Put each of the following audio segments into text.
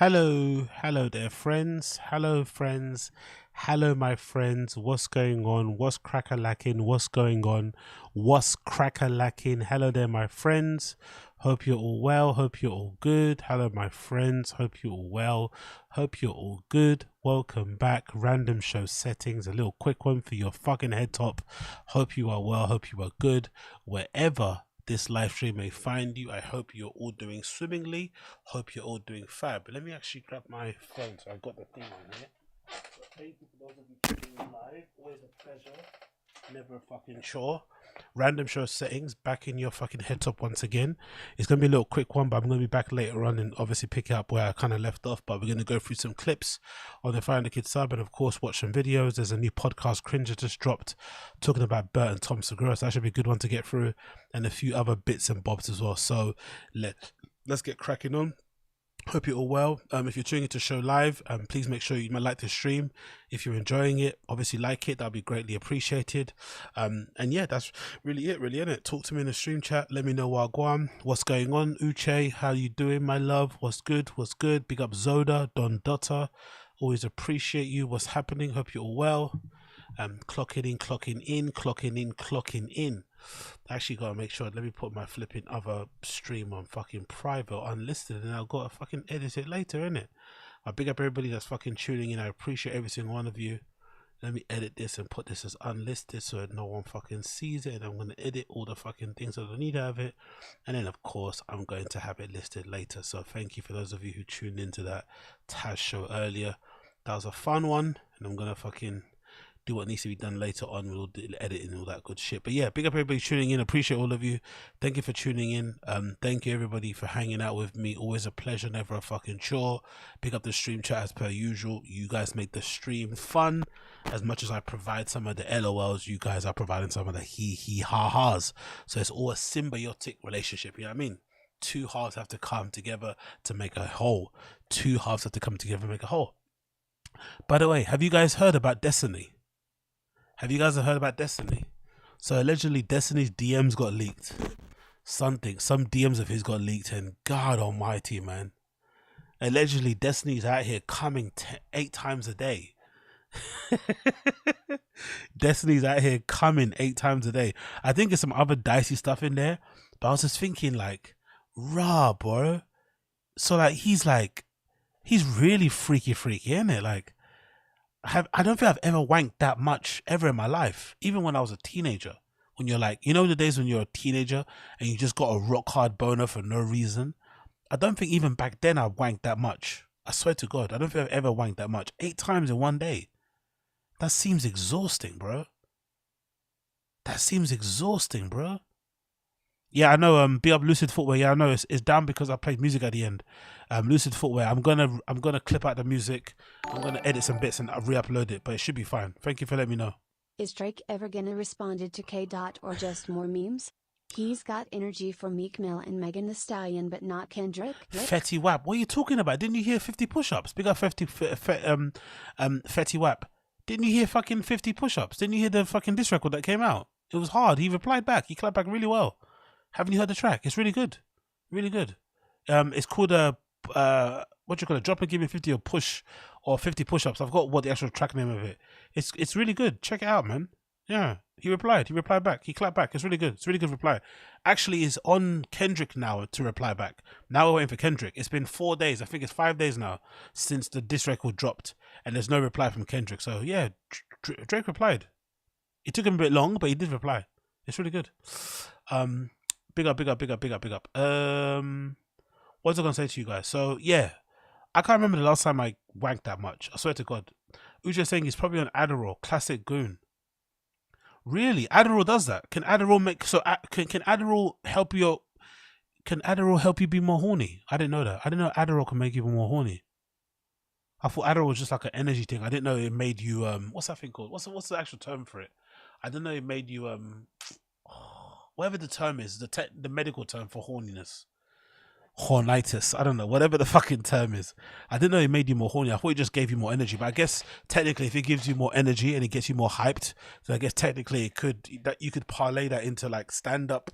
Hello there, friends. Hello, friends. Hello, my friends. What's going on? What's cracker-lacking? What's going on? What's cracker-lacking? Hello there, my friends. Hope you're all well. Hope you're all good. Hello, my friends. Hope you're all well. Hope you're all good. Welcome back. Random show settings. A little quick one for your fucking head top. Hope you are well. Hope you are good. Wherever this live stream may find you, I hope you're all doing swimmingly. Hope you're all doing fab. But let me actually grab my phone so I've got the thing on here. So thank you for those of you tuning in live. Always a pleasure. Never a fucking chore. Random show settings back in your fucking head top once again. It's gonna be a little quick one, but I'm gonna be back later on and obviously pick it up where I kind of left off. But we're gonna go through some clips on the Find the Kids sub and of course watch some videos. There's a new podcast Cringer just dropped talking about Bert and Tom Segura, so that should be a good one to get through, and a few other bits and bobs as well. So let's get cracking on. Hope you're all well. If you're tuning into the show live, please make sure you might like the stream. If you're enjoying it, obviously like it. That'll be greatly appreciated. And yeah, that's really it, isn't it? Talk to me in the stream chat. Let me know what's going on. Uche, how you doing, my love? What's good? What's good? Big up Zoda, Don Dotta. Always appreciate you. What's happening? Hope you're all well. Clocking in. I actually gotta make sure. Let me put my flipping other stream on fucking private, unlisted, and I've got to fucking edit it later, innit? I big up everybody that's fucking tuning in. I appreciate every single one of you. Let me edit this and put this as unlisted so that no one fucking sees it. And I'm gonna edit all the fucking things that I need out of it, and then of course I'm going to have it listed later. So thank you for those of you who tuned into that Taz show earlier. That was a fun one, and I'm gonna fucking do what needs to be done later on with all the editing and all that good shit. But yeah, big up everybody tuning in. Appreciate all of you. Thank you for tuning in. Thank you everybody for hanging out with me. Always a pleasure, never a fucking chore. Pick up the stream chat as per usual. You guys make the stream fun. As much as I provide some of the LOLs, you guys are providing some of the he ha ha's. So it's all a symbiotic relationship, you know what I mean? Two halves have to come together to make a whole. Two halves have to come together to make a whole. By the way, have you guys heard about Destiny? Have you guys heard about Destiny? So allegedly Destiny's DMs got leaked. Some DMs of his got leaked, and God almighty, man. Allegedly Destiny's out here coming 8 times a day. Destiny's out here coming 8 times a day. I think there's some other dicey stuff in there, but I was just thinking like, rah, bro. So he's really freaky, isn't it? Like, I don't think I've ever wanked that much ever in my life. Even when I was a teenager, when you're like, you know, the days when you're a teenager and you just got a rock hard boner for no reason. I don't think even back then I wanked that much. I swear to God, I don't think I've ever wanked that much. 8 times in one day. That seems exhausting, bro. Yeah, I know. Be up Lucid Footwear. Yeah, I know it's down because I played music at the end. Lucid Footwear. I'm gonna clip out the music. I'm gonna edit some bits and re-upload it, but it should be fine. Thank you for letting me know. Is Drake ever gonna respond to K. or just more memes? He's got energy for Meek Mill and Megan Thee Stallion, but not Kendrick. Fetty Wap. What are you talking about? Didn't you hear 50 push-ups? Big up Fetty Wap. Didn't you hear fucking 50 push-ups? Didn't you hear the fucking diss record that came out? It was hard. He replied back. He clapped back really well. Haven't you heard the track? It's really good. It's called what you call it? Drop and give me 50 or push or 50 push-ups. I've got what the actual track name of it. It's really good. Check it out, man. Yeah. He replied back. He clapped back. It's really good. It's a really good reply. Actually, it's on Kendrick now to reply back. Now we're waiting for Kendrick. It's been 4 days. I think it's 5 days now since the diss record dropped, and there's no reply from Kendrick. So yeah, Drake replied. It took him a bit long, but he did reply. It's really good. Big up. What was I gonna say to you guys? So yeah, I can't remember the last time I wanked that much. I swear to God. Uja's saying he's probably on Adderall. Classic goon. Really? Adderall does that? Can Adderall can Adderall help you? Can Adderall help you be more horny? I didn't know that. I didn't know Adderall can make you more horny. I thought Adderall was just like an energy thing. I didn't know it made you what's that thing called? What's the actual term for it? I didn't know it made you whatever the term is, the medical term for horniness. Hornitis. I don't know. Whatever the fucking term is. I didn't know it made you more horny. I thought it just gave you more energy. But I guess technically if it gives you more energy and it gets you more hyped, then I guess technically you could parlay that into like stand up,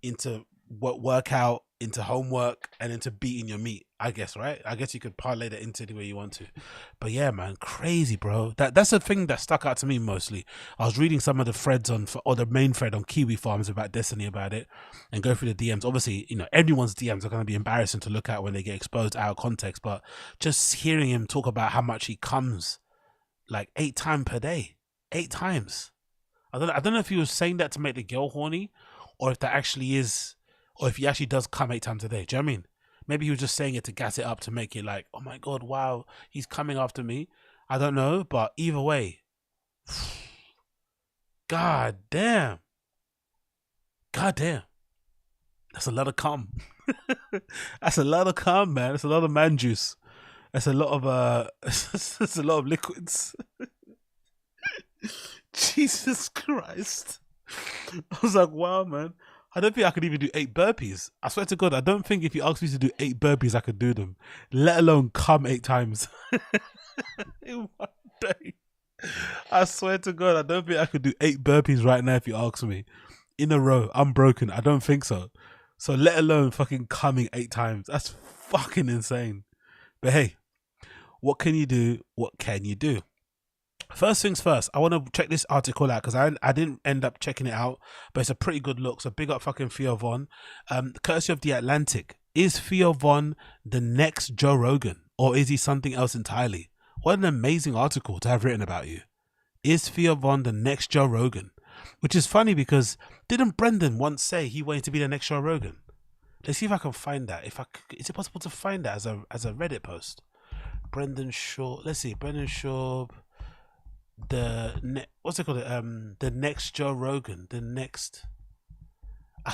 into workout, into homework, and into beating your meat. I guess, right? I guess you could parlay that into any way you want to. But yeah, man, crazy, bro. That's the thing that stuck out to me mostly. I was reading some of the threads or the main thread on Kiwi Farms about Destiny about it, and go through the DMs. Obviously, you know, everyone's DMs are going to be embarrassing to look at when they get exposed out of context. But just hearing him talk about how much he comes, like 8 times per day, 8 times. I don't know if he was saying that to make the girl horny, or if that actually is, or if he actually does come 8 times a day. Do you know what I mean? Maybe he was just saying it to gas it up to make it like, oh my God, wow, he's coming after me. I don't know, but either way, God damn. God damn. That's a lot of cum. That's a lot of cum, man. That's a lot of man juice. That's a lot of that's a lot of liquids. Jesus Christ. I was like, wow, man. I don't think I could even do 8 burpees. I swear to God, I don't think if you asked me to do 8 burpees, I could do them. Let alone come 8 times in one day. I swear to God, I don't think I could do 8 burpees right now if you ask me. In a row, unbroken. I don't think so. So let alone fucking coming 8 times. That's fucking insane. But hey, what can you do? What can you do? First things first, I want to check this article out because I didn't end up checking it out, but it's a pretty good look. So big up fucking Theo Von. Courtesy of The Atlantic. Is Theo Von the next Joe Rogan, or is he something else entirely? What an amazing article to have written about you. Is Theo Von the next Joe Rogan? Which is funny because didn't Brendan once say he wanted to be the next Joe Rogan? Let's see if I can find that. Is it possible to find that as a Reddit post? Brendan Shaw. Let's see. Brendan Shaw. What's it called? The next Joe Rogan. I'm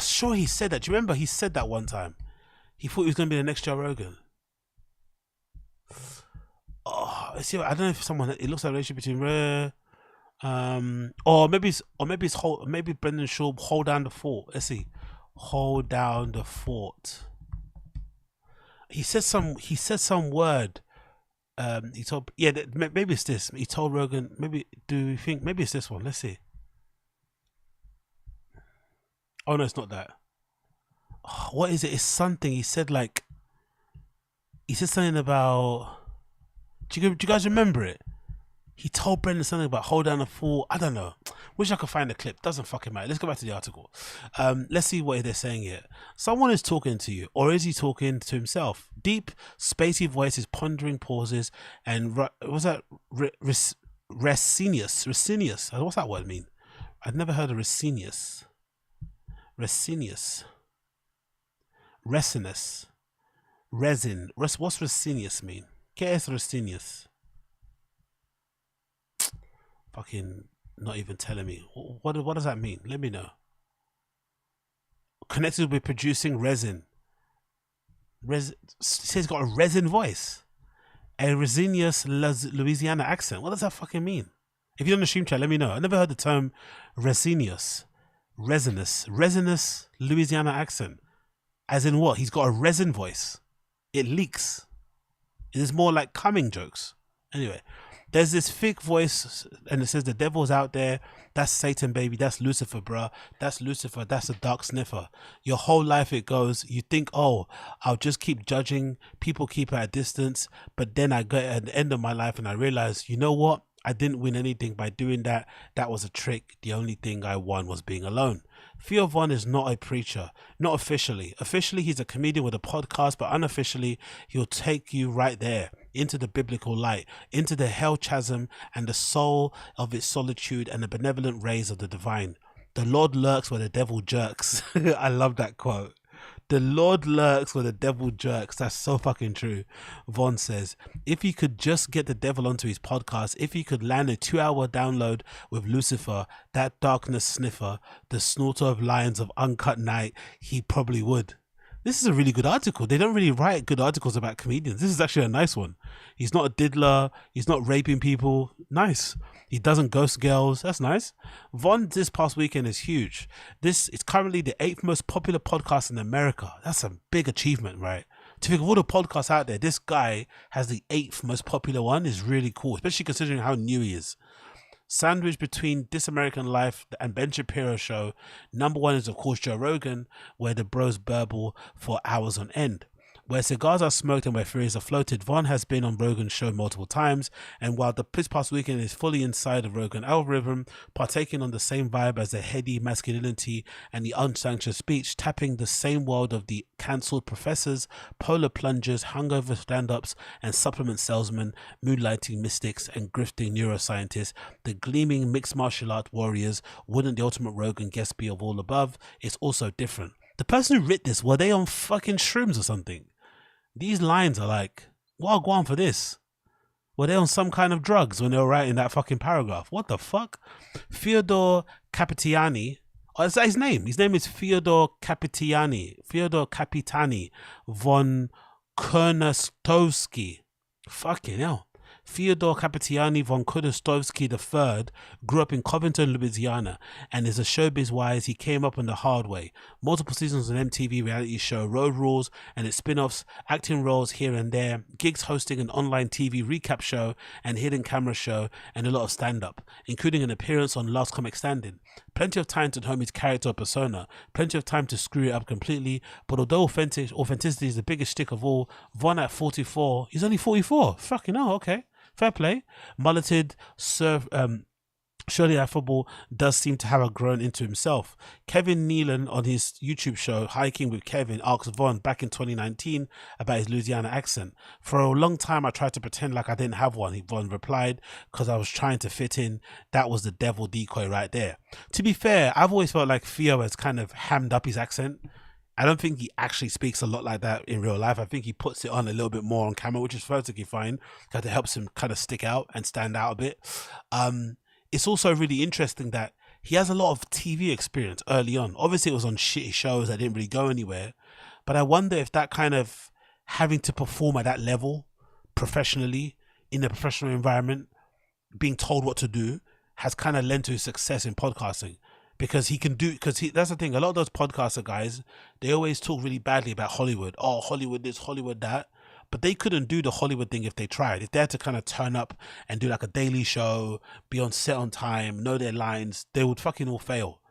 sure he said that. Do you remember he said that one time? He thought he was going to be the next Joe Rogan. Oh, let's see. I don't know if someone. It looks like a relationship between or maybe Brendan Shaw hold down the fort. Let's see. Hold down the fort. He said some word. He told, maybe it's this. He told Rogan, maybe it's this one? Let's see. Oh no, it's not that. Oh, what is it? It's something. He said something about. Do you guys remember it? He told Brendan something about hold down the fort. I don't know. Wish I could find the clip. Doesn't fucking matter. Let's go back to the article. Let's see what they're saying here. Someone is talking to you, or is he talking to himself? Deep, spacey voices, pondering pauses, and what's that? Resinius. What's that word mean? I'd never heard of Resinius. Resinus. Resin. What's Resinius mean? ¿Qué es Resinius? Fucking not even telling me. What does that mean? Let me know. Connected with producing resin. Says he's got a resin voice. A resinous Louisiana accent. What does that fucking mean? If you're on the stream chat, let me know. I never heard the term resinous. Resinous Louisiana accent. As in what? He's got a resin voice. It leaks. It is more like coming jokes. Anyway. There's this thick voice and it says the devil's out there. That's Satan, baby. That's Lucifer, bruh. That's Lucifer. That's a dark sniffer. Your whole life it goes. You think, oh, I'll just keep judging. People keep at a distance. But then I get at the end of my life and I realize, you know what? I didn't win anything by doing that. That was a trick. The only thing I won was being alone. Theo Von is not a preacher, not officially. Officially, he's a comedian with a podcast, but unofficially, he'll take you right there into the biblical light, into the hell chasm and the soul of its solitude and the benevolent rays of the divine. The Lord lurks where the devil jerks. I love that quote. The Lord lurks where the devil jerks. That's so fucking true. Vaughn says, if he could just get the devil onto his podcast, if he could land a 2-hour download with Lucifer, that darkness sniffer, the snorter of lions of uncut night, he probably would. This is a really good article. They don't really write good articles about comedians. This is actually a nice one. He's not a diddler. He's not raping people. Nice. He doesn't ghost girls. That's nice. Vaughn this past weekend is huge. This is currently the 8th most popular podcast in America. That's a big achievement, right? To think of all the podcasts out there, this guy has the 8th most popular one is really cool, especially considering how new he is. Sandwiched between This American Life and Ben Shapiro's show, number 1 is of course Joe Rogan, where the bros burble for hours on end. Where cigars are smoked and where theories are floated, Von has been on Rogan's show multiple times, and while this past weekend is fully inside of Rogan algorithm, partaking on the same vibe as the heady masculinity and the unsanctioned speech, tapping the same world of the cancelled professors, polar plungers, hungover stand-ups, and supplement salesmen, moonlighting mystics, and grifting neuroscientists, the gleaming mixed martial art warriors. Wouldn't the ultimate Rogan guest be of all above? It's also different. The person who writ this, were they on fucking shrooms or something? These lines are like, what go on for this? Were they on some kind of drugs when they were writing that fucking paragraph? What the fuck? Fyodor Kapitiani. Oh, is that his name? His name is Fyodor Kapitiani. Fyodor Kapitani von Kernastovsky. Fucking hell. Fyodor Kapitiani von Kudostovsky III grew up in Covington, Louisiana, and is a showbiz wise. He came up on the hard way. Multiple seasons of an MTV reality show, Road Rules, and its spin-offs, acting roles here and there, gigs hosting an online TV recap show and hidden camera show, and a lot of stand-up, including an appearance on Last Comic Standing. Plenty of time to hone his character or persona, plenty of time to screw it up completely, but although authenticity is the biggest stick of all, Von at 44, he's only 44. Fucking hell, okay. Fair play. Mulleted, surely that football does seem to have grown into himself. Kevin Nealon on his YouTube show Hiking with Kevin asked Von back in 2019 about his Louisiana accent. For a long time I tried to pretend like I didn't have one, Von replied, because I was trying to fit in. That was the devil decoy right there. To be fair, I've always felt like Theo has kind of hammed up his accent. I don't think he actually speaks a lot like that in real life. I think he puts it on a little bit more on camera, which is perfectly fine, because it helps him kind of stick out and stand out a bit. It's also really interesting that he has a lot of TV experience early on. Obviously, it was on shitty shows that didn't really go anywhere. But I wonder if that kind of having to perform at that level professionally, in a professional environment, being told what to do, has kind of led to his success in podcasting. Because that's the thing, a lot of those podcaster guys, they always talk really badly about Hollywood. Oh, Hollywood this, Hollywood that. But they couldn't do the Hollywood thing if they tried. If they had to kind of turn up and do like a daily show, be on set on time, know their lines, they would fucking all fail,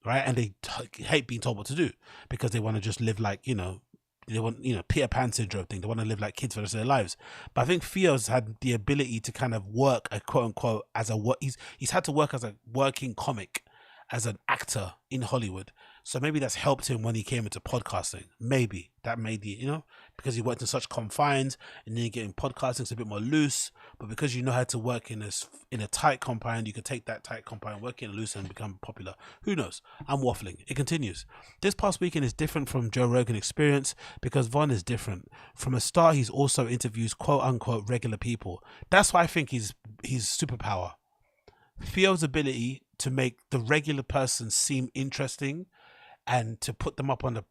right? And they hate being told what to do because they want to just live like, they want, Peter Pan syndrome thing. They want to live like kids for the rest of their lives. But I think Theo's had the ability to kind of work a quote unquote as a work. He's had to work as a working comic, as an actor in Hollywood. So maybe that's helped him when he came into podcasting. Maybe that made the, because he worked in such confines, and then you get in podcasting, it's a bit more loose. But because you know how to work in a tight compound, you can take that tight compound, work in loose, and become popular. Who knows? I'm waffling. It continues. This past weekend is different from Joe Rogan experience because Von is different. From a start, he's also interviews quote unquote regular people. That's why I think he's superpower. Theo's ability to make the regular person seem interesting and to put them up on a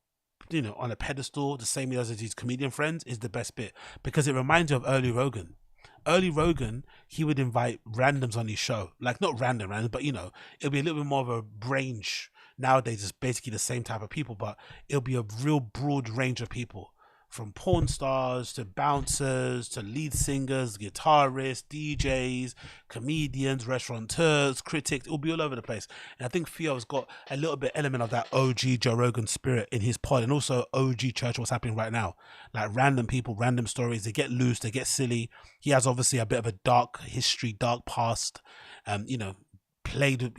pedestal the same as his comedian friends is the best bit, because it reminds you of early Rogan. Early Rogan, he would invite randoms on his show, like not random, but it'll be a little bit more of a range. Nowadays it's basically the same type of people, but it'll be a real broad range of people. From porn stars to bouncers to lead singers, guitarists, DJs, comedians, restaurateurs, critics. It will be all over the place. And I think Theo's got a little bit element of that OG Joe Rogan spirit in his pod, and also OG Church, what's happening right now. Like random people, random stories. They get loose, they get silly. He has obviously a bit of a dark history, dark past. Played,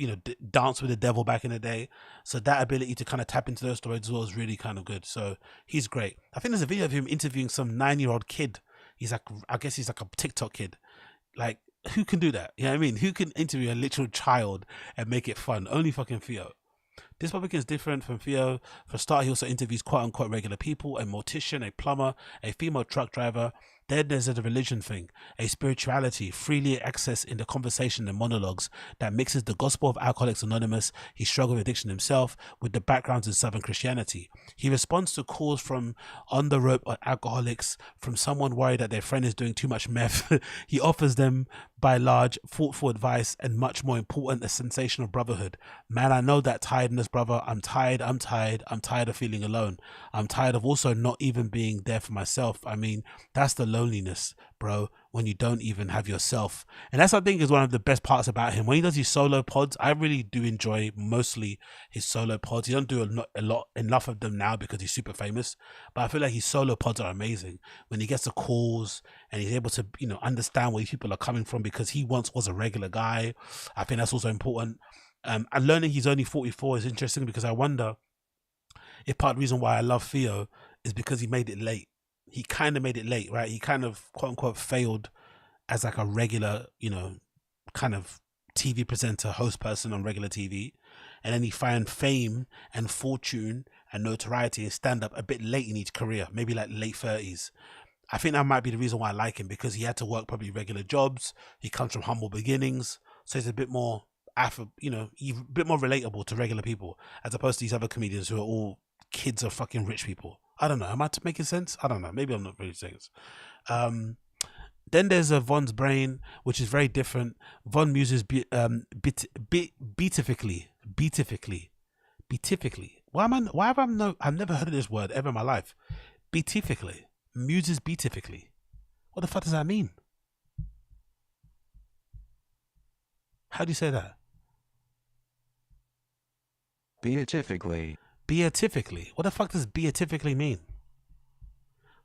danced with the devil back in the day. So that ability to kind of tap into those stories as well is really kind of good. So he's great. I think there's a video of him interviewing some 9-year-old kid. I guess he's like a TikTok kid. Like, who can do that? You know what I mean? Who can interview a literal child and make it fun? Only fucking Theo. This public is different from Theo. For a start, he also interviews quote-unquote regular people, a mortician, a plumber, a female truck driver. Then there's a religion thing, a spirituality, freely accessed in the conversation and monologues that mixes the gospel of Alcoholics Anonymous, he struggled with addiction himself, with the backgrounds in Southern Christianity. He responds to calls from on the rope alcoholics, from someone worried that their friend is doing too much meth. He offers them, by large, thoughtful advice, and much more important, a sensation of brotherhood. Man, I know that tiredness, brother. I'm tired of feeling alone. I'm tired of also not even being there for myself. I mean, that's the loneliness, bro, when you don't even have yourself. And that's, I think, is one of the best parts about him. When he does his solo pods, I really do enjoy mostly his solo pods. He don't do enough of them now because he's super famous, but I feel like his solo pods are amazing. When he gets the calls and he's able to, you know, understand where these people are coming from, because he once was a regular guy. I think that's also important. And learning he's only 44 is interesting, because I wonder if part of the reason why I love Theo is because he made it late. He kind of made it late, right? He kind of, quote unquote, failed as like a regular, you know, kind of TV presenter, host person on regular TV. And then he found fame and fortune and notoriety and stand up a bit late in his career, maybe like late 30s. I think that might be the reason why I like him, because he had to work probably regular jobs. He comes from humble beginnings. So he's a bit more, you know, a bit more relatable to regular people, as opposed to these other comedians who are all kids of fucking rich people. I don't know. Am I making sense? I don't know. Maybe I'm not really saying this. Then there's Von's Brain, which is very different. Von muses beatifically. I've never heard of this word ever in my life. Beatifically. Muses beatifically. What the fuck does that mean? How do you say that? Beatifically. Beatifically. What the fuck does beatifically mean?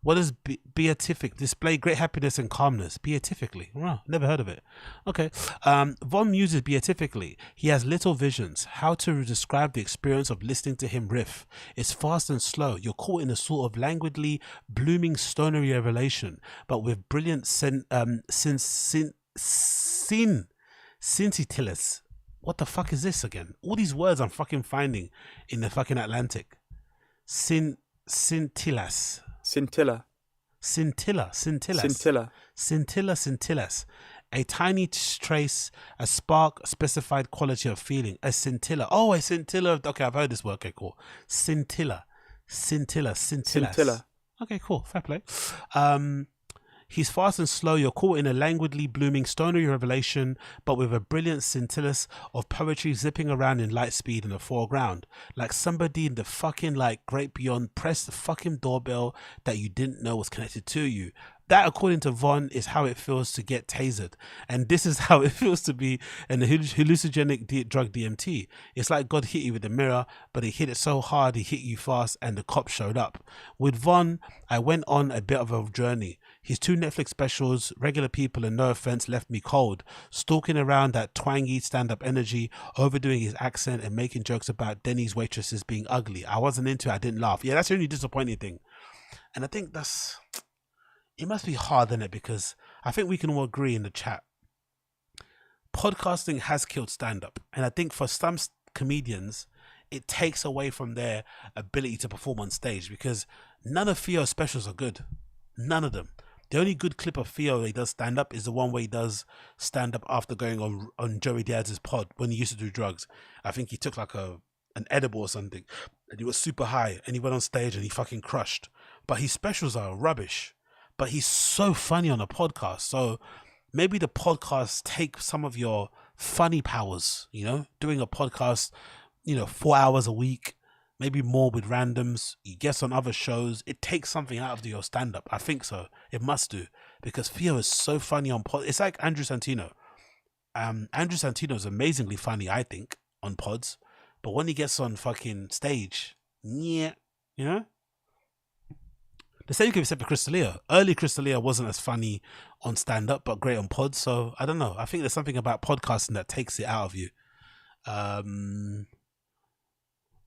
What does beatific? Display great happiness and calmness. Beatifically. Wow, never heard of it. Okay. Von muses beatifically. He has little visions. How to describe the experience of listening to him riff? It's fast and slow. You're caught in a sort of languidly blooming stonery revelation, but with brilliant scintillas. What the fuck is this again? All these words I'm fucking finding in the fucking Atlantic. Scintillas. Scintilla. A tiny trace, a spark, a specified quality of feeling. A scintilla. Oh, a scintilla. Okay, I've heard this word. Okay, cool. Scintilla. Okay, cool. Fair play. He's fast and slow. You're caught in a languidly blooming stonery revelation, but with a brilliant scintillas of poetry zipping around in light speed in the foreground. Like somebody in the fucking like great beyond pressed the fucking doorbell that you didn't know was connected to you. That, according to Von, is how it feels to get tasered. And this is how it feels to be an hallucinogenic drug DMT. It's like God hit you with a mirror, but he hit it so hard, he hit you fast, and the cops showed up. With Von, I went on a bit of a journey. His 2 Netflix specials, Regular People and No Offense, left me cold. Stalking around that twangy stand-up energy, overdoing his accent and making jokes about Denny's waitresses being ugly. I wasn't into it. I didn't laugh. Yeah, that's the only disappointing thing. And I think it must be hard, isn't it? Because I think we can all agree in the chat, podcasting has killed stand-up. And I think for some comedians, it takes away from their ability to perform on stage, because none of Theo's specials are good. None of them. The only good clip of Theo where he does stand-up is the one where he does stand-up after going on Joey Diaz's pod when he used to do drugs. I think he took like an edible or something, and he was super high, and he went on stage and he fucking crushed. But his specials are rubbish. But he's so funny on a podcast. So maybe the podcasts take some of your funny powers, you know, doing a podcast, 4 hours a week, maybe more with randoms. You guest on other shows. It takes something out of your stand-up. I think so. It must do, because Theo is so funny on pod. It's like Andrew Santino. Andrew Santino is amazingly funny, I think, on pods. But when he gets on fucking stage, yeah, you know? The same can be said for Chris D'Elia. Early Chris D'Elia wasn't as funny on stand-up, but great on pods. So, I don't know. I think there's something about podcasting that takes it out of you.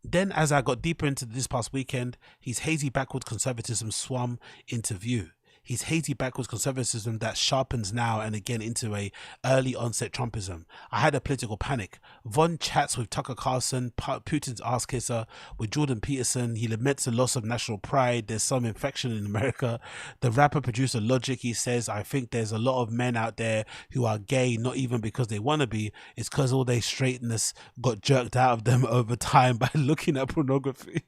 Then, as I got deeper into this past weekend, his hazy backwards conservatism swam into view. His hazy backwards conservatism that sharpens now and again into a early onset Trumpism. I had a political panic. Von chats with Tucker Carlson, Putin's ass kisser, with Jordan Peterson. He laments the loss of national pride. There's some infection in America. The rapper producer Logic, he says, I think there's a lot of men out there who are gay, not even because they want to be. It's because all their straightness got jerked out of them over time by looking at pornography.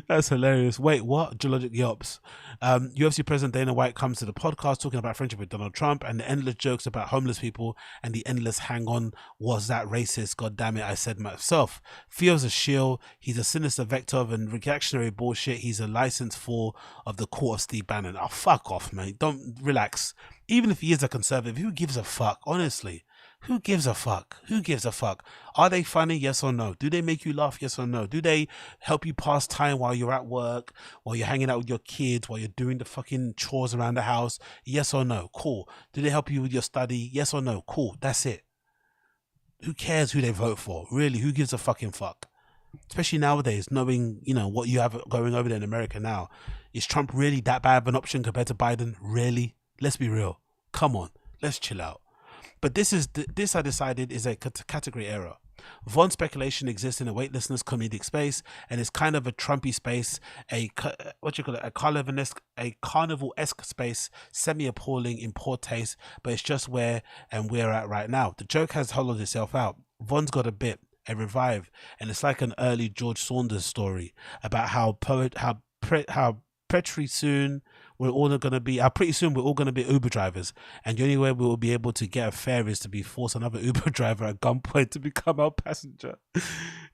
That's hilarious. Wait, what? Geologic Yops. UFC President Dana White comes to the podcast talking about friendship with Donald Trump and the endless jokes about homeless people and the endless hang on. Was that racist? God damn it, I said myself. Theo's a shill. He's a sinister vector of reactionary bullshit. He's a license for of the court of Steve Bannon. Oh, fuck off, mate. Don't relax. Even if he is a conservative, who gives a fuck? Honestly. Who gives a fuck? Who gives a fuck? Are they funny? Yes or no? Do they make you laugh? Yes or no? Do they help you pass time while you're at work, while you're hanging out with your kids, while you're doing the fucking chores around the house? Yes or no? Cool. Do they help you with your study? Yes or no? Cool. That's it. Who cares who they vote for? Really, who gives a fucking fuck? Especially nowadays, knowing, you know, what you have going over there in America now. Is Trump really that bad of an option compared to Biden? Really? Let's be real. Come on. Let's chill out. But this I decided is a category error. Von speculation exists in a weightlessness comedic space, and it's kind of a Trumpy space, a carnival-esque space, semi-appalling in poor taste, but it's just where and we're at right now. The joke has hollowed itself out. Von's got a bit, a revive, and it's like an early George Saunders story about how pretty soon we're all going to be Uber drivers, and the only way we will be able to get a fare is to be forced another Uber driver at gunpoint to become our passenger.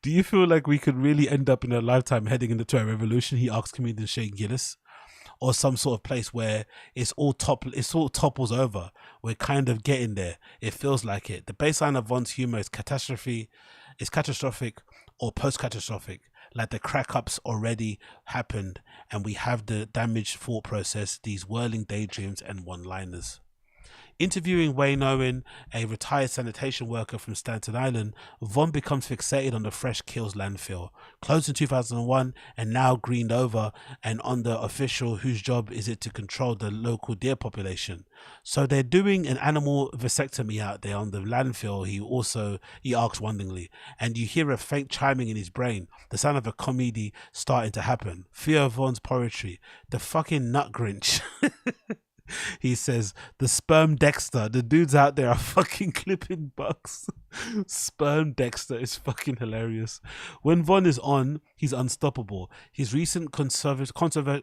Do you feel like we could really end up in a lifetime heading into a revolution? He asked comedian Shane Gillis, or some sort of place where it's all topples over. We're kind of getting there. It feels like it. The baseline of Von's humor is catastrophic or post-catastrophic. Like the crack-ups already happened and we have the damaged thought process, these whirling daydreams and one-liners. Interviewing Wayne Owen, a retired sanitation worker from Staten Island, Von becomes fixated on the Fresh Kills landfill, closed in 2001 and now greened over and under official whose job is it to control the local deer population. So they're doing an animal vasectomy out there on the landfill, he asks wonderingly, and you hear a faint chiming in his brain, the sound of a comedy starting to happen. Theo Von's poetry, the fucking nut Grinch. He says, the sperm Dexter, the dudes out there are fucking clipping bucks. Sperm Dexter is fucking hilarious. When Von is on, he's unstoppable. His recent conversation, 2-hour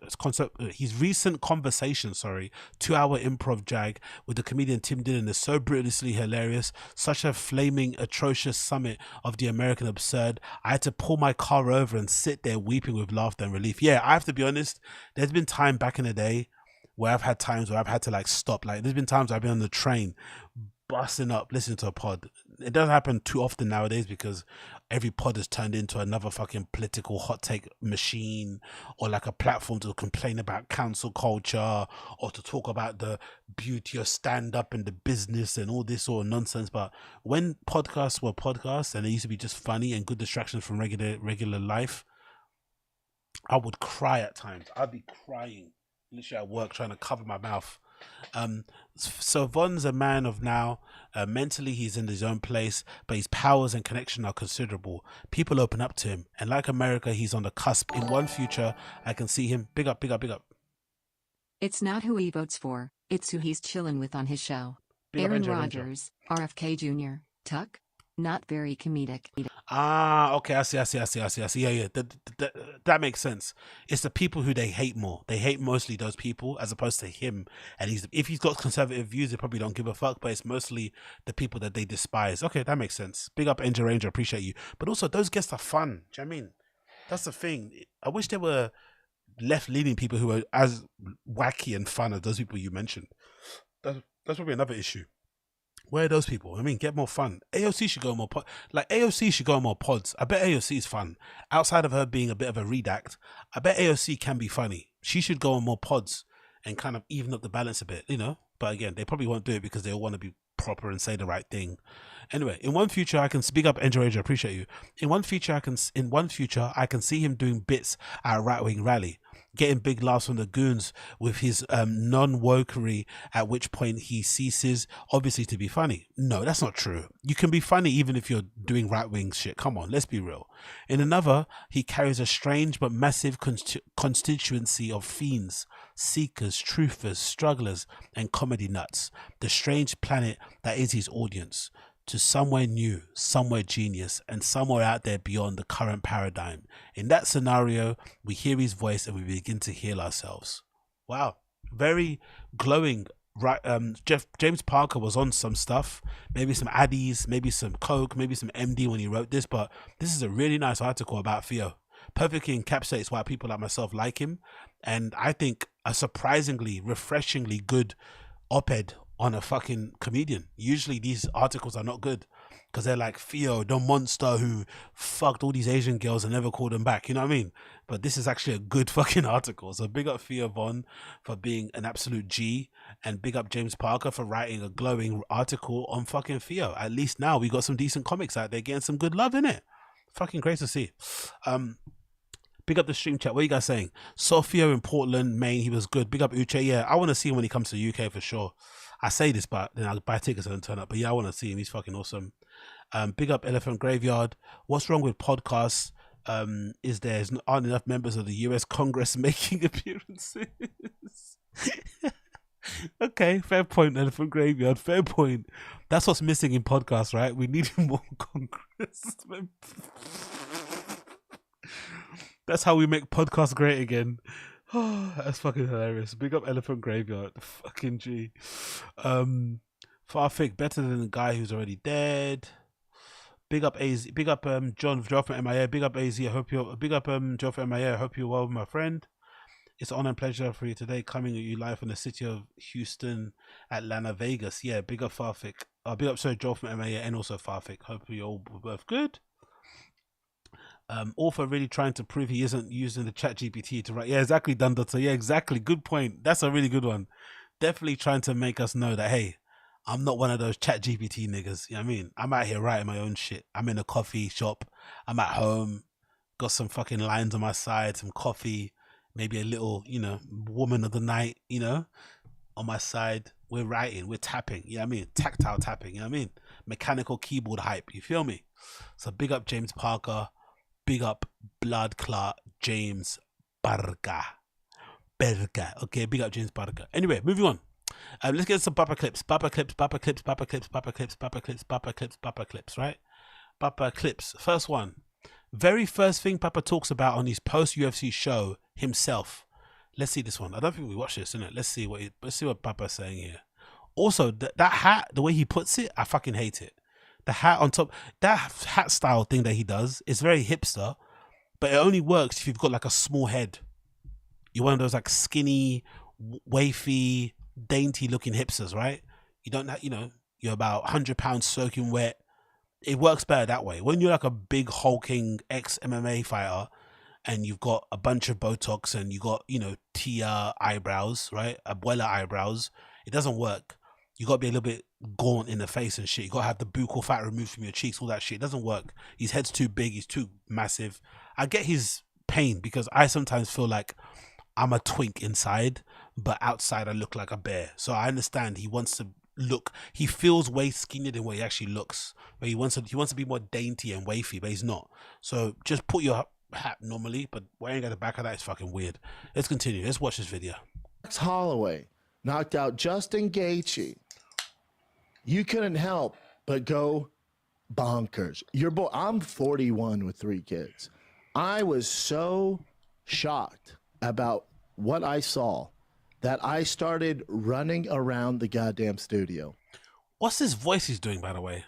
improv jag with the comedian Tim Dillon is so brutalistly hilarious, such a flaming, atrocious summit of the American absurd. I had to pull my car over and sit there weeping with laughter and relief. Yeah, I have to be honest, there's been time back in the day where I've had times where I've had to like stop. Like there's been times I've been on the train busting up listening to a pod. It doesn't happen too often nowadays because every pod has turned into another fucking political hot take machine, or like a platform to complain about cancel culture or to talk about the beauty of stand up and the business and all this sort of nonsense. But when podcasts were podcasts and they used to be just funny and good distractions from regular life, I would cry at times. I'd be crying literally at work trying to cover my mouth. So Von's a man of now. Mentally he's in his own place, but his powers and connection are considerable. People open up to him, and like America, he's on the cusp. In one future I can see him. Big up. It's not who he votes for, it's who he's chilling with on his show. Big up, Aaron Angel. Rodgers, RFK Jr., Tuck, not very comedic. Okay, I see. Yeah. That makes sense. It's the people who they hate more. They hate mostly those people as opposed to him. And if he's got conservative views, they probably don't give a fuck. But it's mostly the people that they despise. Okay, that makes sense. Big up, Angel Ranger. Appreciate you. But also, those guests are fun. Do you know what I mean? That's the thing. I wish there were left-leaning people who were as wacky and fun as those people you mentioned. That's probably another issue. Where are those people? I mean, get more fun. AOC should go on more AOC should go on more pods. I bet AOC is fun. Outside of her being a bit of a redact, I bet AOC can be funny. She should go on more pods and kind of even up the balance a bit, you know? But again, they probably won't do it because they all want to be proper and say the right thing. Anyway, in one future I can speak up. Angel Age, I appreciate you. In one future I can see him doing bits at a right-wing rally, getting big laughs from the goons with his non-wokery, at which point he ceases obviously to be funny. No, that's not true. You can be funny even if you're doing right-wing shit. Come on, let's be real. In another, he carries a strange but massive constituency of fiends, seekers, truthers, strugglers, and comedy nuts. The strange planet that is his audience. to somewhere new, somewhere genius, and somewhere out there beyond the current paradigm. In that scenario, we hear his voice and we begin to heal ourselves. Wow, very glowing. Right, James Parker was on some stuff, maybe some Addies, maybe some Coke, maybe some MD when he wrote this, but this is a really nice article about Theo. Perfectly encapsulates why people like myself like him, and I think a surprisingly, refreshingly good op-ed on a fucking comedian. Usually these articles are not good because they're like Theo, the monster who fucked all these Asian girls and never called them back. You know what I mean? But this is actually a good fucking article. So big up Theo Von for being an absolute G, and big up James Parker for writing a glowing article on fucking Theo. At least now we got some decent comics out there getting some good love in it. Fucking great to see. Big up the stream chat. What are you guys saying? Sophia in Portland, Maine, he was good. Big up Uche. Yeah, I want to see him when he comes to the UK for sure. I say this, but then I'll buy tickets and turn up. But yeah, I want to see him. He's fucking awesome. Big up Elephant Graveyard. What's wrong with podcasts? Aren't enough members of the US Congress making appearances? Okay, fair point, Elephant Graveyard. Fair point. That's what's missing in podcasts, right? We need more Congress. That's how we make podcasts great again. Oh, that's fucking hilarious. Big up Elephant Graveyard. Fucking G. Farfik, better than the guy who's already dead. Big up AZ. Big up John from MIA. Big up AZ. I hope you're big up John from MIA. I hope you're well, my friend. It's an honor and pleasure for you today, coming at you live from the city of Houston, Atlanta, Vegas. Yeah, big up Farfik. Big up Joel from MIA and also Farfik. Hope you're all both good. Author really trying to prove he isn't using the chat GPT to write. Yeah, exactly, Dundota. Yeah, exactly. Good point. That's a really good one. Definitely trying to make us know that, hey, I'm not one of those chat GPT niggas. You know what I mean? I'm out here writing my own shit. I'm in a coffee shop. I'm at home. Got some fucking lines on my side, some coffee, maybe a little, woman of the night, on my side. We're writing, we're tapping. You know what I mean? Tactile tapping. You know what I mean? Mechanical keyboard hype. You feel me? So big up James Parker. Big up Blood Clot James Barga. Okay, big up James Barga. Anyway, moving on. Let's get some Bappa clips. Bappa clips, right? Bappa clips. First one. Very first thing Papa talks about on his post-UFC show himself. Let's see this one. I don't think we watched this, innit? Let's see what Papa's saying here. Also, that hat, the way he puts it, I fucking hate it. The hat on top, that hat style thing that he does is very hipster, but it only works if you've got like a small head. You're one of those like skinny, wafy, dainty looking hipsters, right? You don't have, you're about 100 pounds soaking wet. It works better that way. When you're like a big hulking ex-MMA fighter and you've got a bunch of Botox and you got, Tia eyebrows, right? Abuela eyebrows, it doesn't work. You got to be a little bit gaunt in the face and shit. You got to have the buccal fat removed from your cheeks, all that shit. It doesn't work. His head's too big. He's too massive. I get his pain because I sometimes feel like I'm a twink inside, but outside I look like a bear. So I understand he wants to look, he feels way skinnier than what he actually looks. But he wants to be more dainty and wafy, but he's not. So just put your hat normally, but wearing at the back of that is fucking weird. Let's continue. Let's watch this video. Max Holloway knocked out Justin Gaethje. You couldn't help but go bonkers. I'm 41 with 3 kids. I was so shocked about what I saw that I started running around the goddamn studio. What's this voice he's doing, by the way?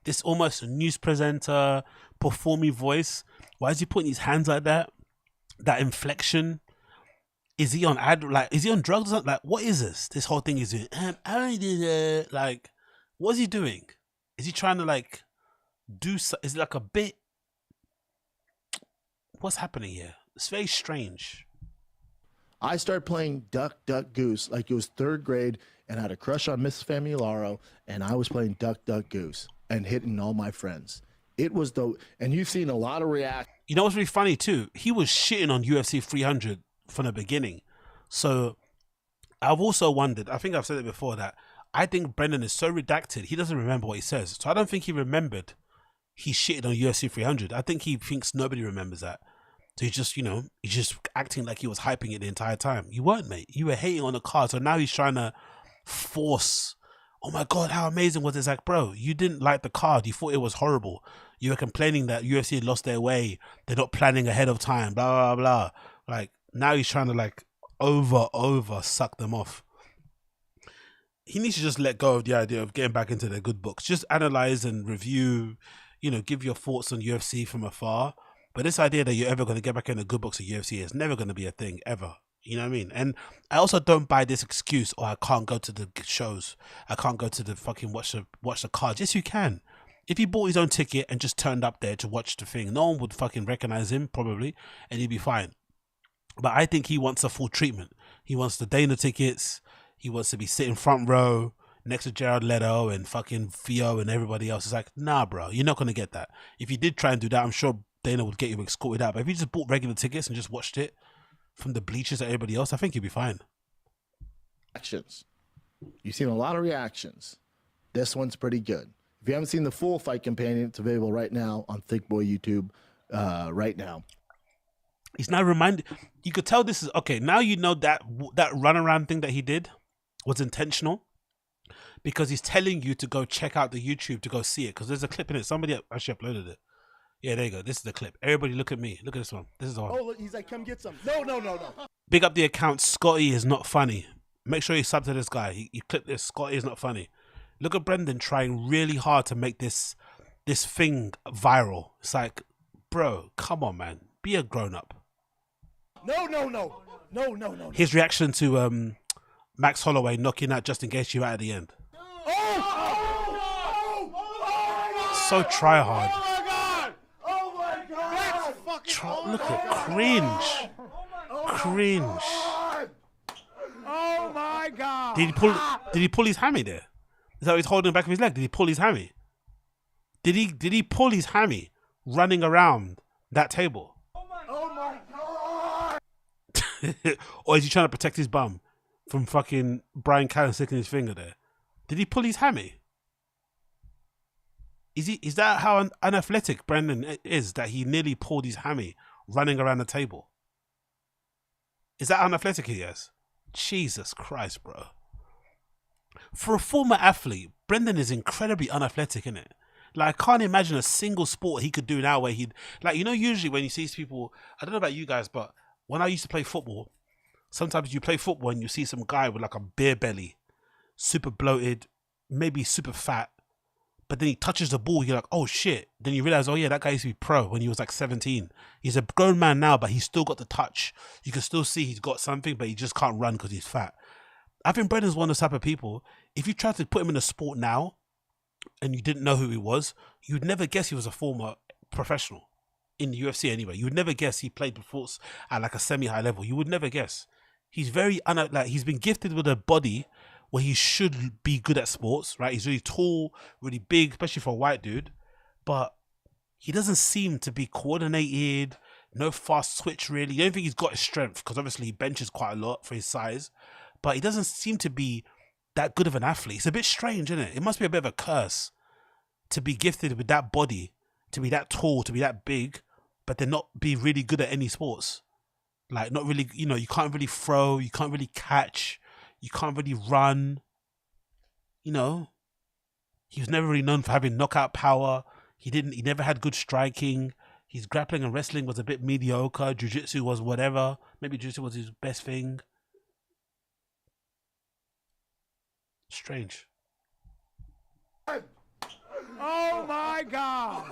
This almost news presenter, performing voice. Why is he putting his hands like that? That inflection. Is he on is he on drugs? Like, what is this? This whole thing is doing. Like, what is he doing? Is he trying to is it like a bit? What's happening here? It's very strange. I started playing Duck, Duck, Goose like it was 3rd grade and I had a crush on Mrs. Famularo and I was playing Duck, Duck, Goose and hitting all my friends. It was and you've seen a lot of react. You know what's really funny too? He was shitting on UFC 300 from the beginning. So I've also wondered, I think I've said it before, that I think Brendan is so redacted, he doesn't remember what he says. So I don't think he remembered he shitted on UFC 300. I think he thinks nobody remembers that. So he's just acting like he was hyping it the entire time. You weren't, mate. You were hating on the card. So now he's trying to force oh my God, how amazing was it? It's like, bro, you didn't like the card. You thought it was horrible. You were complaining that UFC had lost their way. They're not planning ahead of time, blah, blah, blah. Like, now he's trying to like over suck them off. He needs to just let go of the idea of getting back into their good books. Just analyze and review, you know, give your thoughts on UFC from afar. But this idea that you're ever going to get back in the good books of UFC is never going to be a thing, ever. You know what I mean? And I also don't buy this excuse, I can't go to the shows. I can't go to the fucking watch the cards. Yes, you can. If he bought his own ticket and just turned up there to watch the thing, no one would fucking recognize him, probably, and he'd be fine. But I think he wants a full treatment. He wants the Dana tickets. He wants to be sitting front row next to Jared Leto and fucking Theo and everybody else. It's like, nah, bro, you're not going to get that. If you did try and do that, I'm sure Dana would get you escorted out. But if you just bought regular tickets and just watched it from the bleachers at everybody else, I think you'd be fine. Actions. You've seen a lot of reactions. This one's pretty good. If you haven't seen the full fight companion, it's available right now on Thick Boy YouTube right now. He's now reminded, you could tell this is, okay, now you know that runaround thing that he did was intentional, because he's telling you to go check out the YouTube to go see it, because there's a clip in it. Somebody actually uploaded it. Yeah, there you go. This is the clip. Everybody look at me. Look at this one. This is the one. Oh, look, he's like, come get some. No. Big up the account, Scotty is not funny. Make sure you sub to this guy. He clipped this, Scotty is not funny. Look at Brendan trying really hard to make this thing viral. It's like, bro, come on, man. Be a grown-up. No. His reaction to Max Holloway knocking out Justin Gaethje out at the end. So try hard. Oh my God! Look at cringe. Oh my God! Did he pull his hammy there? Is that what he's holding the back of his leg? Did he pull his hammy? Did he pull his hammy running around that table? Oh my God! Or is he trying to protect his bum from fucking Brian Callen sticking his finger there? Did he pull his hammy? Is that how unathletic Brendan is, that he nearly pulled his hammy running around the table? Is that how unathletic he is? Jesus Christ, bro. For a former athlete, Brendan is incredibly unathletic, isn't it? Like, I can't imagine a single sport he could do now where he'd, like, you know, usually when you see people, I don't know about you guys, but when I used to play football, sometimes you play football and you see some guy with like a beer belly, super bloated, maybe super fat, but then he touches the ball, you're like, oh shit. Then you realize, oh yeah, that guy used to be pro when he was like 17. He's a grown man now, but he's still got the touch. You can still see he's got something, but he just can't run because he's fat. I think Brendan's one of those type of people, if you tried to put him in a sport now and you didn't know who he was, you'd never guess he was a former professional in the UFC anyway. You would never guess he played before at like a semi-high level. You would never guess. He's very, like, he's been gifted with a body where he should be good at sports, right? He's really tall, really big, especially for a white dude, but he doesn't seem to be coordinated, no fast switch really. You don't think he's got his strength, because obviously he benches quite a lot for his size, but he doesn't seem to be that good of an athlete. It's a bit strange, isn't it? It must be a bit of a curse to be gifted with that body, to be that tall, to be that big, but then not be really good at any sports. Like, not really, you know, you can't really throw, you can't really catch, you can't really run. You know, he was never really known for having knockout power. He never had good striking. His grappling and wrestling was a bit mediocre. Jiu-jitsu was whatever. Maybe jiu-jitsu was his best thing. Strange. Oh my God!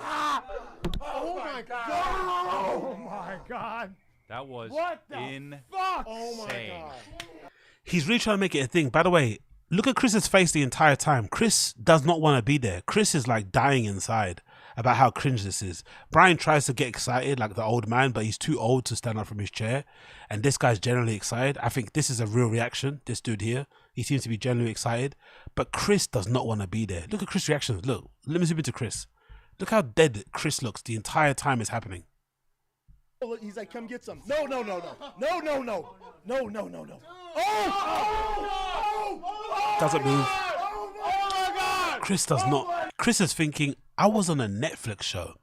Oh my God! Oh my God! That was What the insane. fuck? Oh my God! He's really trying to make it a thing. By the way, look at Chris's face the entire time. Chris does not want to be there. Chris is like dying inside about how cringe this is. Brian tries to get excited like the old man, but he's too old to stand up from his chair. And this guy's generally excited. I think this is a real reaction, this dude here. He seems to be genuinely excited. But Chris does not want to be there. Look at Chris' reactions. Look, let me zoom into Chris. Look how dead Chris looks the entire time it's happening. Oh, look, he's like, come get some. No. Doesn't move. Chris does not. Chris is thinking, I was on a Netflix show.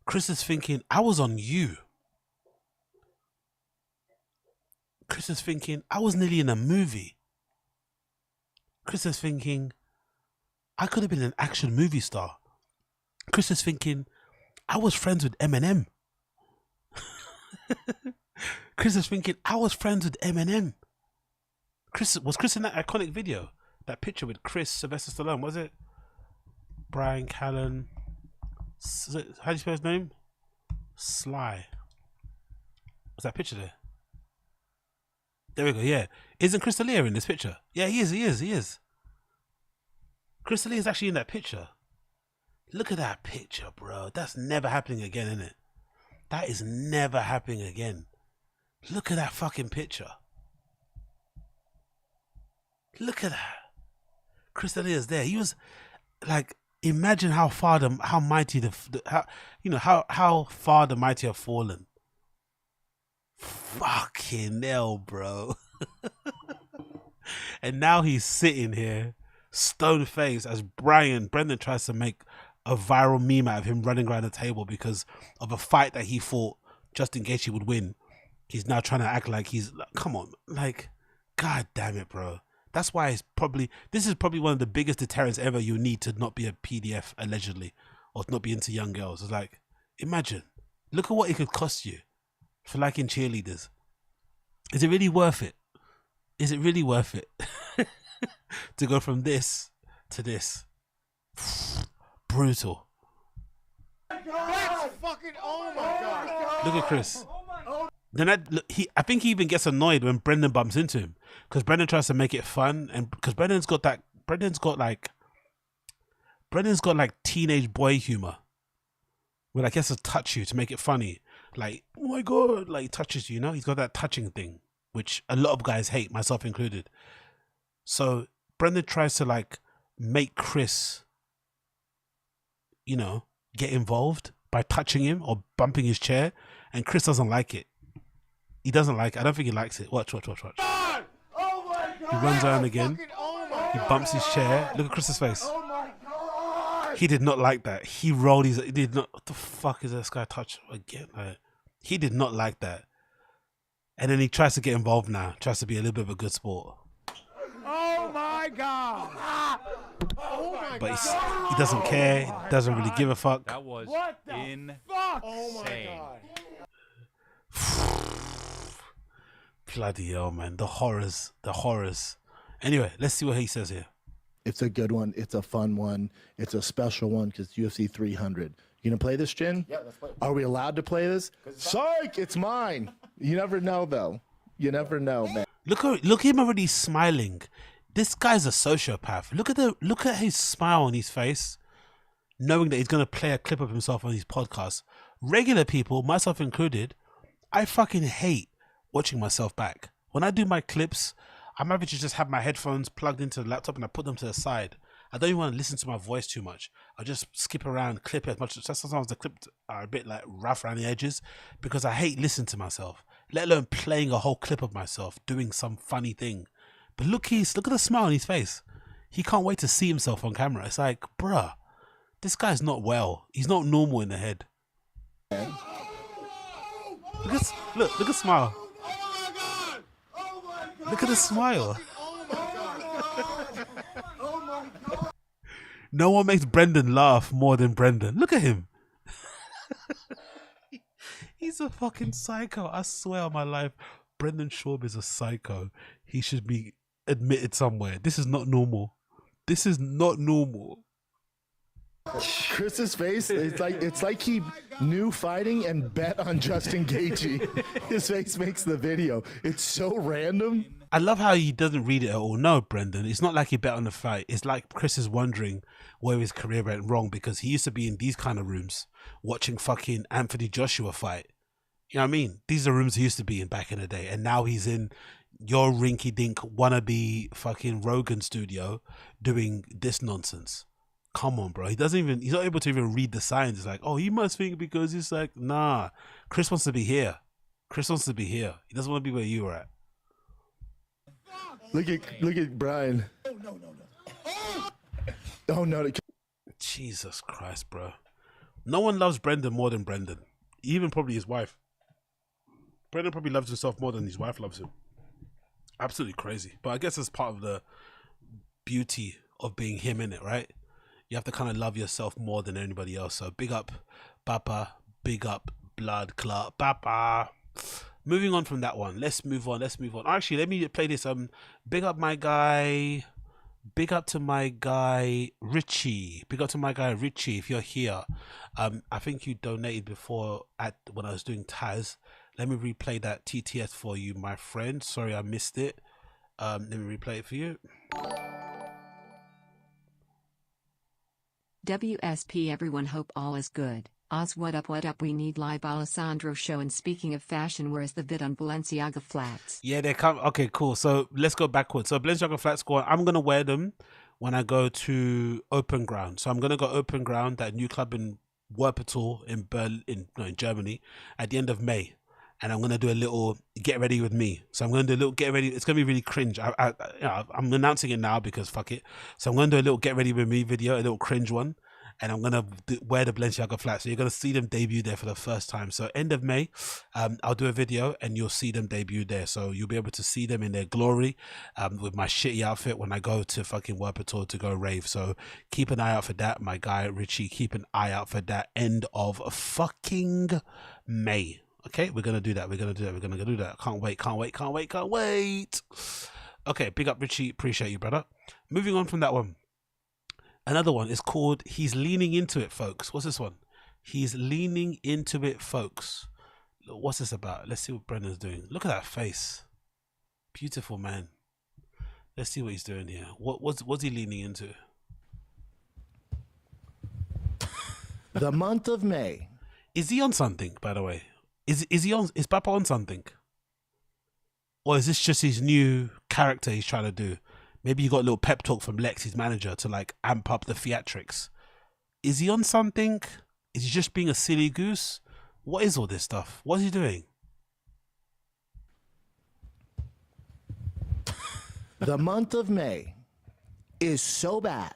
Chris is thinking, I was on You. Chris is thinking, I was nearly in a movie. Chris is thinking, I could have been an action movie star. Chris is thinking, I was friends with Eminem. Chris is thinking, I was friends with Eminem. Was Chris in that iconic video? That picture with Chris, Sylvester Stallone, was it? Brian Callen. How do you spell his name? Sly. Was that picture there? There we go, yeah. Isn't Chris D'Elia in this picture? Yeah, he is. Chris D'Elia is actually in that picture. Look at that picture, bro. That's never happening again, isn't it? That is never happening again. Look at that fucking picture. Look at that. Chris D'Elia's there. He was like, imagine how far how far the mighty have fallen. Fucking hell, bro. And now he's sitting here, stone faced, as Brendan tries to make a viral meme out of him running around the table because of a fight that he thought Justin Gaethje would win. He's now trying to act like he's, come on, like, god damn it, bro. That's why this is probably one of the biggest deterrents ever you need to not be a PDF, allegedly, or not be into young girls. It's like, imagine, look at what it could cost you for liking cheerleaders. Is it really worth it? Is it really worth it to go from this to this? Brutal. That's fucking, oh my God. Look at Chris. Then I think he even gets annoyed when Brendan bumps into him, because Brendan tries to make it fun, and because Brendan's got like teenage boy humor, where like he has to touch you to make it funny. Like, oh my God, like he touches you, you know? He's got that touching thing, which a lot of guys hate, myself included. So Brendan tries to like make Chris, you know, get involved by touching him or bumping his chair, and Chris doesn't like it. He doesn't like it. I don't think he likes it. Watch. Oh my God. He runs around again. Fucking, oh my He bumps his chair. Look at Chris's face. Oh my God. He did not like that. He rolled his. He did not. What the fuck is this guy touch again? Like, he did not like that. And then he tries to get involved now. Tries to be a little bit of a good sport. Oh my God. Oh my But God. he doesn't care. He doesn't really give a fuck. That was What the insane. fuck? Oh my God. Bloody hell, man. The horrors. Anyway, let's see what he says here. It's a good one. It's a fun one. It's a special one because UFC 300. You gonna play this, Jin? Yeah, let's play. Are we allowed to play this? Psych! It's mine. You never know, though. You never know, man. Look at him already smiling. This guy's a sociopath. Look at his smile on his face, knowing that he's gonna play a clip of himself on his podcast. Regular people, myself included, I fucking hate watching myself back. When I do my clips, I'm happy to just have my headphones plugged into the laptop and I put them to the side. I don't even want to listen to my voice too much. I just skip around, clip as much. Sometimes the clips are a bit like rough around the edges because I hate listening to myself, let alone playing a whole clip of myself doing some funny thing. But look at the smile on his face. He can't wait to see himself on camera. It's like, bruh, this guy's not well. He's not normal in the head. Look at smile. Look at the smile. No one makes Brendan laugh more than Brendan. Look at him. He's a fucking psycho. I swear on my life, Brendan Schaub is a psycho. He should be admitted somewhere. This is not normal. This is not normal. Chris's face, it's like he knew fighting and bet on Justin Gaethje. His face makes the video. It's so random. I love how he doesn't read it at all. No, Brendan, it's not like he bet on the fight. It's like Chris is wondering where his career went wrong because he used to be in these kind of rooms watching fucking Anthony Joshua fight. You know what I mean? These are rooms he used to be in back in the day, and now he's in your rinky-dink wannabe fucking Rogan studio doing this nonsense. Come on, bro. He's not able to even read the signs. It's like, oh, he must think because it's like, nah. Chris wants to be here. Chris wants to be here. He doesn't want to be where you are at. Look at Brian. Oh no. Jesus Christ, bro. No one loves Brendan more than Brendan. Even probably his wife. Brendan probably loves himself more than his wife loves him. Absolutely crazy. But I guess it's part of the beauty of being him in it, right? You have to kind of love yourself more than anybody else. So big up Papa, big up Blood Clot Papa. Moving on from that one, let's move on. Actually, let me play this. Big up my guy. Big up to my guy Richie. Big up to my guy Richie. If you're here, I think you donated before when I was doing Taz. Let me replay that TTS for you, my friend. Sorry I missed it. Let me replay it for you. WSP everyone, hope all is good. Oz, what up, we need live Alessandro show. And speaking of fashion, where is the vid on Balenciaga flats? Yeah, they come. Okay, cool. So let's go backwards. So Balenciaga flats, I'm going to wear them when I go to Open Ground. So I'm going to go Open Ground, that new club in Wuppertal in Germany, at the end of May. And I'm going to do a little get ready with me. So I'm going to do a little get ready. It's going to be really cringe. I'm announcing it now because fuck it. So I'm going to do a little get ready with me video, a little cringe one. And I'm going to wear the Balenciaga flats. So you're going to see them debut there for the first time. So end of May, I'll do a video and you'll see them debut there. So you'll be able to see them in their glory with my shitty outfit when I go to fucking Wuppertal to go rave. So keep an eye out for that. My guy, Richie, keep an eye out for that end of fucking May. Okay, we're going to do that. We're going to do that. Can't wait. Okay, big up Richie. Appreciate you, brother. Moving on from that one. Another one is called He's Leaning Into It, folks. What's this one? He's Leaning Into It, folks. What's this about? Let's see what Brendan's doing. Look at that face. Beautiful, man. Let's see what he's doing here. What's he leaning into? The month of May. Is he on something, by the way? Is Papa on something? Or is this just his new character he's trying to do? Maybe you got a little pep talk from Lex, his manager, to like amp up the theatrics. Is he on something? Is he just being a silly goose? What is all this stuff? What is he doing? The month of May is so bad.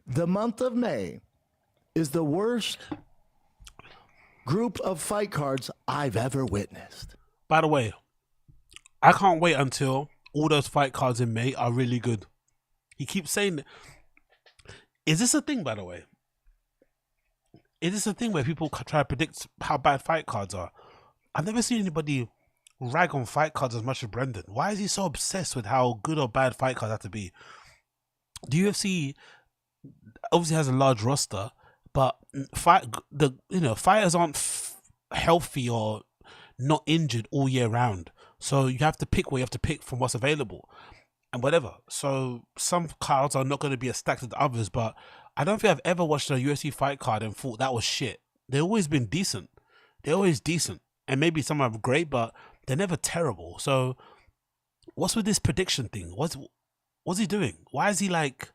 The month of May is the worst group of fight cards I've ever witnessed. By the way, I can't wait until all those fight cards in May are really good. He keeps saying that. Is this a thing, by the way? Is this a thing where people try to predict how bad fight cards are? I've never seen anybody rag on fight cards as much as Brendan. Why is he so obsessed with how good or bad fight cards have to be? The UFC obviously has a large roster, but fighters aren't healthy or not injured all year round. So you have to pick what you have to pick from what's available and whatever. So some cards are not going to be as stacked as others, but I don't think I've ever watched a UFC fight card and thought that was shit. They've always been decent. They're always decent. And maybe some are great, but they're never terrible. So what's with this prediction thing? What's he doing? Why is he like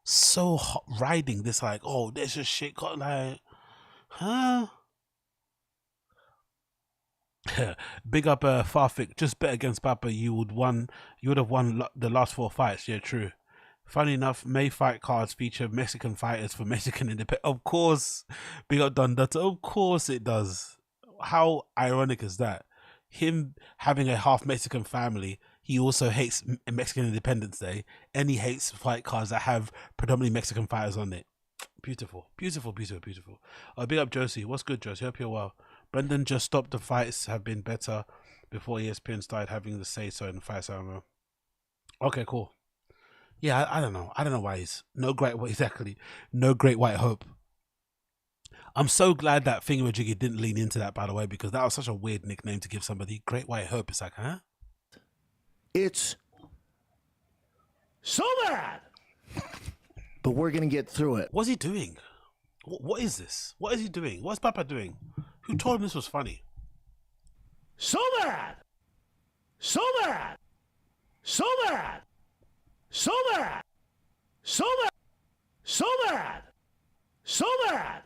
so hot riding this like, oh, there's just shit got like, huh? Big up Farfik, just bet against Papa, you would have won the last 4 fights. Yeah, true. Funny enough, May fight cards feature Mexican fighters for Mexican independence. Of course, big up Dundata. Of course it does. How ironic is that? Him having a half Mexican family, he also hates Mexican Independence Day, and he hates fight cards that have predominantly Mexican fighters on it. Beautiful. Big up Josie. What's good, Josie? Hope you're well. Brendan just stopped. The fights have been better before ESPN started having the say so in the fights. I don't know. Okay, cool. Yeah, I don't know. I don't know why he's no great white hope. I'm so glad that Thingamajiggy didn't lean into that, by the way, because that was such a weird nickname to give somebody. Great white hope. It's like, huh? It's so bad. But we're going to get through it. What's he doing? What is this? What is he doing? What's Papa doing? Who told him this was funny? So bad. So bad. So bad. So bad. So bad. So bad. So bad.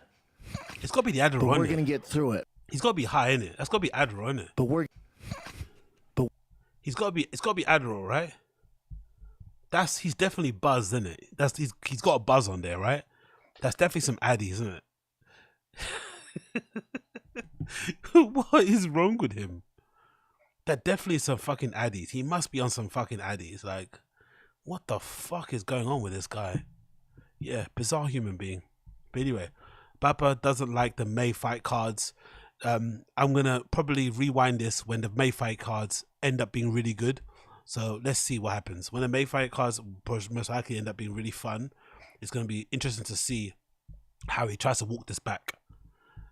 It's got to be the Adderall. But we're innit? going to get through it. He's got to be high in it. That's got to be Adderall, isn't it? He's got to be. It's got to be Adderall, right? He's definitely buzzed, isn't it? He's got a buzz on there, right? That's definitely some addies, isn't it? What is wrong with him? That definitely is some fucking addies. He must be on some fucking addies. Like, What the fuck is going on with this guy? Yeah, bizarre human being. But anyway, Bappa doesn't like the May fight cards. I'm gonna probably rewind this when the May fight cards end up being really good. So let's see what happens. When the May fight cards most likely end up being really fun, it's gonna be interesting to see how he tries to walk this back.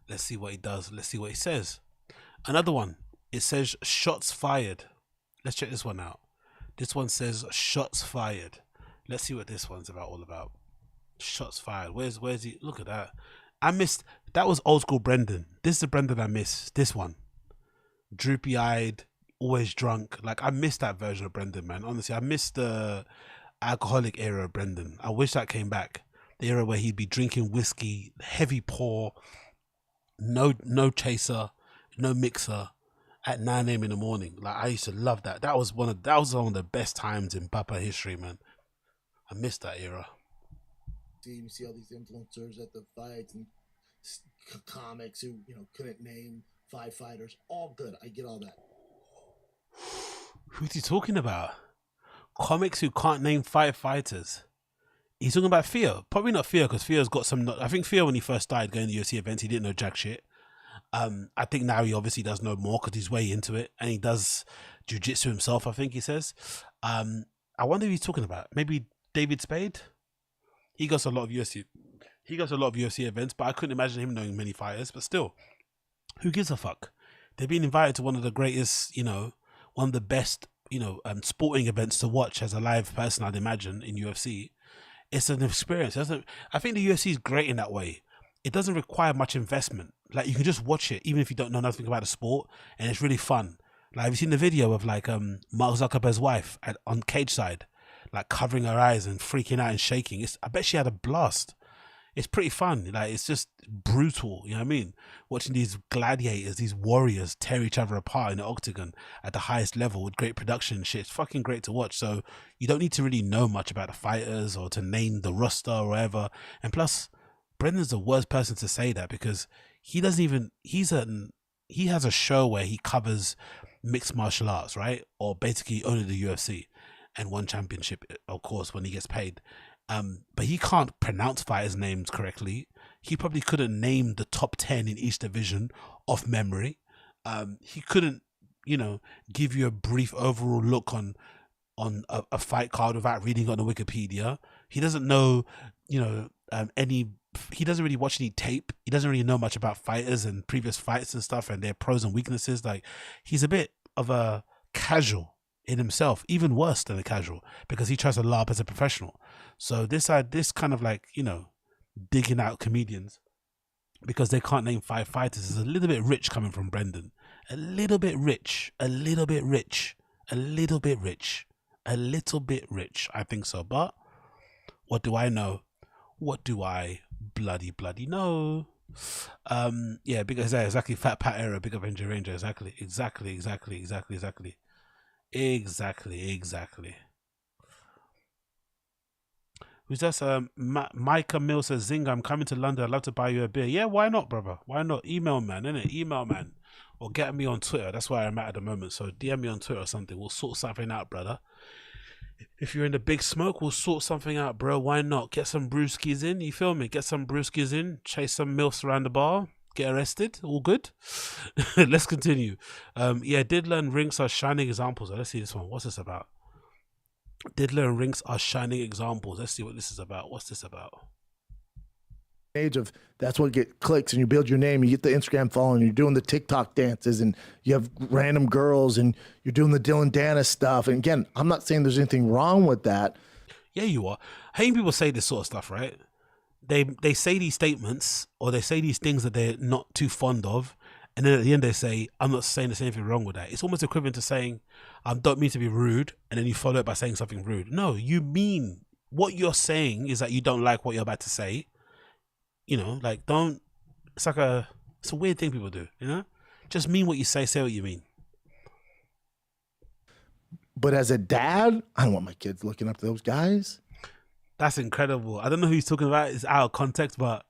Let's see what he does. Let's see what he says. Another one. It says shots fired. Let's check this one out. This one says shots fired. Let's see what this one's all about. Shots fired. Where's he? Look at that. I missed. That was old school Brendan. This is the Brendan I miss. This one. Droopy eyed, always drunk. Like, I missed that version of Brendan, man. Honestly, I missed the alcoholic era of Brendan. I wish that came back. The era where he'd be drinking whiskey, heavy pour, no chaser, no mixer, at 9 a.m. in the morning. Like, I used to love that. That was one of the best times in Papa history, man. I missed that era. You see all these influencers at the fights and comics who couldn't name 5 fighters. All good. I get all that. Who's he talking about? Comics who can't name 5 fighters. He's talking about Theo. Probably not Theo, because Theo's got some. I think Theo, when he first started going to UFC events, he didn't know jack shit. I think now he obviously does know more because he's way into it, and he does jiu-jitsu himself, I think he says. I wonder who he's talking about. Maybe David Spade? He goes to a lot of UFC. He goes to a lot of UFC events, but I couldn't imagine him knowing many fighters. But still, who gives a fuck? They've been invited to one of the greatest, one of the best, sporting events to watch as a live person, I'd imagine, in UFC. It's an experience. I think the UFC is great in that way. It doesn't require much investment. Like, you can just watch it, even if you don't know nothing about the sport, and it's really fun. Like, have you seen the video of Mark Zuckerberg's wife on cage side, like covering her eyes and freaking out and shaking? I bet she had a blast. It's pretty fun. Like, it's just brutal. You know what I mean? Watching these gladiators, these warriors tear each other apart in the octagon at the highest level with great production and shit. It's fucking great to watch. So you don't need to really know much about the fighters or to name the roster or whatever. And plus, Brendan's the worst person to say that, because he has a show where he covers mixed martial arts, right? Or basically only the UFC, and one championship, of course, when he gets paid. But he can't pronounce fighters' names correctly. He probably couldn't name the top 10 in each division off memory. He couldn't, give you a brief overall look on a fight card without reading on the Wikipedia. He doesn't know, he doesn't really watch any tape. He doesn't really know much about fighters and previous fights and stuff and their pros and weaknesses. Like, he's a bit of a casual in himself, even worse than a casual, because he tries to LARP as a professional. So this kind of like, digging out comedians because they can't name 5 fighters is a little bit rich coming from Brendan. A little bit rich, I think so. But what do I know? What do I bloody know? Yeah, because exactly, Fat Pat era, big up Ranger, exactly. Who's that? Micah Mill says, Zinga, I'm coming to London. I'd love to buy you a beer. Yeah, why not, brother? Why not? Email man, innit? Email man. Or get me on Twitter. That's where I'm at the moment. So DM me on Twitter or something. We'll sort something out, brother. If you're in the big smoke, we'll sort something out, bro. Why not? Get some brewskis in. You feel me? Get some brewskis in. Chase some milfs around the bar. Get arrested. All good. Let's continue. Yeah, Diddler and Rinks are shining examples. Let's see this one. What's this about? Diddler and Rinks are shining examples. Let's see what this is about. What's this about? Age of that's what get clicks, and you build your name, you get the Instagram following, you're doing the TikTok dances, and you have random girls, and you're doing the Dylan Dennis stuff. And again, I'm not saying there's anything wrong with that. Yeah, you are. Hating people say this sort of stuff, right? They say these statements, or they say these things that they're not too fond of, and then at the end they say, I'm not saying there's anything wrong with that. It's almost equivalent to saying, I don't mean to be rude, and then you follow it by saying something rude. No, you mean, what you're saying is that you don't like what you're about to say. Like, don't, it's a weird thing people do, just mean what you say what you mean. But as a dad, I don't want my kids looking up to those guys. That's incredible. I don't know who he's talking about. It's out of context, but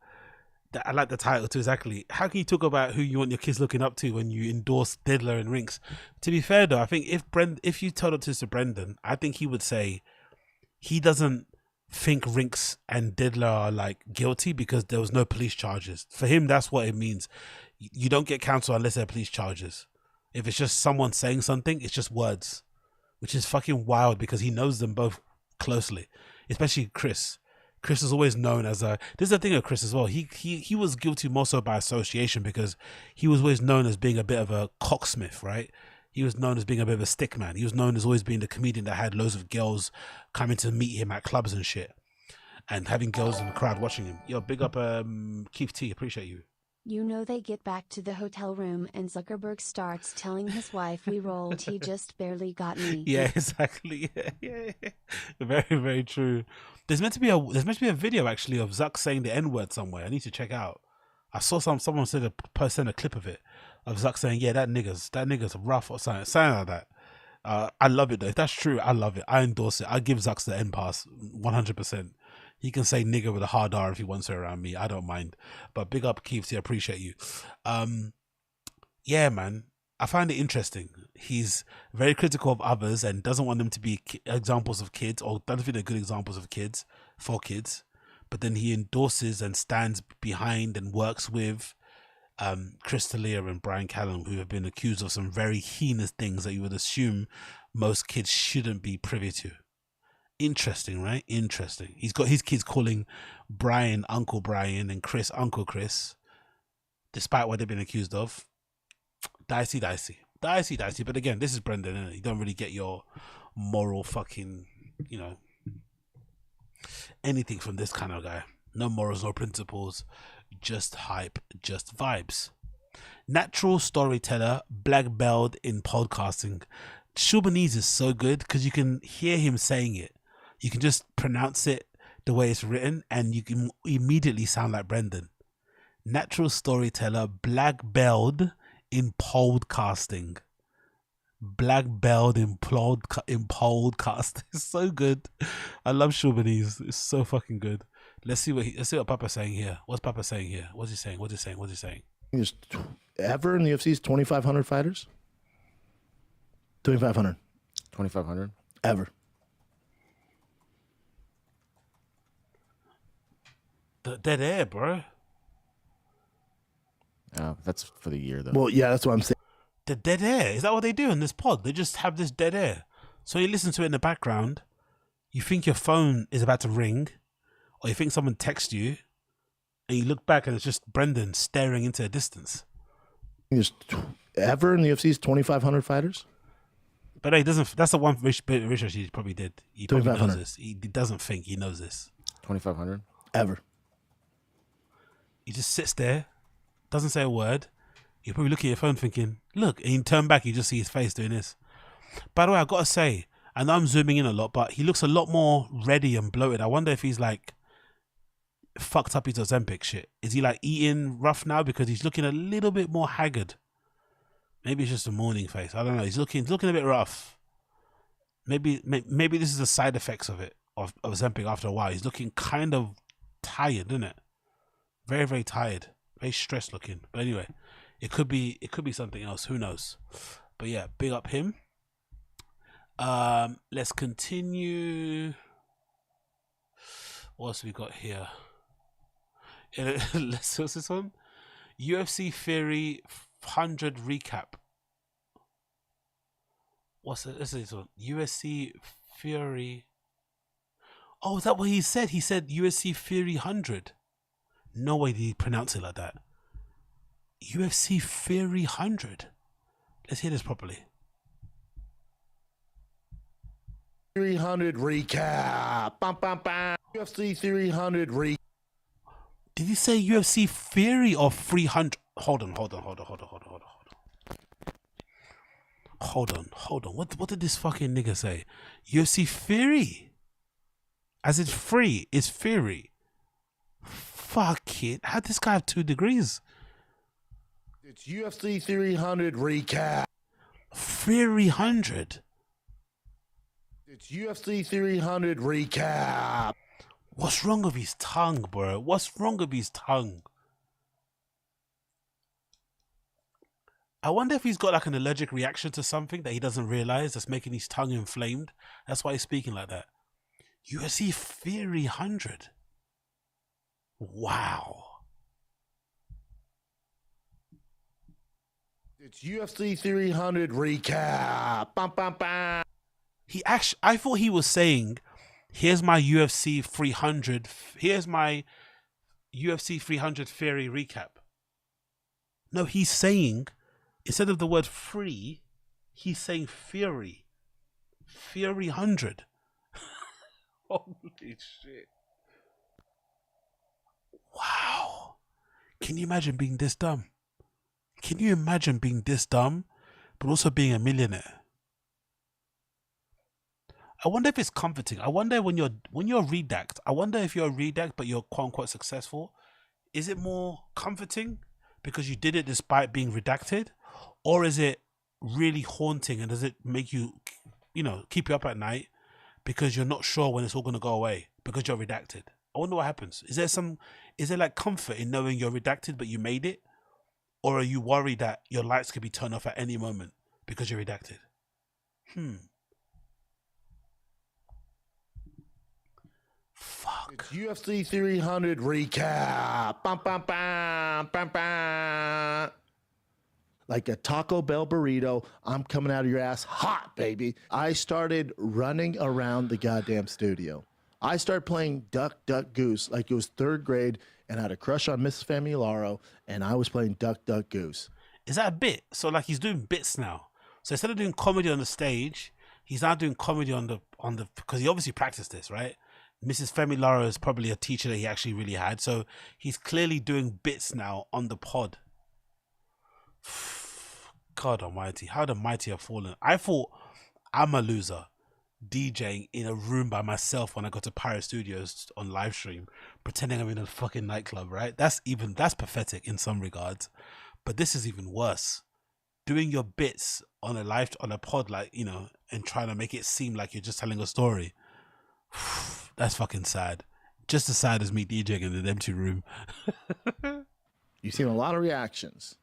I like the title too. Exactly. How can you talk about who you want your kids looking up to when you endorse Diddler and Rinks? To be fair though, I think if you told it to Brendan, I think he would say, he doesn't think Rinks and Diddler are like guilty because there was no police charges. For him, that's what it means. You don't get cancelled unless there are police charges. If it's just someone saying something, it's just words, which is fucking wild because he knows them both closely, especially Chris. Chris is always known as a. This is the thing of Chris as well. He was guilty more so by association because he was always known as being a bit of a cocksmith, right? He was known as being a bit of a stick man. He was known as always being the comedian that had loads of girls coming to meet him at clubs and shit, and having girls in the crowd watching him. Yo, big up Keith T. Appreciate you. You know, they get back to the hotel room and Zuckerberg starts telling his wife, "We rolled, he just barely got me." Yeah, exactly. Yeah. Very, very true. There's meant to be a video actually of Zuck saying the N-word somewhere. I need to check out. I saw someone send a clip of it of Zuck saying, "Yeah, that nigga's rough" or something like that. I love it though. If that's true, I love it. I endorse it. I give Zuck the N pass 100%. He can say nigger with a hard R if he wants to around me. I don't mind. But big up Keith, I appreciate you. Yeah, man. I find it interesting. He's very critical of others and doesn't want them to be examples of kids, or doesn't think they're good examples of kids for kids. But then he endorses and stands behind and works with Chris D'Elia and Brian Callum, who have been accused of some very heinous things that you would assume most kids shouldn't be privy to. Interesting, right? Interesting. He's got his kids calling Brian Uncle Brian and Chris Uncle Chris, despite what they've been accused of. Dicey. But again, this is Brendan, isn't it? You don't really get your moral fucking, anything from this kind of guy. No morals, no principles, just hype, just vibes. Natural storyteller, black belt in podcasting. Shubanese is so good because you can hear him saying it. You can just pronounce it the way it's written and you can immediately sound like Brendan. Natural storyteller, black belt in podcasting. Black belt in podcast. It's so good. I love Shubanese. It's so fucking good. Let's see what Papa's saying here. What's Papa saying here? What's he saying? There's ever in the UFC's 2,500 fighters? 2,500. 2,500? Ever. The dead air, bro. That's for the year, though. Well, yeah, that's what I'm saying. The dead air. Is that what they do in this pod? They just have this dead air. So you listen to it in the background, you think your phone is about to ring, or you think someone texts you, and you look back and it's just Brendan staring into the distance. There's ever in the UFC's 2,500 fighters? But he doesn't. That's the one research he probably did. He probably knows 2,500. this. He doesn't think he knows this. 2,500? Ever. He just sits there, doesn't say a word. You probably look at your phone thinking, look, and you turn back, you just see his face doing this. By the way, I gotta say, I know I'm zooming in a lot, but he looks a lot more ready and bloated. I wonder if he's like fucked up his Ozempic shit. Is he like eating rough now because he's looking a little bit more haggard? Maybe it's just a morning face. I don't know. He's looking a bit rough. Maybe this is the side effects of it, of Ozempic after a while. He's looking kind of tired, isn't it? Very, very tired. Very stressed looking. But anyway, it could be something else. Who knows? But yeah, big up him. Let's continue. What else we got here? What's this one? UFC Theory 100 recap. What's this? This one? UFC Fury. Oh, is that what he said? He said UFC Fury 100. No way did he pronounce it like that. UFC Fury 100. Let's hear this properly. 300 recap. Bum, bum, bum. UFC 300 recap. Did he say UFC Fury or 300? Hold on. Hold on. What did this fucking nigga say? UFC Fury? As it's free, it's Fury. Fuck it. How'd this guy have 2 degrees? It's UFC 300 recap. Fury 100. It's UFC 300 recap. What's wrong with his tongue, bro? What's wrong with his tongue? I wonder if he's got like an allergic reaction to something that he doesn't realize that's making his tongue inflamed. That's why he's speaking like that. UFC Fury 100. Wow. It's UFC 300 recap. Bum, bum, bum. He actually, I thought he was saying, here's my UFC 300, here's my UFC 300 Fury recap. No, he's saying, instead of the word free, he's saying Fury. Fury 100. Holy shit. Wow. Can you imagine being this dumb? Can you imagine being this dumb, but also being a millionaire? I wonder if it's comforting. I wonder when you're redact. I wonder if you're a redact, but you're quote unquote successful. Is it more comforting because you did it despite being redacted, or is it really haunting and does it make you, keep you up at night because you're not sure when it's all going to go away because you're redacted? I wonder what happens. Is there like comfort in knowing you're redacted but you made it, or are you worried that your lights could be turned off at any moment because you're redacted? Fuck. It's UFC 300 recap. Bum, bum, bum, bum, bum. Like a Taco Bell burrito, I'm coming out of your ass hot, baby. I started running around the goddamn studio. I started playing Duck, Duck, Goose like it was third grade, and I had a crush on Mrs. Famularo, and I was playing Duck, Duck, Goose. Is that a bit? So like he's doing bits now. So instead of doing comedy on the stage, he's now doing comedy on the because he obviously practiced this, right? Mrs. Famularo is probably a teacher that he actually really had. So he's clearly doing bits now on the pod. God almighty, how the mighty have fallen. I thought I'm a loser DJing in a room by myself when I go to Pirate Studios on live stream, pretending I'm in a fucking nightclub, right? That's pathetic in some regards. But this is even worse. Doing your bits on a pod, like, and trying to make it seem like you're just telling a story. That's fucking sad. Just as sad as me DJing in an empty room. You've seen a lot of reactions.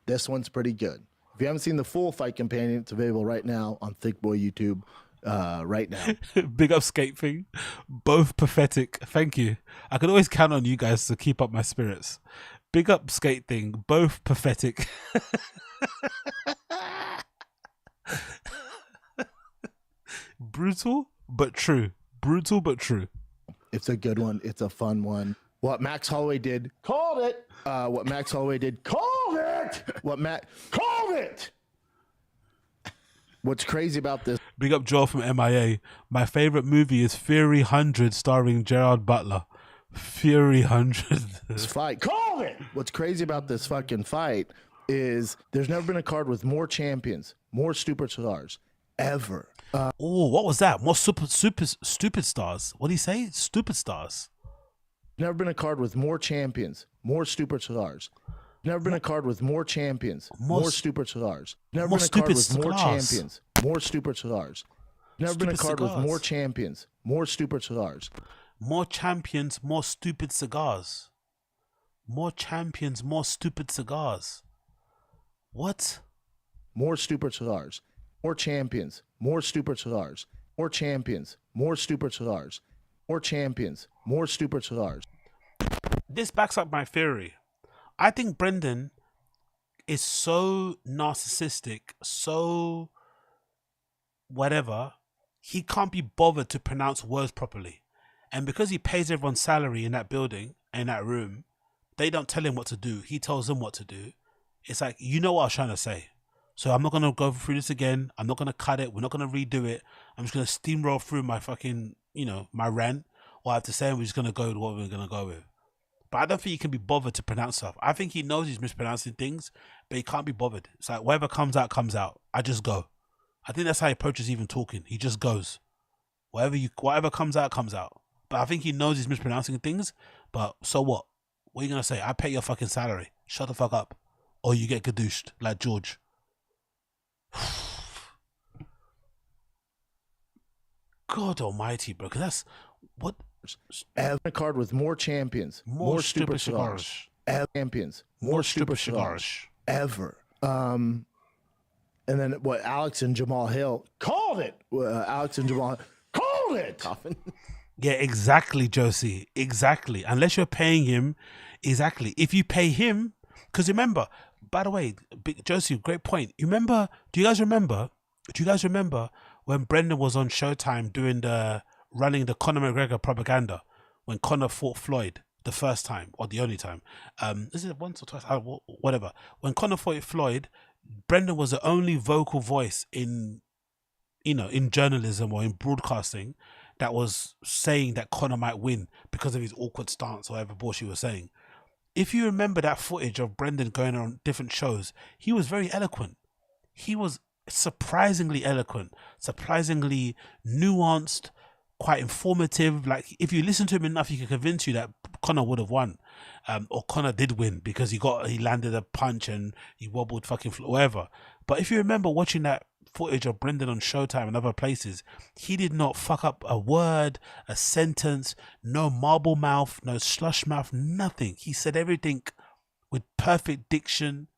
This one's pretty good. If you haven't seen the full Fight Companion, it's available right now on Thick Boy YouTube. Right now. Big up Skate Thing. Both pathetic. Thank you. I can always count on you guys to keep up my spirits. Big up Skate Thing. Both pathetic. Brutal but true. Brutal but true. It's a good one. It's a fun one. What Max Holloway did, called it. What Max Holloway did, called it. What Matt called it. What's crazy about this? Big up Joel from MIA. My favorite movie is Fury 100 starring Gerard Butler. Fury 100. This fight, called it. What's crazy about this fucking fight is there's never been a card with more champions, more stupid stars ever. Oh, what was that? More stupid stars. What did he say? Stupid stars. Never been a card with more champions, more stupid stars. Never been a card with more champions, more stupid cigars. Never been a card with more champions, more stupid cigars. Never been a card with more champions, more stupid cigars. More champions, more stupid cigars. More champions, more stupid cigars. What? More stupid cigars. More champions, more stupid cigars. More champions, more stupid cigars. More champions, more stupid cigars. This backs up my theory. I think Brendan is so narcissistic, so whatever, he can't be bothered to pronounce words properly. And because he pays everyone's salary in that building, in that room, they don't tell him what to do. He tells them what to do. It's like, you know what I was trying to say. So I'm not going to go through this again. I'm not going to cut it. We're not going to redo it. I'm just going to steamroll through my fucking, my rant. What I have to say, and we're just going to go with what we're going to go with. But I don't think he can be bothered to pronounce stuff. I think he knows he's mispronouncing things, but he can't be bothered. It's like whatever comes out, comes out. I just go. I think that's how he approaches even talking. He just goes. Whatever comes out, comes out. But I think he knows he's mispronouncing things. But so what? What are you going to say? I pay your fucking salary. Shut the fuck up. Or you get gadooshed like George. God almighty, bro. Because that's what... A card with more champions, more stupid cigars. Champions, more stupid cigars ever. And then what Alex and Jamal Hill called it. Alex and Jamal called it. Coffin. Yeah, exactly, Josie. Exactly. Unless you're paying him, exactly. If you pay him, because remember, by the way, Josie, great point. You remember? Do you guys remember? Do you guys remember when Brendan was on Showtime doing running the Conor McGregor propaganda when Conor fought Floyd the first time or the only time? Is it once or twice? Whatever. When Conor fought Floyd, Brendan was the only vocal voice in journalism or in broadcasting that was saying that Conor might win because of his awkward stance or whatever bullshit he was saying. If you remember that footage of Brendan going on different shows, he was very eloquent. He was surprisingly eloquent, surprisingly nuanced, quite informative. Like, if you listen to him enough, he can convince you that Conor would have won, or Conor did win because he landed a punch and he wobbled fucking whatever. But if you remember watching that footage of Brendan on Showtime and other places, he did not fuck up a word, a sentence, no marble mouth, no slush mouth, nothing. He said everything with perfect diction,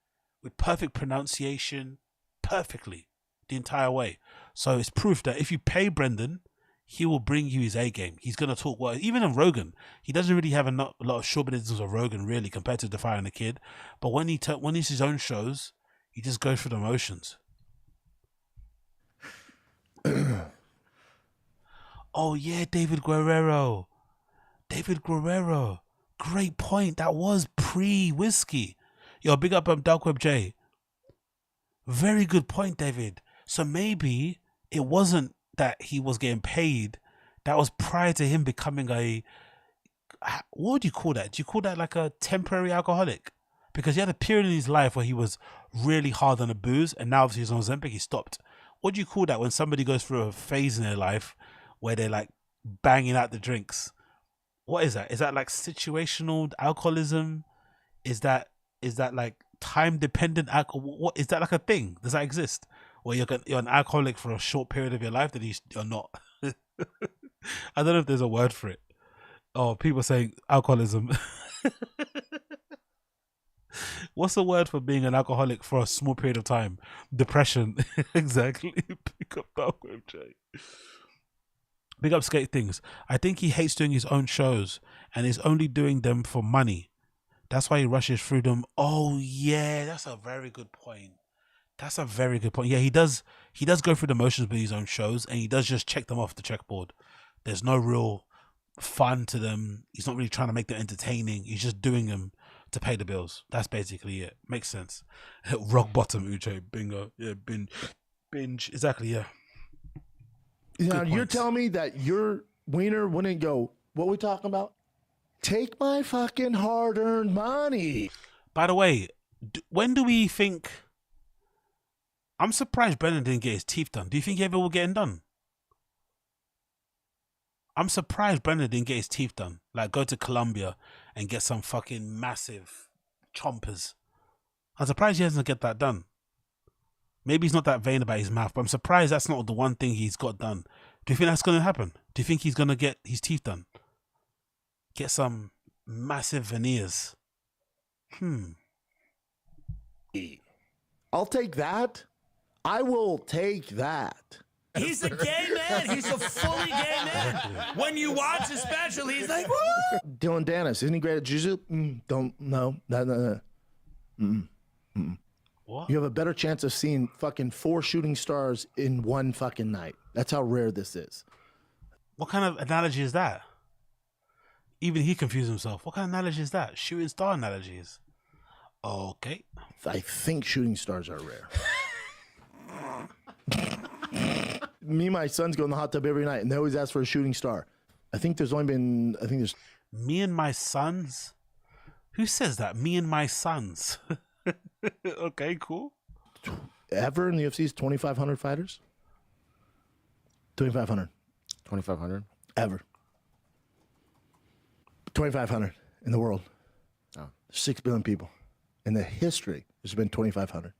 with perfect pronunciation, perfectly the entire way. So it's proof that if you pay Brendan, he will bring you his A game. He's going to talk well. Even in Rogan, he doesn't really have a lot of showbiz of Rogan really compared to Defying the Kid. But when he's his own shows, he just goes through the motions. Oh yeah, David Guerrero. Great point. That was pre-whiskey. Yo, big up Dark Web J. Very good point, David. So maybe it wasn't that he was getting paid. That was prior to him becoming what would you call that? Do you call that like a temporary alcoholic? Because he had a period in his life where he was really hard on the booze, and now obviously he's on Ozempic, he stopped. What do you call that when somebody goes through a phase in their life where they're like banging out the drinks? What is that? Is that like situational alcoholism? Is that like time dependent alcohol? What is that, like a thing? Does that exist? Where you're an alcoholic for a short period of your life, then you're not. I don't know if there's a word for it. Oh, people saying alcoholism. What's the word for being an alcoholic for a small period of time? Depression. Exactly. Pick up Dark Web J. Big up Skate Things. I think he hates doing his own shows and is only doing them for money. That's why he rushes through them. Oh yeah, that's a very good point. Yeah, he does go through the motions with his own shows, and he does just check them off the checkboard. There's no real fun to them. He's not really trying to make them entertaining. He's just doing them to pay the bills. That's basically it. Makes sense. Rock bottom, Uche. Bingo. Yeah, binge. Exactly, yeah. Now, you're telling me that your wiener wouldn't go, what are we talking about? Take my fucking hard-earned money. By the way, when do we think... I'm surprised Brendan didn't get his teeth done. Do you think he ever will get them done? I'm surprised Brendan didn't get his teeth done. Like, go to Colombia and get some fucking massive chompers. I'm surprised he hasn't get that done. Maybe he's not that vain about his mouth, but I'm surprised that's not the one thing he's got done. Do you think that's going to happen? Do you think he's going to get his teeth done? Get some massive veneers. I'll take that. I will take that. He's a gay man. He's a fully gay man. When you watch his special, he's like, woo! Dylan Dennis, isn't he great at jiu-jitsu? No. What? You have a better chance of seeing fucking 4 shooting stars in one fucking night. That's how rare this is. What kind of analogy is that? Even he confused himself. What kind of analogy is that? Shooting star analogies. Okay. I think shooting stars are rare. Me and my sons go in the hot tub every night, and they always ask for a shooting star. I think there's Me and my sons? Who says that? Me and my sons. Okay, cool. Ever in the UFC's 2,500 fighters? 2,500. 2,500? Ever. 2,500 in the world. Oh. 6 billion people. In the history, there's been 2,500.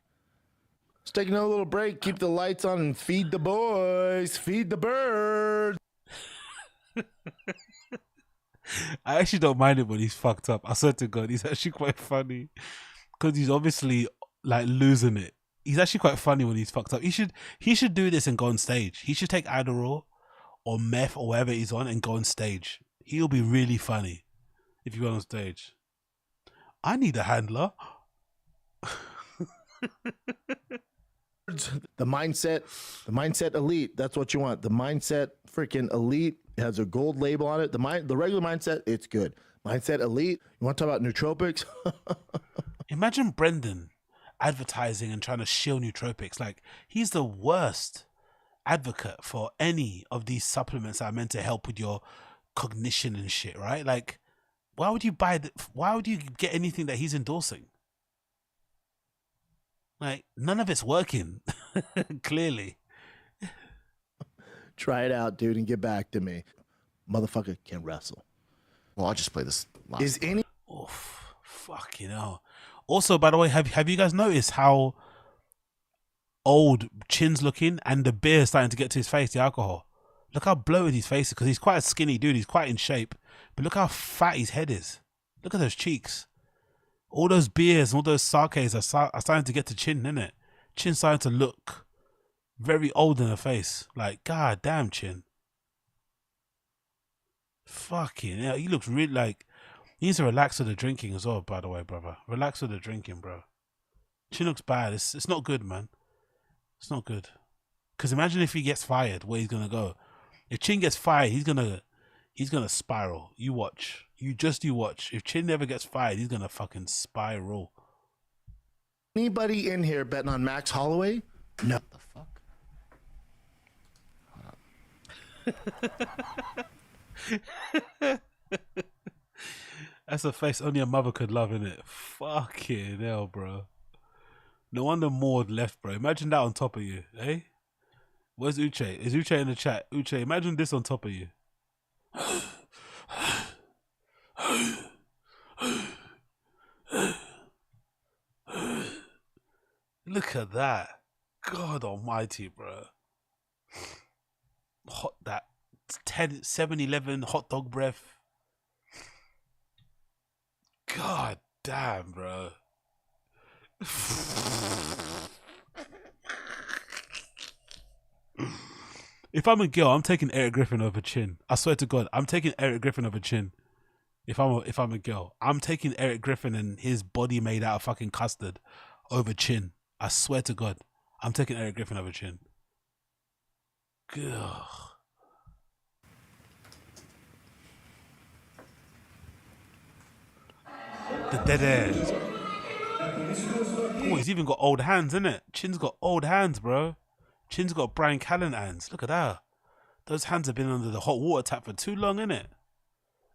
Let's take another little break, keep the lights on, and feed the boys, feed the birds. I actually don't mind it when he's fucked up. I swear to God, he's actually quite funny. Because he's obviously like losing it. He's actually quite funny when he's fucked up. He should do this and go on stage. He should take Adderall or meth or whatever he's on and go on stage. He'll be really funny if you go on stage. I need a handler. The mindset elite. That's what you want. The mindset freaking elite has a gold label on it. The regular mindset, it's good. Mindset elite. You want to talk about nootropics? Imagine Brendan advertising and trying to shill nootropics. Like, he's the worst advocate for any of these supplements that are meant to help with your cognition and shit, right? Like, why would you why would you get anything that he's endorsing? Like, none of it's working. Clearly. Try it out, dude, and get back to me. Motherfucker can wrestle. Well, I'll just play this last. Is any Oof, fucking hell. Also, by the way, have you guys noticed how old Chin's looking and the beer is starting to get to his face, the alcohol? Look how bloated his face is, because he's quite a skinny dude. He's quite in shape. But look how fat his head is. Look at those cheeks. All those beers, all those sakes are starting to get to Chin, innit? Chin's starting to look very old in the face. Like, god damn, Chin. Fucking hell. He looks really like... He needs to relax with the drinking as well, by the way, brother. Relax with the drinking, bro. Chin looks bad. It's not good, man. It's not good. Because imagine if he gets fired, where he's going to go. If Chin gets fired, he's gonna spiral. You watch. You watch. If Chin never gets fired, he's gonna fucking spiral. anybody in here betting on Max Holloway? No. The fuck? That's a face only a mother could love, innit? Fucking hell, bro. No wonder Maud left, bro. Imagine that on top of you, eh? Where's Uche? Is Uche in the chat? Uche, imagine this on top of you. Look at that. God almighty, bro. That 7-Eleven hot dog breath. God damn, bro. If I'm a girl, I'm taking Eric Griffin over Chin. I swear to God, I'm taking Eric Griffin over Chin. If I'm a girl, I'm taking Eric Griffin and his body made out of fucking custard over Chin. I swear to God, I'm taking Eric Griffin over Chin. Ugh. The dead air. Oh, he's even got old hands, innit? Chin's got old hands, bro. Chin's got Brian Callen hands. Look at that. Those hands have been under the hot water tap for too long, innit?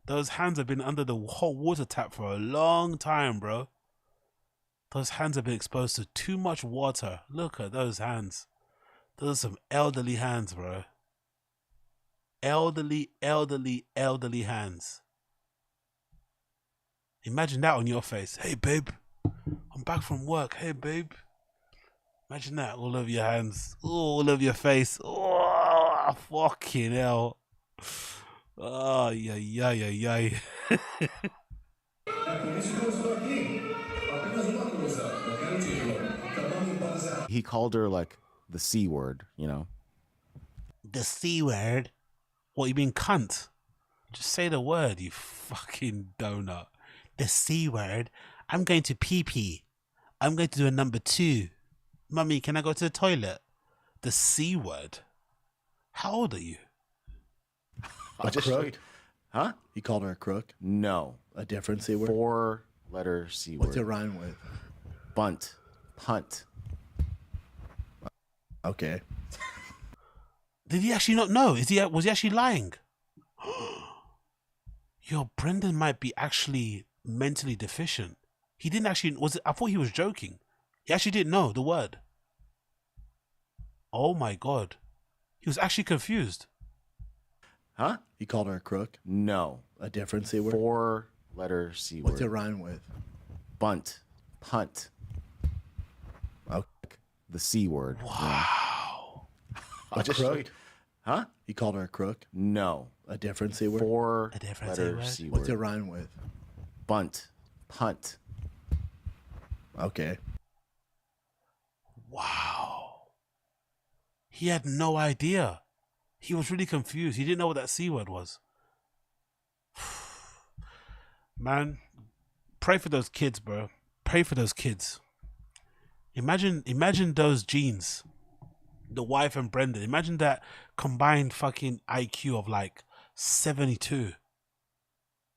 Those hands have been under the hot water tap for a long time, bro. Those hands have been exposed to too much water. Look at those hands. Those are some elderly hands, bro. Elderly hands. Imagine that on your face. Hey, babe. I'm back from work. Hey, babe. Imagine that all over your hands. All over your face. Oh, fucking hell. Oh, yeah. He called her like the C word, you know? The C word? What, you mean cunt? Just say the word, you fucking donut. The C word? I'm going to pee-pee. I'm going to do a number 2. Mummy, can I go to the toilet? The C word? How old are you? A crook? Huh? He called her a crook? No. A different C word? 4-letter C word. What's it rhyme with? Bunt. Punt. Okay. Did he actually not know? Was he actually lying? Yo, Brendan might be actually mentally deficient. He didn't actually... I thought he was joking. He actually didn't know the word. Oh my God. He was actually confused. Huh? He called her a crook? No. A different C word? 4-letter C word. What's it rhyme with? Bunt. Punt. Okay. The C word. Wow. A crook? Huh? He called her a crook? No. A different C word? A different C Four-letter word? C word. What's it rhyme with? Bunt. Punt. Okay. Wow. He had no idea. He was really confused. He didn't know what that C word was. Man, pray for those kids, bro. Pray for those kids. Imagine those genes. The wife and Brendan. Imagine that combined fucking IQ of like 72.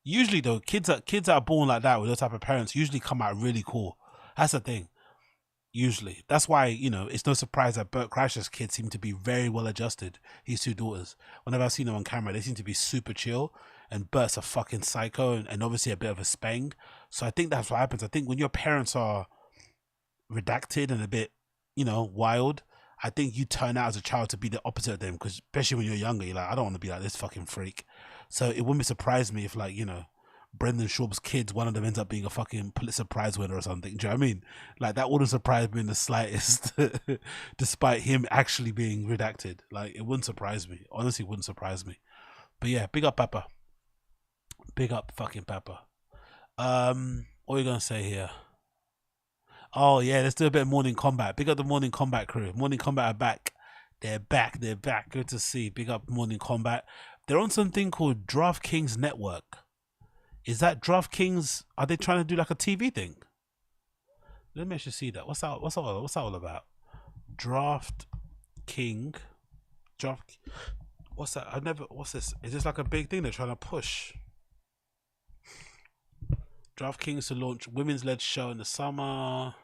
Usually though, kids that are born like that with those type of parents usually come out really cool. That's the thing. Usually. That's why, you know, it's no surprise that Bert Kreischer's kids seem to be very well adjusted. His two daughters. Whenever I've seen them on camera, they seem to be super chill. And Bert's a fucking psycho and obviously a bit of a spang. So I think that's what happens. I think when your parents are redacted and a bit, you know, wild, I think you turn out as a child to be the opposite of them. Because especially when you're younger, you're like, I don't want to be like this fucking freak. So it wouldn't surprise me if, like, you know, Brendan Schaub's kids, one of them ends up being a fucking Pulitzer Prize winner or something. Do you know what I mean? Like, that wouldn't surprise me in the slightest, despite him actually being redacted. Like, it wouldn't surprise me. Honestly, it wouldn't surprise me. But yeah, big up Papa. Big up fucking Papa. What are we gonna say here? Oh yeah, let's do a bit of Morning Combat. Big up the Morning Combat crew. Morning Combat are back. They're back. They're back. Good to see. Big up Morning Combat. They're on something called DraftKings Network. Is that DraftKings? Are they trying to do like a TV thing? Let me actually see that. What's that all about? DraftKings. What's that? What's this? Is this like a big thing they're trying to push? DraftKings to launch women's-led show in the summer.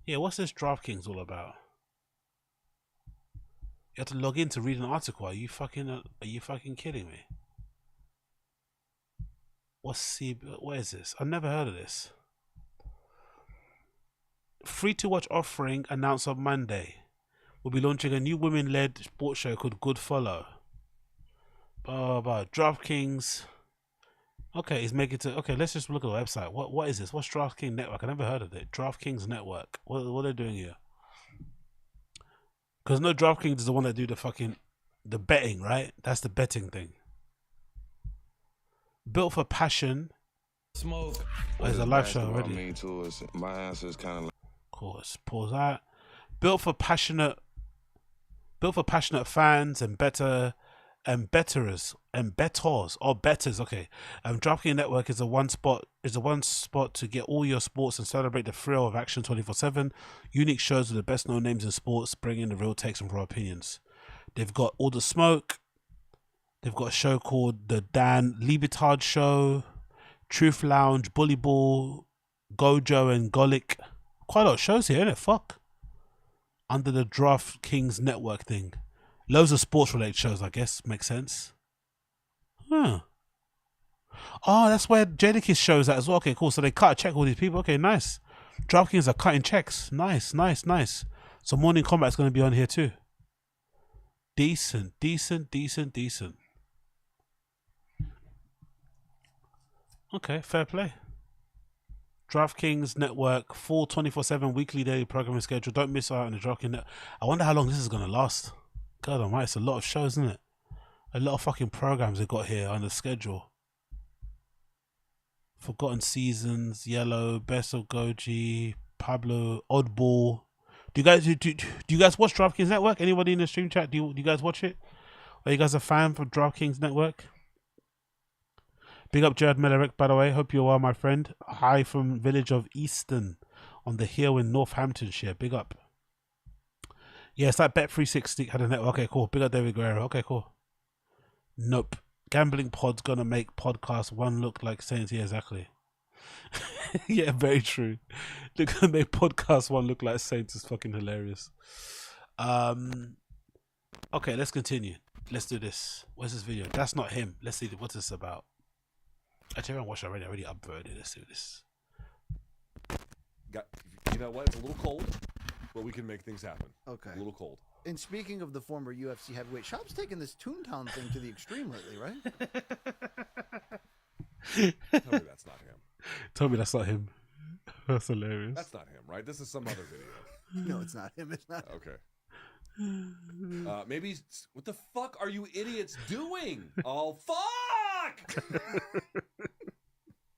Yeah, what's this DraftKings all about? You have to log in to read an article. Are you fucking kidding me? What is this? I've never heard of this. Free to watch offering announced on Monday. We'll be launching a new women-led sports show called Good Follow. DraftKings. Okay, it's making to. Okay, let's just look at the website. What is this? What's DraftKings Network? I never heard of it. DraftKings Network. What are they doing here? Because no, DraftKings is the one that do the betting, right? That's the betting thing. Built for passion. Smoke. Oh, it's a live show already. Mean to us. My answer is kind of like. Of course, pause that. Built for passionate fans and bettors. Okay. DraftKings Network is a one spot to get all your sports and celebrate the thrill of action 24/7. Unique shows with the best known names in sports, bringing the real takes and raw opinions. They've got All the Smoke. They've got a show called the Dan Liebitard Show, Truth Lounge, Bully Ball, Gojo and Golik. Quite a lot of shows here, isn't it? Fuck. Under the DraftKings Network thing. Loads of sports related shows, I guess. Makes sense. Huh. Oh, that's where Jadakiss shows at as well. Okay, cool. So they cut a check with all these people. Okay, nice. DraftKings are cutting checks. Nice. So Morning Combat's going to be on here too. Decent. Okay, fair play. DraftKings Network, full 24/7 weekly daily programming schedule. Don't miss out on the DraftKings Network. I wonder how long this is going to last. God almighty, it's a lot of shows, isn't it? A lot of fucking programs they got here on the schedule. Forgotten Seasons, Yellow, Best of Goji, Pablo, Oddball. Do you guys watch DraftKings Network? Anybody in the stream chat? Do you guys watch it? Are you guys a fan for DraftKings Network? Big up Jared Mellerick, by the way. Hope you're well, my friend. Hi from village of Easton on the hill in Northamptonshire. Big up. Yeah, it's like Bet360 had a network. Okay, cool. Big up David Guerrero. Okay, cool. Nope. Gambling pod's gonna make podcast one look like Saints. Yeah, exactly. Yeah, very true. They're gonna make podcast one look like Saints. Is fucking hilarious. Okay, let's continue. Let's do this. Where's this video? That's not him. Let's see what's this about. Actually, I haven't watched it already. I already upvoted. Let's do this. You know what? It's a little cold, but we can make things happen. Okay. A little cold. And speaking of the former UFC heavyweight, Shop's taking this Toontown thing to the extreme lately, right? Tell me that's not him. Tell me that's not him. That's hilarious. That's not him, right? This is some other video. No, it's not him. It's not. Okay. Maybe. What the fuck are you idiots doing? Oh, fuck!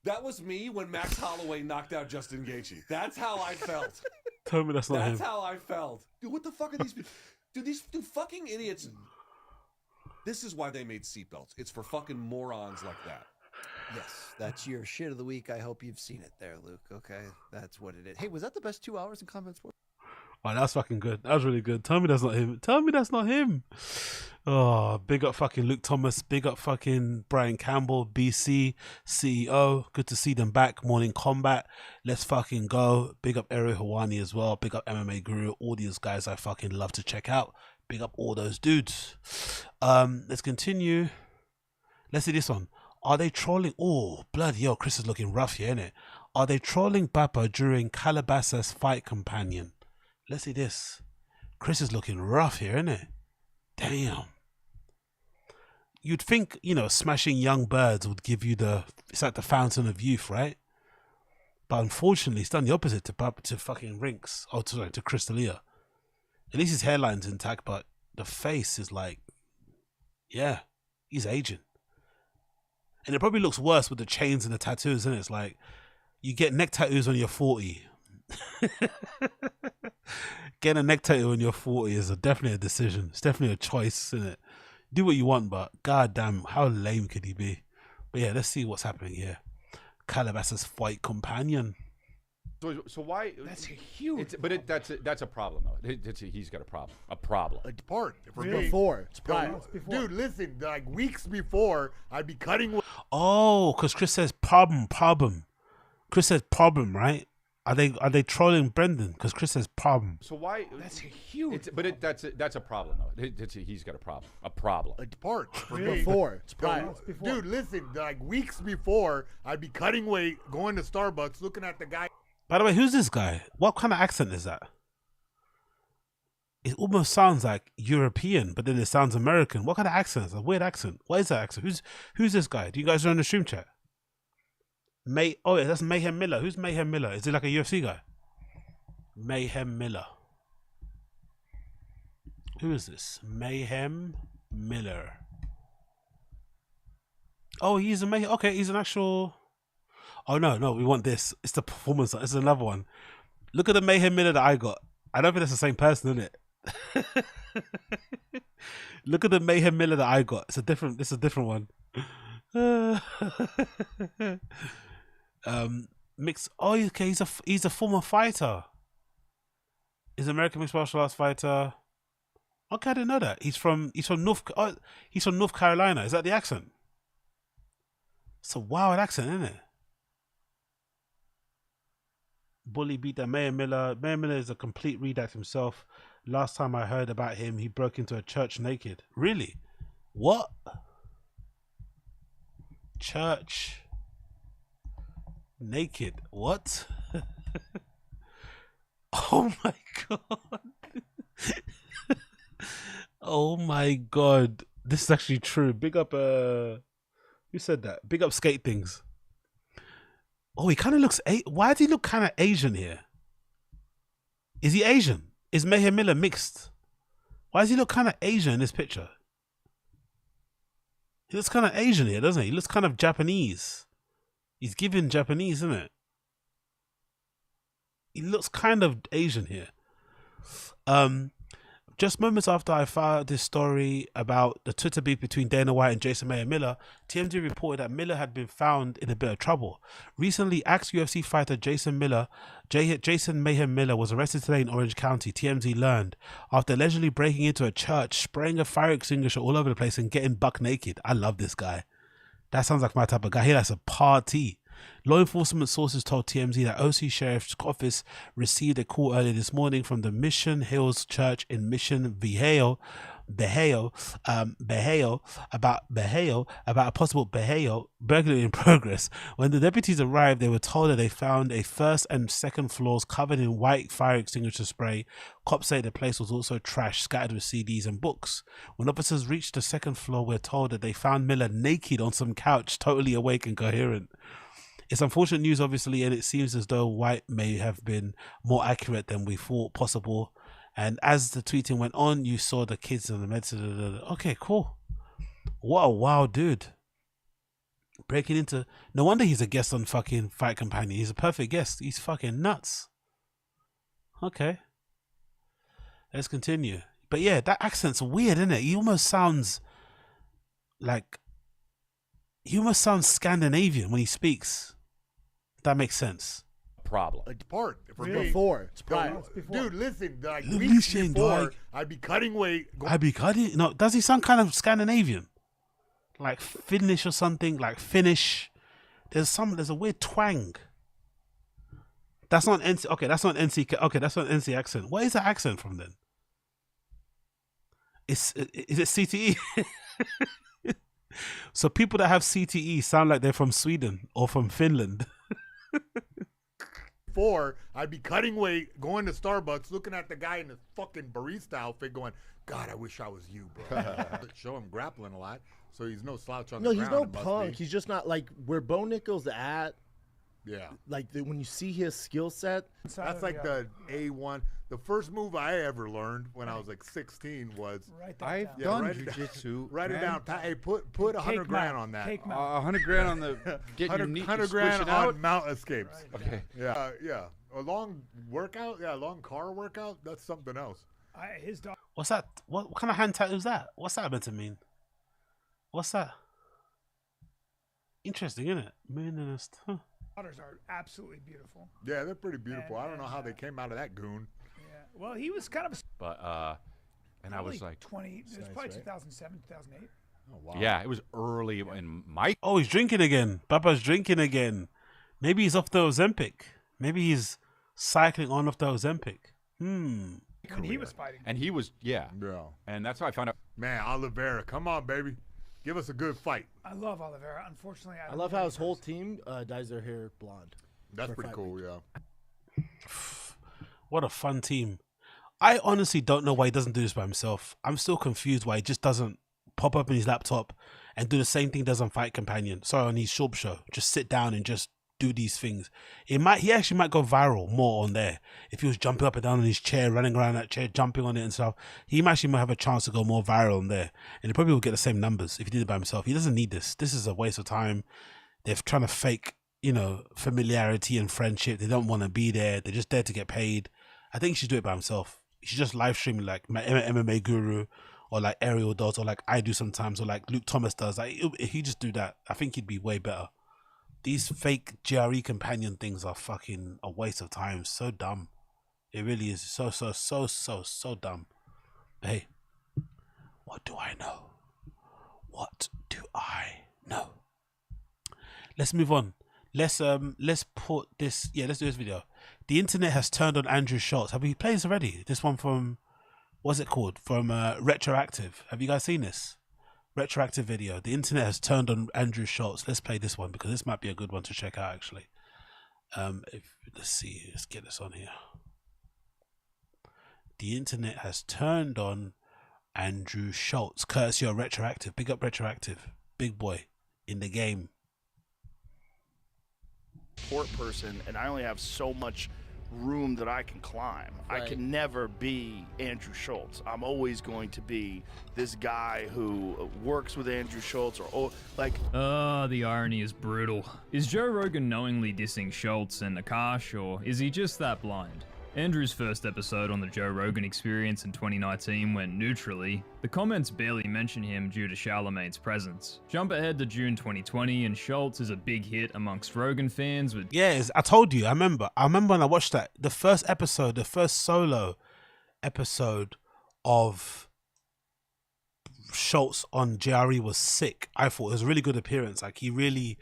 That was me when Max Holloway knocked out Justin Gaethje. That's how I felt. Tell me that's not him. That's how I felt. Dude, what the fuck are these people? Dude, these fucking idiots. This is why they made seatbelts. It's for fucking morons like that. Yes, that's your shit of the week. I hope you've seen it there, Luke. Okay, that's what it is. Hey, was that the best 2 hours in combat sports? Oh, that's fucking good. That was really good. Tell me that's not him. Tell me that's not him. Oh, big up fucking Luke Thomas. Big up fucking Brian Campbell, BC, CEO. Good to see them back. Morning Combat. Let's fucking go. Big up Ariel Hawani as well. Big up MMA Guru. All these guys I fucking love to check out. Big up all those dudes. Let's continue. Let's see this one. Are they trolling? Oh, bloody hell. Chris is looking rough here, innit? Are they trolling Bappa during Calabasas fight companion? Let's see this. Chris is looking rough here, isn't it? Damn. You'd think, you know, smashing young birds would give you it's like the fountain of youth, right? But unfortunately, it's done the opposite to fucking Rinks. Oh, sorry, to Crystalia. At least his hairline's intact, but the face is like, yeah, he's aging. And it probably looks worse with the chains and the tattoos, isn't it? It's like, you get neck tattoos when you're 40. Getting a neck tattoo when you're 40 is definitely a decision. It's definitely a choice, isn't it? Do what you want, but goddamn, how lame could he be? But yeah, let's see what's happening here. Calabasas fight companion. So why? That's huge. That's a problem though. He's got a problem. A problem. Part for Really? me. Before. It's probably, dude, listen. Like weeks before, I'd be cutting. Oh, because Chris says problem. Chris says problem, right? Are they trolling Brendan? Because Chris says problem. So why? That's huge. That's a problem though. He's got a problem. A problem. Part for me. Before. Dude, listen. Like weeks before, I'd be cutting weight, going to Starbucks, looking at the guy. By the way, who's this guy? What kind of accent is that? It almost sounds like European, but then it sounds American. What kind of accent? It's a weird accent. What is that accent? Who's this guy? Do you guys know in the stream chat? Oh yeah, that's Mayhem Miller. Who's Mayhem Miller? Is he like a UFC guy? Mayhem Miller. Who is this? Mayhem Miller. Oh, he's a Mayhem. Okay, he's an actual. Oh no, we want this. It's the performance. This is another one. Look at the Mayhem Miller that I got. I don't think that's the same person, is it? Look at the Mayhem Miller that I got. It's a different one. Mixed. Oh, okay. He's a former fighter. He's an American mixed martial arts fighter. Okay, I didn't know that. He's from North Carolina. Is that the accent? It's a wild accent, isn't it? Bully beat that Mayhem Miller. Mayhem Miller is a complete redact himself. Last time I heard about him, he broke into a church naked. Really? What? Church naked. What? Oh my god. Oh my god. This is actually true. Big up who said that? Big up Skate Things. Oh, he kind of looks why does he look kind of Asian here? Is he Asian? Is Mayhem Miller mixed? Why does he look kind of Asian in this picture? He looks kind of Asian here, doesn't he? He looks kind of Japanese. He's giving Japanese, isn't it? He looks kind of Asian here. Just moments after I found this story about the Twitter beef between Dana White and Jason Mayhem Miller, TMZ reported that Miller had been found in a bit of trouble. Recently, ex-UFC fighter Jason Mayhem Miller was arrested today in Orange County, TMZ learned, after allegedly breaking into a church, spraying a fire extinguisher all over the place and getting buck naked. I love this guy. That sounds like my type of guy. He likes a party. Law enforcement sources told TMZ that OC Sheriff's Office received a call earlier this morning from the Mission Hills Church in Mission Bahio about a possible burglary in progress. When the deputies arrived, they were told that they found a first and second floors covered in white fire extinguisher spray. Cops say the place was also trashed, scattered with CDs and books. When officers reached the second floor, we're told that they found Miller naked on some couch, totally awake and coherent. It's unfortunate news, obviously, and it seems as though White may have been more accurate than we thought possible. And as the tweeting went on, you saw the kids in the medicine. Okay, cool. What a wild dude. Breaking into. No wonder he's a guest on fucking Fight Companion. He's a perfect guest. He's fucking nuts. Okay. Let's continue. But yeah, that accent's weird, isn't it? He almost sounds like. He almost sounds Scandinavian when he speaks. That makes sense. Problem. Part for Really? me. Before. It's Prior. Dude, listen, like Listen, weeks before, dog. I'd be cutting weight. I'd be cutting. No, does he sound kind of Scandinavian? Like Finnish or something? Like Finnish? There's a weird twang. That's not NC. Okay, that's not NC. Okay, that's not NC accent. What is that accent from then? Is it CTE? So people that have CTE sound like they're from Sweden or from Finland. Before, I'd be cutting weight, going to Starbucks, looking at the guy in his fucking barista outfit, going, "God, I wish I was you, bro." Show him grappling a lot, so he's no slouch on the ground. No, he's no it must punk. be. He's just not like where Bo Nickel's at. Yeah. Like when you see his skill set, That's like the A1. The first move I ever learned when I was like 16 was I've done write it down. jujitsu. Write it man. down. Hey, put 100 grand on that. 100 grand on the getting your knee 100 squishing grand out. on mount escapes. Okay. Yeah, yeah. A long workout. Yeah, a long car workout. That's something else. His dog. What's that? What kind of hand tattoo is that? What's that meant to mean? What's that? Interesting, isn't it? Meaninist. Huh. Daughters are absolutely beautiful. Yeah, they're pretty beautiful. I don't know how they came out of that goon. Yeah. Well, he was kind of. But and I was like 20. It was probably right? 2007, 2008. Oh wow. yeah, it was early in my Oh, he's drinking again. Papa's drinking again. Maybe he's off the Ozempic. Maybe he's cycling on off the Ozempic. When he was fighting. and he was Yeah. and that's how I found out. Man, Oliveira, come on, baby. Give us a good fight. I love Oliveira. Unfortunately, I love how his whole team dyes their hair blonde. That's for pretty 5 cool, weeks. yeah. What a fun team. I honestly don't know why he doesn't do this by himself. I'm still confused why he just doesn't pop up in his laptop and do the same thing he does on Fight Companion. Sorry, on his Shorb show. Just sit down and just do these things. He actually might go viral more on there. If he was jumping up and down in his chair, running around that chair, jumping on it and stuff, he actually might have a chance to go more viral on there. And he probably will get the same numbers if he did it by himself. He doesn't need this. This is a waste of time. They're trying to fake, familiarity and friendship. They don't want to be there. They're just there to get paid. I think he should do it by himself. He should just live stream like my MMA guru or like Ariel does or like I do sometimes or like Luke Thomas does. Like if he just do that, I think he'd be way better. These fake GRE companion things are fucking a waste of time. So dumb. It really is so dumb. But hey, what do I know? What do I know? Let's move on. Let's put this. Yeah, let's do this video. The internet has turned on Andrew Schultz. Have we played this already? This one from, what's it called? From Retroactive. Have you guys seen this? Retroactive video. The internet has turned on Andrew Schultz. Let's play this one because this might be a good one to check out actually. Let's see. Let's get this on here. The internet has turned on Andrew Schultz, courtesy of Retroactive. Big up Retroactive. Big boy in the game. Support person, and I only have so much room that I can climb. Right. I can never be Andrew Schultz. I'm always going to be this guy who works with Andrew Schultz or like. The irony is brutal. Is Joe Rogan knowingly dissing Schultz and Akash, or is he just that blind? Andrew's first episode on the Joe Rogan Experience in 2019 went neutrally. The comments barely mention him due to Charlemagne's presence. Jump ahead to June 2020 and Schultz is a big hit amongst Rogan fans with... Yes, I told you, I remember when I watched that. The first episode, the first solo episode of Schultz on JRE was sick. I thought it was a really good appearance. Like he really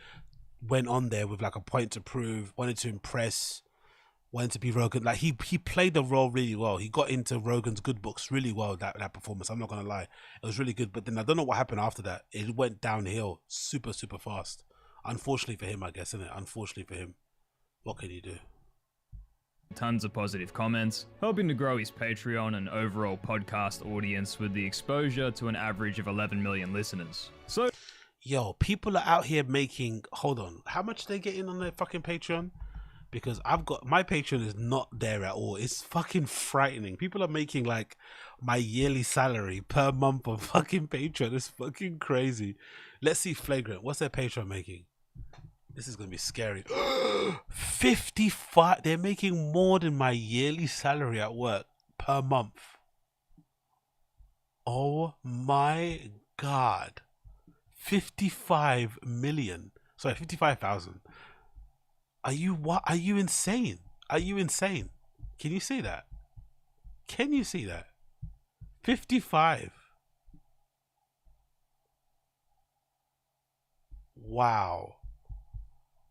went on there with like a point to prove, wanted to impress, wanted to be Rogan. Like he played the role really well. He got into Rogan's good books really well, that performance. I'm not gonna lie. It was really good. But then I don't know what happened after that. It went downhill super fast. Unfortunately for him, I guess, isn't it? Unfortunately for him. What can you do? Tons of positive comments, helping to grow his Patreon and overall podcast audience with the exposure to an average of 11 million listeners. So, yo, people are out here making, hold on, how much are they getting on their fucking Patreon? because I've got my Patreon is not there at all. It's fucking frightening. People are making like my yearly salary per month on fucking Patreon. It's fucking crazy. Let's see Flagrant. What's their Patreon making? This is gonna be scary. 55. They're making more than my yearly salary at work per month. Oh my god. 55 million. Sorry, 55,000. Are you what? Are you insane? Are you insane? Can you see that? Can you see that? 55. Wow.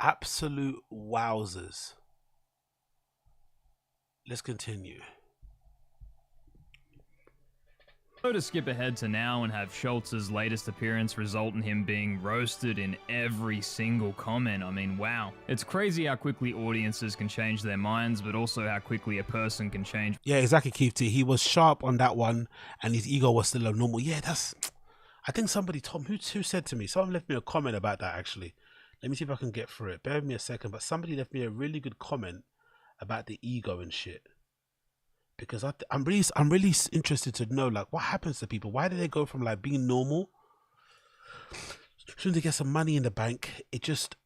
Absolute wowzers. Let's continue. So to skip ahead to now and have Schultz's latest appearance result in him being roasted in every single comment. I mean, wow. It's crazy how quickly audiences can change their minds, but also how quickly a person can change. Yeah, exactly, Keith T. He was sharp on that one, and his ego was still abnormal. Yeah, that's... I think somebody told me, who said to me, someone left me a comment about that, actually. Let me see if I can get through it. Bear with me a second, but somebody left me a really good comment about the ego and shit. Because I'm really interested to know, like, what happens to people? Why do they go from like being normal, as soon as they get some money in the bank, it just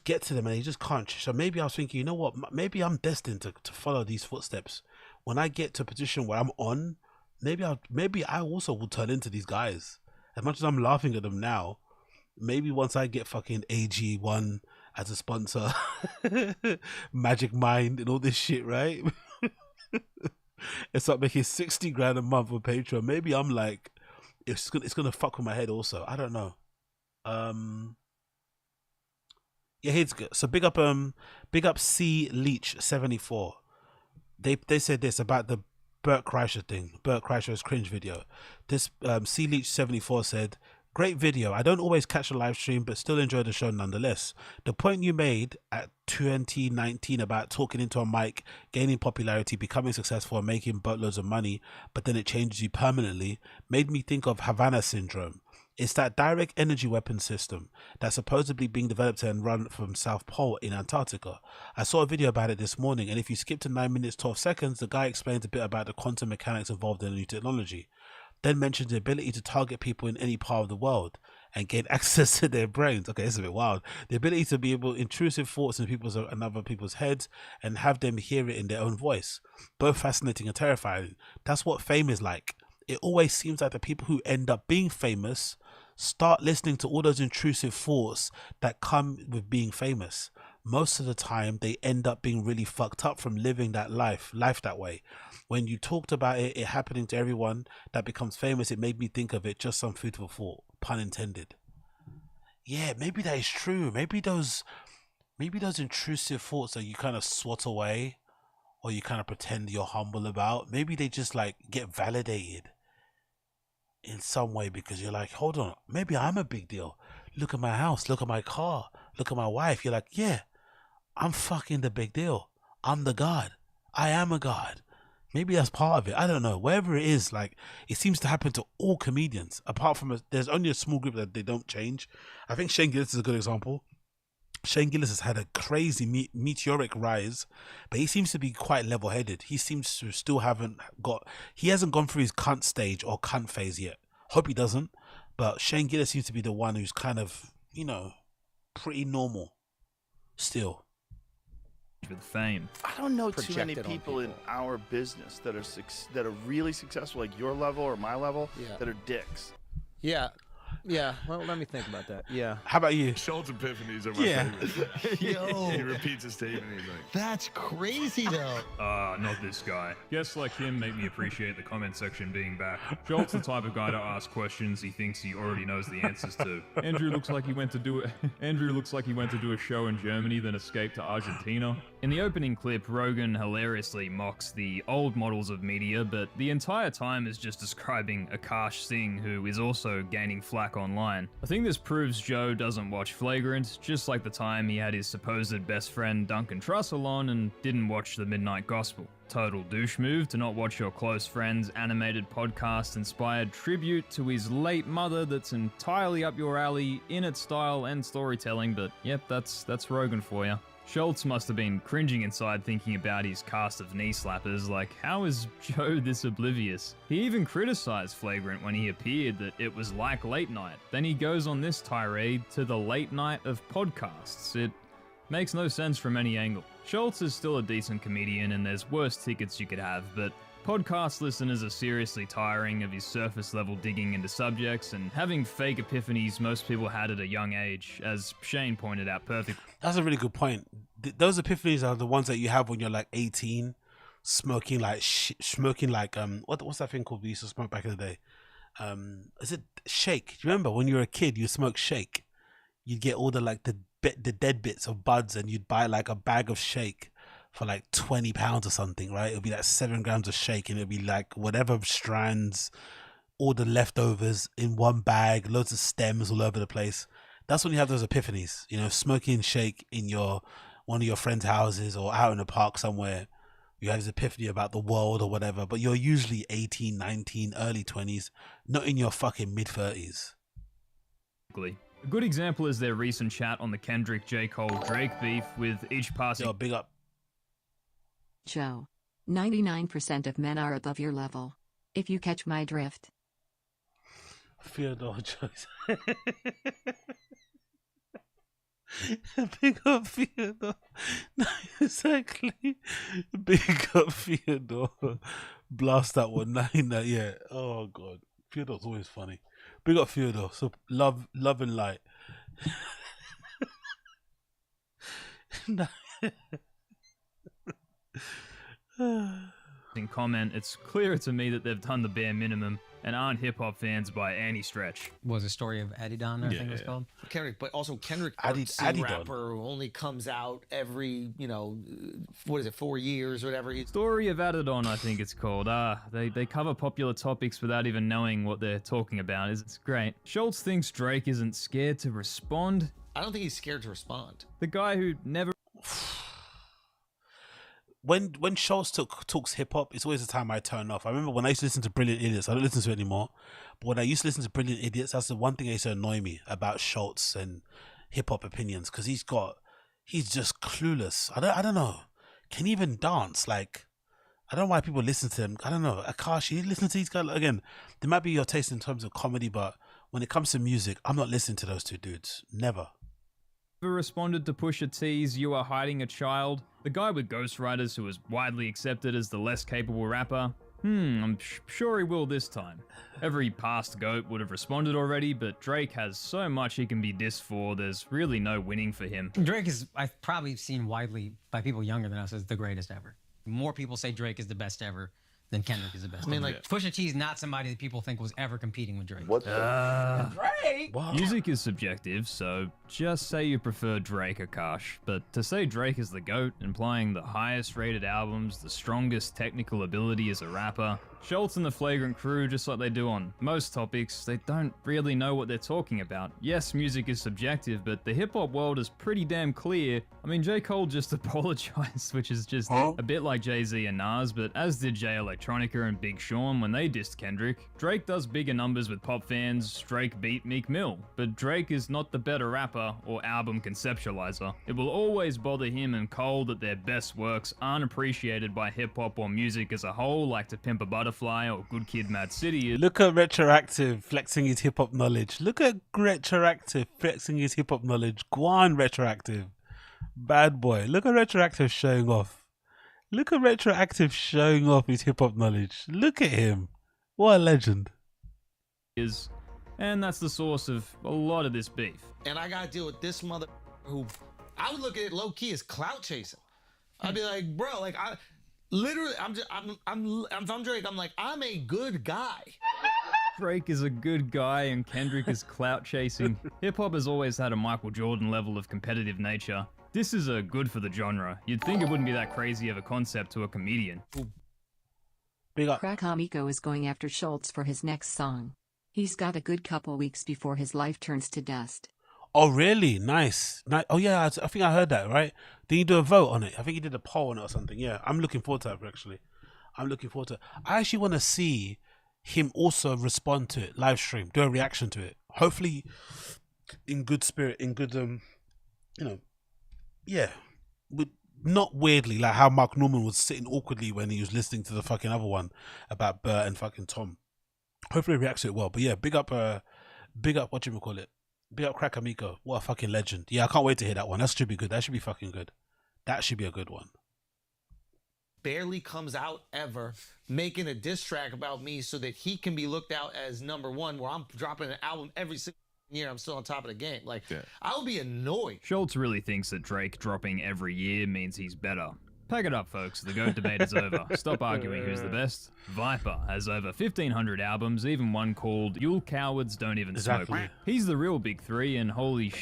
gets to them and they just can't. So maybe I was thinking, you know what? Maybe I'm destined to follow these footsteps. When I get to a position where I'm on, maybe I also will turn into these guys. As much as I'm laughing at them now, maybe once I get fucking AG1 as a sponsor, Magic Mind and all this shit, right? It's like making 60 grand a month on Patreon. Maybe I'm like, it's gonna fuck with my head also. I don't know. Yeah, it's good. So big up C Leech 74. They said this about the Bert Kreischer thing. Bert Kreischer's cringe video. This C Leech 74 said, "Great video. I don't always catch a live stream, but still enjoy the show nonetheless. The point you made at 2019 about talking into a mic, gaining popularity, becoming successful, and making boatloads of money, but then it changes you permanently, made me think of Havana syndrome. It's that direct energy weapon system that's supposedly being developed and run from South Pole in Antarctica. I saw a video about it this morning, and if you skip to 9 minutes 12 seconds, the guy explains a bit about the quantum mechanics involved in the new technology. Then mentions the ability to target people in any part of the world and gain access to their brains." Okay, it's a bit wild. "The ability to be able intrusive thoughts in people's and other people's heads and have them hear it in their own voice. Both fascinating and terrifying. That's what fame is like. It always seems like the people who end up being famous start listening to all those intrusive thoughts that come with being famous. Most of the time, they end up being really fucked up from living that life that way. When you talked about it happening to everyone that becomes famous, it made me think of it. Just some food for thought, pun intended." Yeah, maybe that is true. Maybe those intrusive thoughts that you kind of swat away, or you kind of pretend you're humble about, maybe they just like get validated in some way, because you're like, hold on, maybe I'm a big deal. Look at my house, look at my car, look at my wife. You're like, yeah, I'm fucking the big deal. I'm the god. I am a god. Maybe that's part of it. I don't know. Wherever it is, like, it seems to happen to all comedians. Apart from there's only a small group that they don't change. I think Shane Gillis is a good example. Shane Gillis has had a crazy meteoric rise, but he seems to be quite level-headed. He seems to still he hasn't gone through his cunt stage or cunt phase yet. Hope he doesn't. But Shane Gillis seems to be the one who's kind of, pretty normal still. With fame. I don't know too many people in our business that are really successful, like your level or my level, that are dicks. Yeah. Yeah, well, let me think about that. Yeah. How about you? Schultz epiphanies are my favorite. Yo. He repeats a statement. He's like, "That's crazy, though." Not this guy. Guests like him make me appreciate the comment section being back. Schultz the type of guy to ask questions he thinks he already knows the answers to. Andrew looks like he went to do a show in Germany, then escaped to Argentina. In the opening clip, Rogan hilariously mocks the old models of media, but the entire time is just describing Akash Singh, who is also gaining flack online. I think this proves Joe doesn't watch Flagrant, just like the time he had his supposed best friend Duncan Trussell on and didn't watch the Midnight Gospel. Total douche move to not watch your close friend's animated podcast-inspired tribute to his late mother that's entirely up your alley in its style and storytelling, but yep, that's Rogan for you. Schultz must have been cringing inside thinking about his cast of knee slappers, like, how is Joe this oblivious? He even criticized Flagrant when he appeared that it was like late night. Then he goes on this tirade to the late night of podcasts. It makes no sense from any angle. Schultz is still a decent comedian and there's worse tickets you could have, but podcast listeners are seriously tiring of his surface level digging into subjects and having fake epiphanies most people had at a young age, as Shane pointed out perfectly. That's a really good point. Those epiphanies are the ones that you have when you're like 18, smoking like what's that thing called we used to smoke back in the day? Is it shake? Do you remember when you were a kid you smoke shake? You'd get all the like the dead bits of buds and you'd buy like a bag of shake for like £20 or something, right? It'll be like 7 grams of shake and it'll be like whatever strands, all the leftovers in one bag, loads of stems all over the place. That's when you have those epiphanies, you know, smoking shake in one of your friends' houses or out in the park somewhere. You have this epiphany about the world or whatever, but you're usually 18, 19, early 20s, not in your fucking mid-30s. A good example is their recent chat on the Kendrick, J. Cole, Drake beef, with each passing... Yo, big up. Joe. 99% of men are above your level. If you catch my drift. Theodore Joyce. Big up Theodore. No, exactly. Big up Theodore. Blast that one. Yeah. Oh god. Theodore's always funny. Big up Theodore. So love and light. In comment, it's clear to me that they've done the bare minimum and aren't hip-hop fans by any stretch. Was a story of Adidon, I think it was called. Kendrick, but also Kendrick, Adidon. rapper who only comes out every, 4 years or whatever. Story of Adidon, I think it's called. They cover popular topics without even knowing what they're talking about. It's great. Schultz thinks Drake isn't scared to respond. I don't think he's scared to respond. The guy who never... When Schultz talks hip hop, it's always the time I turn off. I remember when I used to listen to Brilliant Idiots. I don't listen to it anymore, but when I used to listen to Brilliant Idiots, that's the one thing that used to annoy me about Schultz and hip hop opinions, because he's just clueless. I don't know. Can he even dance? Like, I don't know why people listen to him. I don't know. Akash, you listen to these guys again. They might be your taste in terms of comedy, but when it comes to music, I'm not listening to those two dudes. Never. Responded to Pusha T's "You Are Hiding a Child." The guy with ghostwriters who was widely accepted as the less capable rapper. I'm sure he will this time. Every past GOAT would have responded already, but Drake has so much he can be dissed for, there's really no winning for him. Drake is, I've probably seen widely by people younger than us, as the greatest ever. More people say Drake is the best ever than Kendrick is the best. I mean, ever. like, Pusha T is not somebody that people think was ever competing with Drake. What the? Drake? Wow. Music is subjective, so just say you prefer Drake, Akash. But to say Drake is the GOAT, implying the highest rated albums, the strongest technical ability as a rapper, Schultz and the Flagrant crew, just like they do on most topics, they don't really know what they're talking about. Yes, music is subjective, but the hip-hop world is pretty damn clear. I mean, J. Cole just apologized, which is just a bit like Jay-Z and Nas, but as did Jay Electronica and Big Sean when they dissed Kendrick. Drake does bigger numbers with pop fans, Drake beat Meek Mill, but Drake is not the better rapper or album conceptualizer. It will always bother him and Cole that their best works aren't appreciated by hip-hop or music as a whole, like To Pimp a Butterfly or Good Kid Mad City. Look at Retroactive flexing his hip hop knowledge. Look at Retroactive flexing his hip hop knowledge. Go on, Retroactive. Bad boy. Look at Retroactive showing off. Look at Retroactive showing off his hip hop knowledge. Look at him. What a legend. And that's the source of a lot of this beef. And I gotta deal with this mother who I would look at it low key as clout chasing. I'd be like, bro, like I'm Drake. I'm like, I'm a good guy. Drake is a good guy and Kendrick is clout chasing. Hip hop has always had a Michael Jordan level of competitive nature. This is a good for the genre. You'd think it wouldn't be that crazy of a concept to a comedian. Big up. Crack Amico is going after Schultz for his next song. He's got a good couple weeks before his life turns to dust. Oh, really? Nice. Oh, yeah, I think I heard that, right? Did you do a vote on it? I think he did a poll on it or something. Yeah, I'm looking forward to it, actually. I'm looking forward to it. I actually want to see him also respond to it, live stream, do a reaction to it. Hopefully in good spirit, in good, yeah. not weirdly, like how Mark Norman was sitting awkwardly when he was listening to the fucking other one about Bert and fucking Tom. Hopefully he reacts to it well. But yeah, big up whatchamacallit. Big up Crack Amico. What a fucking legend. Yeah, I can't wait to hear that one. That should be good. That should be fucking good. That should be a good one. Barely comes out ever, making a diss track about me so that he can be looked out as number one, where I'm dropping an album every single year. I'm still on top of the game. Like, I would be annoyed. Schultz really thinks that Drake dropping every year means he's better. Pack it up, folks. The GOAT debate is over. Stop arguing who's the best. Viper has over 1,500 albums, even one called You'll Cowards Don't Even Smoke. He's the real big three, and holy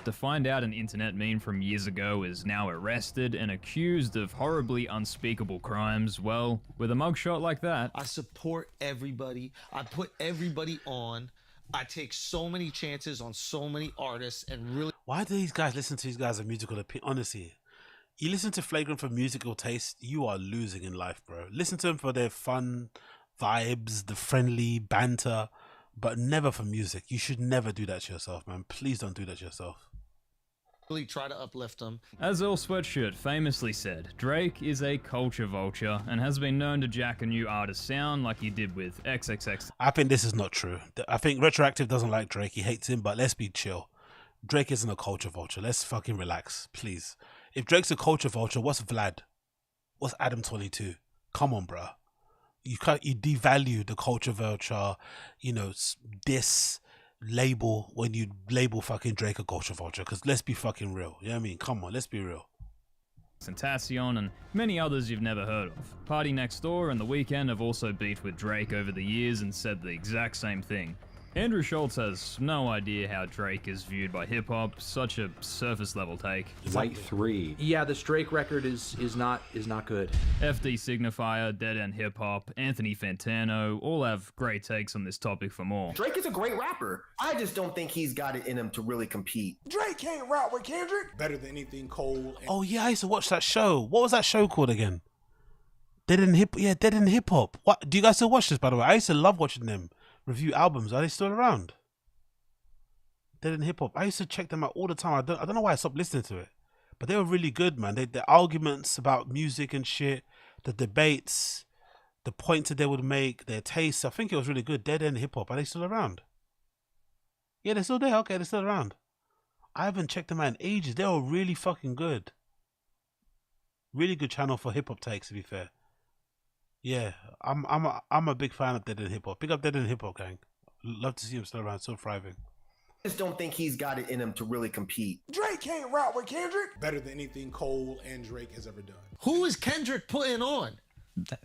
to find out an internet meme from years ago is now arrested and accused of horribly unspeakable crimes, well, with a mugshot like that. I support everybody. I put everybody on. I take so many chances on so many artists and really... Why do these guys listen to these guys' musical opinion? Honestly, you listen to Flagrant for musical taste, you are losing in life, bro. Listen to them for their fun vibes, the friendly banter, but never for music. You should never do that to yourself, man. Please don't do that to yourself. really try to uplift them. As Earl Sweatshirt famously said, Drake is a culture vulture and has been known to jack a new artist's sound like he did with XXX. I think this is not true. I think Retroactive doesn't like Drake. He hates him, but let's be chill. Drake isn't a culture vulture. Let's fucking relax, please. If Drake's a culture vulture, what's Vlad? What's Adam 22? Come on, bruh. You devalue the culture vulture, diss label when you label fucking Drake a culture vulture. Because let's be fucking real. You know what I mean? Come on, let's be real. Tentacion and many others you've never heard of. Party Next Door and The Weeknd have also beefed with Drake over the years and said the exact same thing. Andrew Schultz has no idea how Drake is viewed by hip-hop, such a surface-level take. Light 3. Yeah, this Drake record is not good. FD Signifier, Dead End Hip Hop, Anthony Fantano all have great takes on this topic for more. Drake is a great rapper. I just don't think he's got it in him to really compete. Drake can't rap with Kendrick. Better than anything Cole. Oh yeah, I used to watch that show. What was that show called again? Dead End Hip Hop. What? Do you guys still watch this, by the way? I used to love watching them review albums. Are they still around? Dead End Hip Hop. I used to check them out all the time. I don't know why I stopped listening to it, but they were really good, man. Their arguments about music and shit, the debates, the points that they would make, their tastes. I think it was really good. Dead End Hip Hop. Are they still around? Yeah, they're still there. Okay, they're still around. I haven't checked them out in ages. They were really fucking good. Really good channel for hip hop takes, to be fair. Yeah, I'm a big fan of Dead End Hip Hop. Big up Dead End Hip Hop, gang. Love to see him still around, still thriving. I just don't think he's got it in him to really compete. Drake can't rap with Kendrick. Better than anything Cole and Drake has ever done. Who is Kendrick putting on?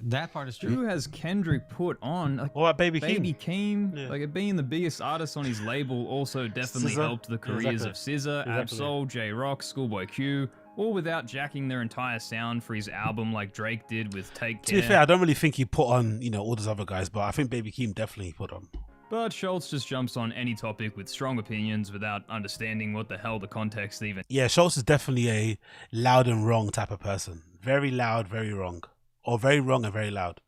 That part is true. Who has Kendrick put on? Like, what about Baby Keem? Baby Keem, like it being the biggest artist on his label, also definitely helped the careers of SZA, Absol, J Rock, Schoolboy Q, all without jacking their entire sound for his album like Drake did with Take Care. To be fair, I don't really think he put on, all those other guys, but I think Baby Keem definitely put on. But Schultz just jumps on any topic with strong opinions without understanding what the hell the context even. Yeah, Schultz is definitely a loud and wrong type of person. Very loud, very wrong. Or very wrong and very loud.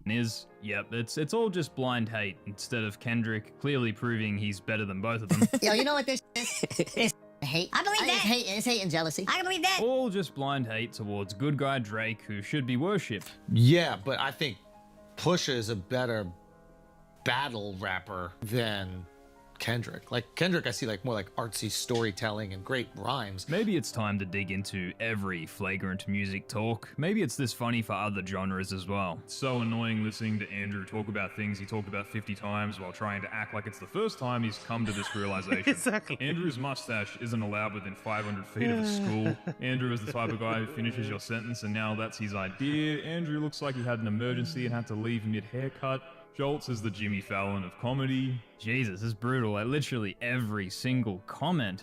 Yep, it's all just blind hate instead of Kendrick clearly proving he's better than both of them. Yo, you know what this is? It's hate. I believe that. It's hate and jealousy. I can believe that. All just blind hate towards good guy Drake, who should be worshipped. Yeah, but I think Pusha is a better battle rapper than Kendrick. Like Kendrick, I see more like artsy storytelling and great rhymes. Maybe it's time to dig into every flagrant music talk. Maybe it's this funny for other genres as well. It's so annoying listening to Andrew talk about things he talked about 50 times while trying to act like it's the first time he's come to this realization. Exactly. Andrew's mustache isn't allowed within 500 feet of his school. Andrew is the type of guy who finishes your sentence and now that's his idea. Andrew looks like he had an emergency and had to leave mid-haircut. Schultz is the Jimmy Fallon of comedy. Jesus, it's brutal. Like literally every single comment.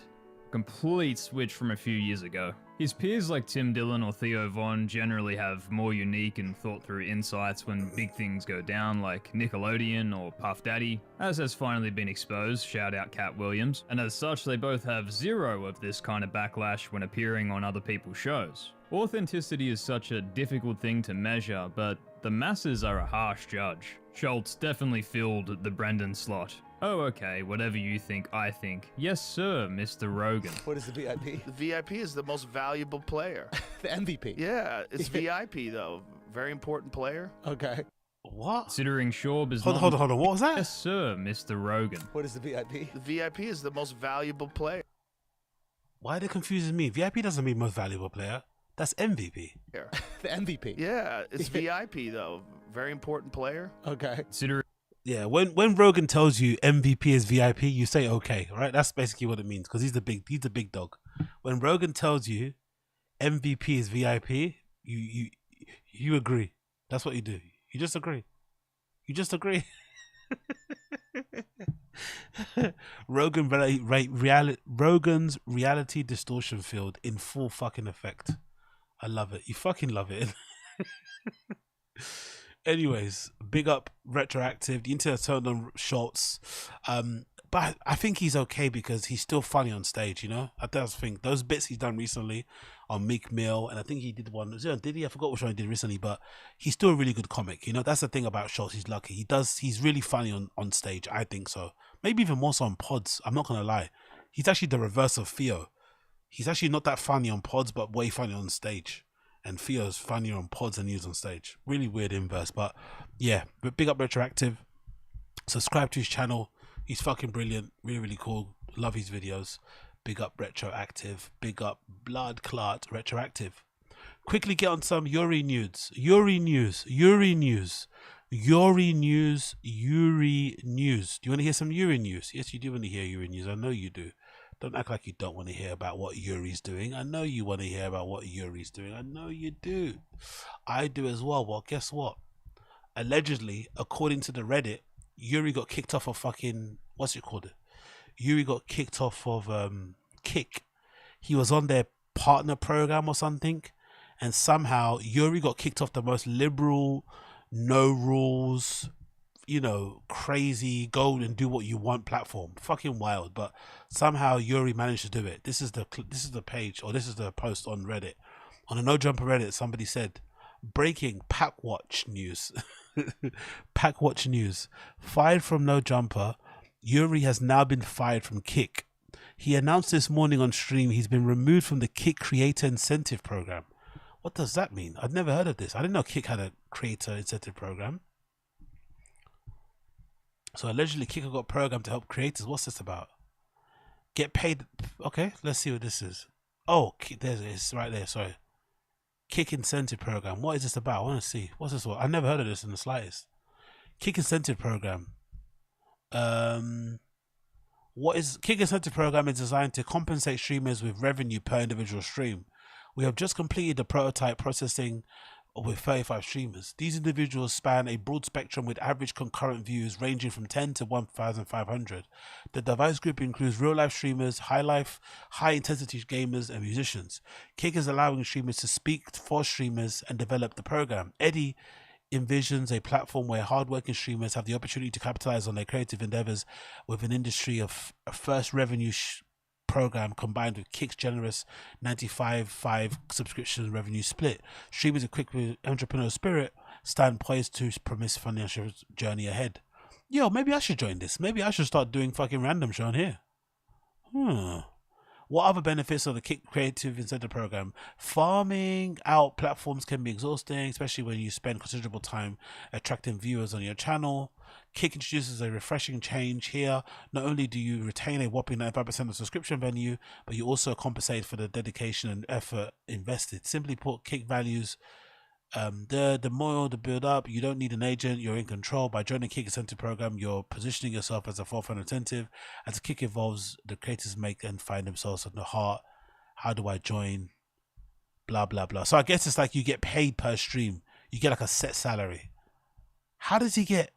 Complete switch from a few years ago. His peers like Tim Dillon or Theo Von generally have more unique and thought-through insights when big things go down, like Nickelodeon or Puff Daddy, as has finally been exposed, shout out Cat Williams, and as such they both have zero of this kind of backlash when appearing on other people's shows. Authenticity is such a difficult thing to measure, but the masses are a harsh judge. Schultz definitely filled the Brendan slot. Oh, okay, whatever you think, I think. Yes, sir, Mr. Rogan. What is the VIP? The VIP is the most valuable player. The MVP. Yeah, it's VIP though. Very important player. Okay. What? Considering Shorb is Hold on. What was that? Yes, sir, Mr. Rogan. What is the VIP? The VIP is the most valuable player. Why are they confusing me? VIP doesn't mean most valuable player. That's MVP. The MVP. Yeah, it's VIP though. Very important player. Okay. Considering. Yeah, when Rogan tells you MVP is VIP, you say okay, right? That's basically what it means because he's the big dog. When Rogan tells you MVP is VIP, you agree. That's what you do. You just agree. You just agree. Rogan's reality distortion field in full fucking effect. I love it. You fucking love it. Anyways, big up Retroactive. The internet turned on Schultz. But I think he's okay because he's still funny on stage, you know? I just think those bits he's done recently on Meek Mill, and I think he did one, did he? I forgot which one he did recently, but he's still a really good comic, you know? That's the thing about Schultz, he's lucky. He's really funny on stage, I think so. Maybe even more so on pods, I'm not gonna lie. He's actually the reverse of Theo. He's actually not that funny on pods, but way funny on stage. And Theo's funnier on pods than he is on stage. Really weird inverse, but yeah, big up Retroactive. Subscribe to his channel. He's fucking brilliant. Really, really cool. Love his videos. Big up Retroactive. Big up Blood Clot Retroactive. Quickly get on some Yuri news. Yuri news. Do you want to hear some Yuri news? Yes, you do want to hear Yuri news. I know you do. Don't act like you don't want to hear about what Yuri's doing. I know you want to hear about what Yuri's doing. I know you do. I do as well. Well, guess what? Allegedly, according to the Reddit, Yuri got kicked off of fucking... What's it called? Yuri got kicked off of Kick. He was on their partner program or something. And somehow Yuri got kicked off the most liberal, no rules... you know, crazy, go and do what you want platform. Fucking wild. But somehow Yuri managed to do it. This is the page, or this is the post on Reddit. On the No Jumper Reddit, somebody said, breaking Packwatch news. Packwatch news. Fired from No Jumper, Yuri has now been fired from Kick. He announced this morning on stream he's been removed from the Kick Creator Incentive Program. What does that mean? I'd never heard of this. I didn't know Kick had a Creator Incentive Program. So allegedly Kick got a program to help creators. What's this about? Get paid. Okay, let's see what this is. Oh, there's it's right there. Sorry. Kick Incentive Program. What is this about? I want to see. What's this? I never heard of this in the slightest. Kick Incentive Program. What is Kick Incentive Program is designed to compensate streamers with revenue per individual stream. We have just completed the prototype processing with 35 streamers. These individuals span a broad spectrum with average concurrent views ranging from 10 to 1,500. The device group includes real-life streamers, high-intensity gamers, and musicians. Kick is allowing streamers to speak for streamers and develop the program. Eddie envisions a platform where hardworking streamers have the opportunity to capitalize on their creative endeavors with an industry of a first revenue program combined with Kick's generous 95/5 subscription revenue split. Streamers equipped with entrepreneurial spirit stand poised to promise financial journey ahead. Yo, maybe I should join this. Maybe I should start doing fucking random show on here. What other benefits of the Kick Creative Incentive Program? Farming out platforms can be exhausting, especially when you spend considerable time attracting viewers on your channel. Kick introduces a refreshing change here. Not only do you retain a whopping 95% of subscription value, but you also compensate for the dedication and effort invested. Simply put, Kick values the more the build up. You don't need an agent. You're in control. By joining Kick Incentive Program, you're positioning yourself as a forefront incentive. As Kick evolves, the creators make and find themselves at the heart. How do I join? Blah, blah, blah. So I guess it's like you get paid per stream. You get like a set salary. How did he get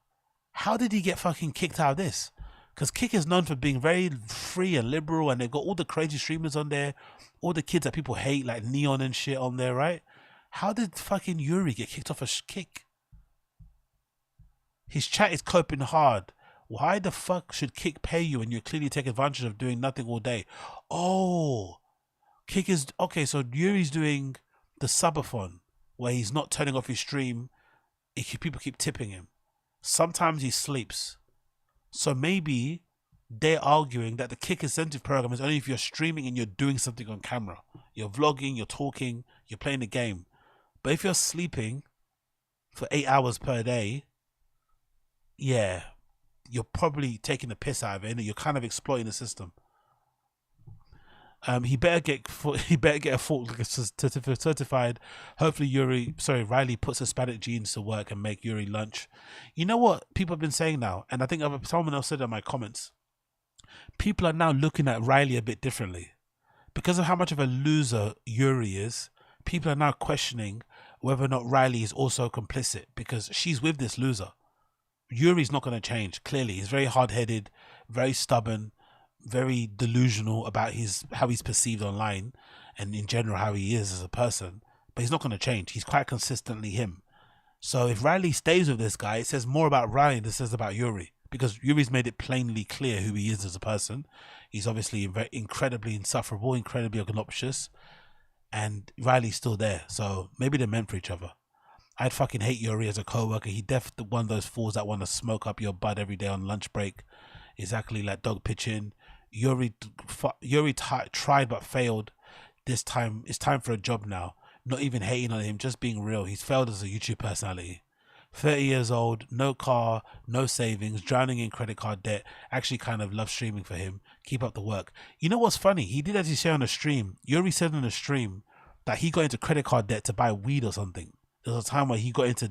fucking kicked out of this? Because Kick is known for being very free and liberal, and they've got all the crazy streamers on there, all the kids that people hate, like Neon and shit on there, right? How did fucking Yuri get kicked off a Kick? His chat is coping hard. Why the fuck should Kick pay you when you clearly take advantage of doing nothing all day? Oh, Kick is... Okay, so Yuri's doing the subathon, where he's not turning off his stream. People keep tipping him. Sometimes he sleeps. So maybe they're arguing that the kick incentive program is only if you're streaming and you're doing something on camera. You're vlogging, you're talking, you're playing the game. But if you're sleeping for 8 hours per day, yeah, you're probably taking the piss out of it, and you're kind of exploiting the system. He better get a full certified. Hopefully Riley puts Hispanic genes to work and make Yuri lunch. You know what people have been saying now, and I think someone else said in my comments. People are now looking at Riley a bit differently because of how much of a loser Yuri is. People are now questioning whether or not Riley is also complicit because she's with this loser. Yuri's not going to change. Clearly, he's very hard-headed, very stubborn, very delusional about how he's perceived online and in general how he is as a person, but he's not going to change. He's quite consistently him. So if Riley stays with this guy, it says more about Riley than it says about Yuri, because Yuri's made it plainly clear who he is as a person. He's obviously incredibly insufferable, incredibly obnoxious, and Riley's still there. So maybe they're meant for each other. I'd fucking hate Yuri as a co-worker. He definitely one of those fools that want to smoke up your bud every day on lunch break. Exactly like dog pitching. Yuri tried but failed. This time, it's time for a job now. Not even hating on him, just being real. He's failed as a YouTube personality. 30 years old, no car, no savings, drowning in credit card debt. Actually kind of love streaming for him. Keep up the work. You know what's funny? He did actually say on the stream, Yuri said on the stream that he got into credit card debt to buy weed or something. There was a time where he got into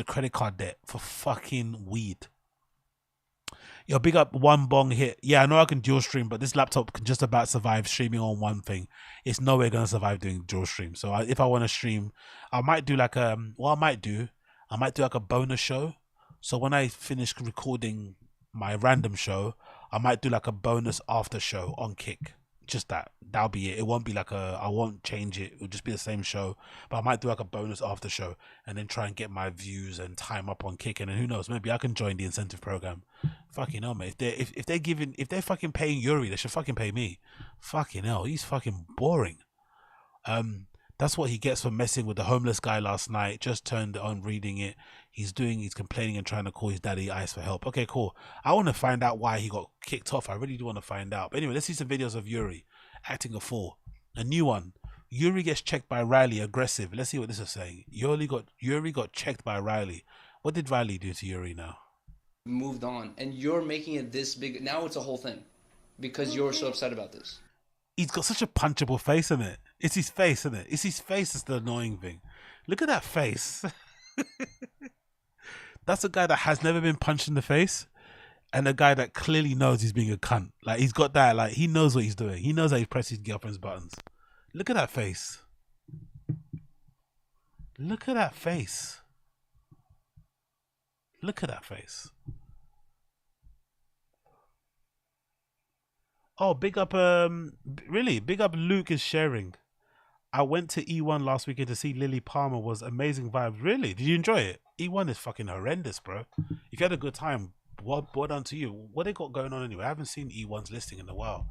credit card debt for fucking weed. Yo, big up One Bong Hit. Yeah, I know I can dual stream, but this laptop can just about survive streaming on one thing. It's nowhere going to survive doing dual stream. So if I want to stream, I might do like I might do like a bonus show. So when I finish recording my random show, I might do like a bonus after show on Kick. Just that'll be it. It won't be like I won't change it. It'll just be the same show, but I might do like a bonus after show and then try and get my views and time up on Kick. And then who knows, maybe I can join the incentive program. Fucking hell, mate. If they're fucking paying Yuri, they should fucking pay me. Fucking hell, he's fucking boring. That's what he gets for messing with the homeless guy last night. Just turned on reading it. He's complaining and trying to call his daddy Ice for help. Okay, cool. I want to find out why he got kicked off. I really do want to find out. But anyway, let's see some videos of Yuri acting a fool. A new one. Yuri gets checked by Riley, aggressive. Let's see what this is saying. Yuri got checked by Riley. What did Riley do to Yuri now? Moved on, and you're making it this big. Now it's a whole thing because you're so upset about this. He's got such a punchable face, isn't it? It's his face, isn't it? It's his face that's the annoying thing. Look at that face. That's a guy that has never been punched in the face, and a guy that clearly knows he's being a cunt. Like, he's got that, like, he knows what he's doing. He knows how he presses his girlfriend's buttons. Look at that face. Look at that face. Look at that face. Oh, big up, big up Luke is sharing. I went to E1 last weekend to see Lily Palmer. Was amazing vibes. Really? Did you enjoy it? E1 is fucking horrendous, bro. If you had a good time, well done to you. What they got going on anyway? I haven't seen E1's listing in a while.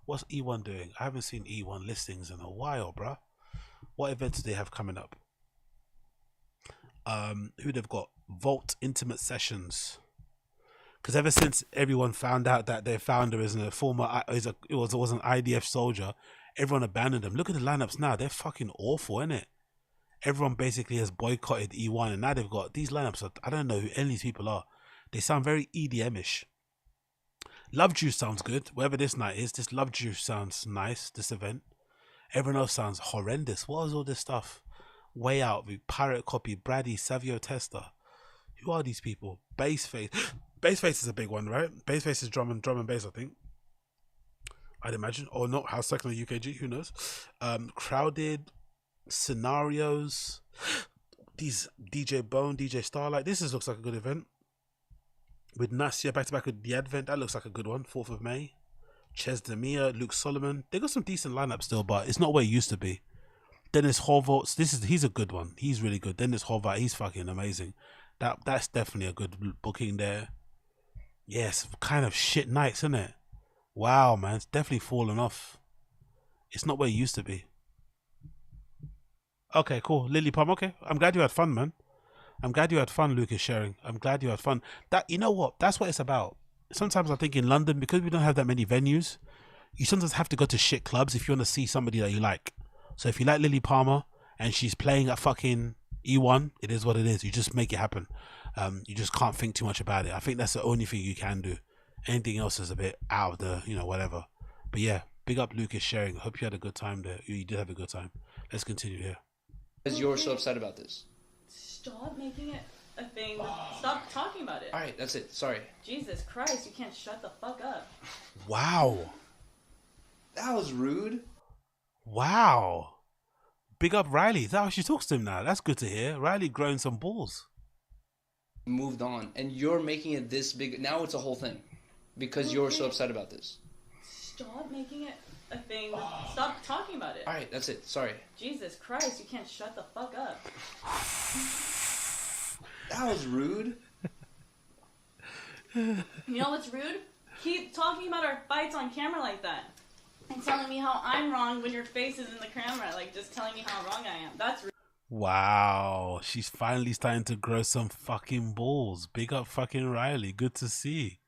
What's E1 doing? I haven't seen E1 listings in a while, bro. What events do they have coming up? Who they've got? Vault Intimate Sessions. Because ever since everyone found out that their founder is a former, was an IDF soldier, everyone abandoned them. Look at the lineups now; they're fucking awful, isn't it? Everyone basically has boycotted E1, and now they've got these lineups. I don't know who any of these people are. They sound very EDM-ish. Love Juice sounds good. Whatever this night is, this Love Juice sounds nice. This event. Everyone else sounds horrendous. What is all this stuff? Way Out with Pirate Copy, Brady, Savio Tester. Who are these people? Bassface. Bassface is a big one, right? Bassface is drum and bass, I think. I'd imagine. Or not, House Second or UKG, who knows? Crowded, Scenarios, these DJ Bone, DJ Starlight. This looks like a good event. With Nastia back to back with The Advent, that looks like a good one. 4th of May. Ches Demia, Luke Solomon. They got some decent lineup still, but it's not where it used to be. Dennis Horvath, he's a good one. He's really good. Dennis Horvath, he's fucking amazing. That's definitely a good booking there. Yes, kind of shit nights, isn't it? Wow, man, it's definitely fallen off. It's not where it used to be. Okay, cool. Lily Palm, okay. I'm glad you had fun, man. I'm glad you had fun, Lucas, sharing. I'm glad you had fun. That, you know what? That's what it's about. Sometimes I think in London, because we don't have that many venues, you sometimes have to go to shit clubs if you want to see somebody that you like. So if you like Lily Palmer and she's playing at fucking E1, it is what it is. You just make it happen. You just can't think too much about it. I think that's the only thing you can do. Anything else is a bit out of the, you know, whatever. But yeah, big up Lucas sharing. Hope you had a good time there. You did have a good time. Let's continue here. Because you're so upset about this. Stop making it a thing. Stop talking about it. All right, that's it. Sorry. Jesus Christ, you can't shut the fuck up. Wow. That was rude. Wow. Big up Riley. Is that how she talks to him now? That's good to hear. Riley growing some balls. Moved on, and you're making it this big. Now it's a whole thing because you're so upset about this. Stop making it a thing. Stop talking about it. All right, that's it. Sorry. Jesus Christ, you can't shut the fuck up. That was rude. You know what's rude? Keep talking about our fights on camera like that. And telling me how I'm wrong when your face is in the camera. Like, just telling me how wrong I am. That's rude. Wow. She's finally starting to grow some fucking balls. Big up fucking Riley. Good to see.